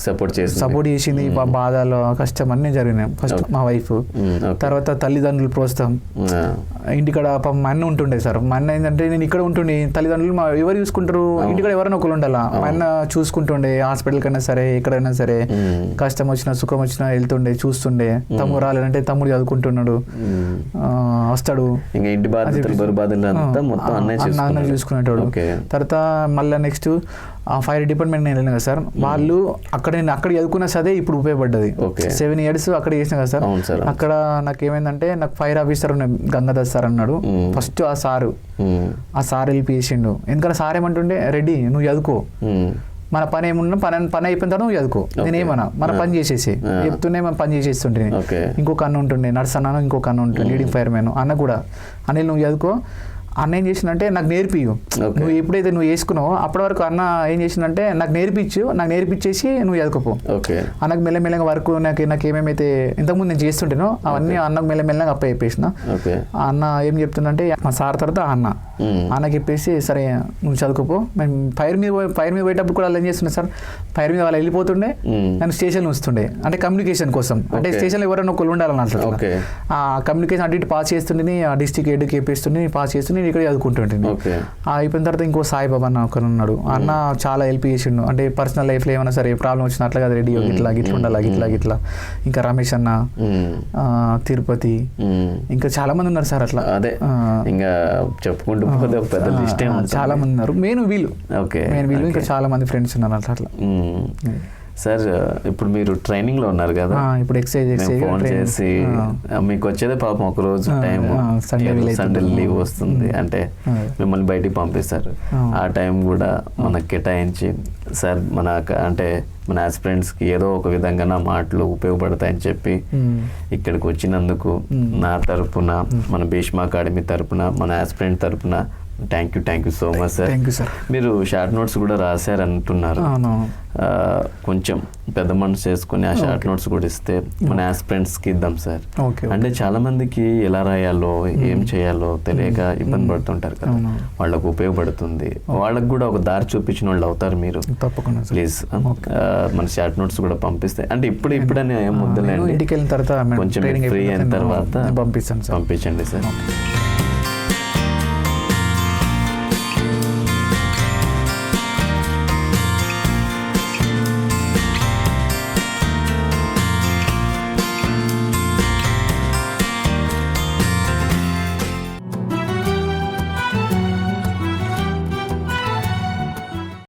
సపోర్ట్ చేసింది. బాధలు కష్టం అన్నీ జరిగినాయి. ఫస్ట్ మా వైఫ్, తర్వాత తల్లిదండ్రులు ప్రోత్సాహం. ఇంటికాడ మా అన్న ఉంటుండే సార్. మా అన్న ఏంటంటే నేను ఇక్కడ ఉంటుండే, తల్లిదండ్రులు ఎవరు చూసుకుంటారు, ఇంటికాడ ఎవరైనా ఒకరు ఉండాలా. మా అన్న చూసుకుంటుండే, హాస్పిటల్ కైనా సరే ఎక్కడైనా సరే, కష్టం వచ్చినా సుఖం వచ్చినా వెళ్తుండే, చూస్తుండే. తమ్ముడు రాలేదంటే తమ్ముడు చదువుకుంటున్నాడు, వస్తాడు, ఇంటి బాధలు అన్న చూసుకునేటోడు. తర్వాత మళ్ళీ నెక్స్ట్ ఫైర్ డిపార్ట్మెంట్ నేను వెళ్ళిన కదా సార్. వాళ్ళు అక్కడ చదువుకున్న సదే ఇప్పుడు ఉపయోగపడ్డది. 7 years అక్కడ చేసిన కదా సార్. అక్కడ నాకు ఏమైందంటే నాకు ఫైర్ ఆఫీసర్ గంగాధర్ సార్ అన్నాడు ఫస్ట్. ఆ సార్ హెల్ప్ చేసిండు. ఎందుకంటే సార్ ఏమంటుండే, రెడ్డి నువ్వు చదువుకో, మన పని ఏమున్నా పని అయిపోయిన తర్వాత నువ్వు చదువుకో, నేనేమన్నా మన పని చేసేసి చెప్తుండే, మన పని చేసేస్తుంటే. ఇంకొక అన్న ఉంటుండే, నర్స్ అన్నాను, ఇంకొక అన్న ఉంటుండే లీడింగ్ ఫైర్ మ్యాన్ అన్న కూడా. అనిల్ నువ్వు చదువుకో, అన్న ఏం చేసిందంటే నాకు నేర్పియు, నువ్వు ఎప్పుడైతే నువ్వు వేసుకున్నావో అప్పటి వరకు అన్న ఏం చేసిందంటే నాకు నేర్పించేసి నువ్వు చదువుకోపో. అన్నకు మెల్లమెల్లగా వర్క్ నాకు ఏమేమైతే ఇంతకుముందు నేను చేస్తుంటేనో అవన్నీ అన్నకు మెల్లమెల్లగా అప్ప చెప్పేసిన. అన్న ఏం చెప్తుందంటే మా సార్ తర్వాత అన్నకి చెప్పేసి సరే నువ్వు చదువుకోపో. మేము ఫైర్ మీద పోయేటప్పుడు కూడా వాళ్ళు ఏం చేస్తుండే సార్, ఫైర్ మీద వాళ్ళు వెళ్ళిపోతుండే, నేను స్టేషన్ వస్తుండే. అంటే కమ్యూనికేషన్ కోసం, అంటే స్టేషన్లో ఎవరైనా ఒకళ్ళు ఉండాలని అట్లా. ఆ కమ్యూనికేషన్ అటు ఇటు పాస్ చేస్తుండే, ఆ డిస్ట్రిక్ట్ హెడ్కి చెప్పేస్తుండే, పాస్ చేస్తుండే, నేను ఇక్కడ చదువుకుంటుంటే. అయిపోయిన తర్వాత ఇంకో సాయిబాబా అన్న ఒకరు ఉన్నాడు. అన్న చాలా హెల్ప్ చేసిండు. అంటే పర్సనల్ లైఫ్లో ఏమైనా సరే ప్రాబ్లం వచ్చినా అట్లా కదా రెడీ గిట్లా ఉండాలి గిట్లా. ఇంకా రమేష్ అన్న, తిరుపతి, ఇంకా చాలా మంది ఉన్నారు సార్. అట్లా అదే ఇంకా చెప్పుకుంటూ చాలా మంది ఉన్నారు. మెయిన్ వీళ్ళు ఇంకా చాలా మంది ఫ్రెండ్స్ ఉన్నారు అట్లా. సార్ ఇప్పుడు మీరు ట్రైనింగ్ లో ఉన్నారు కదా, ఇప్పుడు ఎక్సైజ్ ఫోన్ చేసి మీకు వచ్చేదే పాపం ఒక రోజు టైం సండే లీవ్ వస్తుంది అంటే మిమ్మల్ని బయటికి పంపిస్తారు. ఆ టైం కూడా మనకు కేటాయించి సార్ అంటే మన ఆస్పిరెంట్స్కి ఏదో ఒక విధంగా నా మాటలు ఉపయోగపడతాయని చెప్పి ఇక్కడికి వచ్చినందుకు నా తరపున, మన భీష్మ అకాడమీ తరపున, మన ఆస్పిరెంట్ తరపున thank you so much sir. మీరు షార్ట్ నోట్స్ కూడా రాశారంటున్నారు. కొంచెం పెద్ద మనసు చేసుకుని ఆ షార్ట్ నోట్స్ కూడా ఇస్తే మన ఆస్పిరెంట్స్కి ఇద్దాం సార్. అంటే చాలా మందికి ఎలా రాయాలో ఏం చేయాలో తెలియక ఇబ్బంది పడుతుంటారు కదా, వాళ్ళకు ఉపయోగపడుతుంది. వాళ్ళకు కూడా ఒక దారి చూపించిన వాళ్ళు అవుతారు మీరు. తప్పకుండా ప్లీజ్ మన షార్ట్ నోట్స్ కూడా పంపిస్తే, అంటే ఇప్పుడనే ఏం వద్దులేండి, ఇంటికి వెళ్ళిన తర్వాత కొంచెం ఫ్రీ అయిన తర్వాత పంపించండి సార్.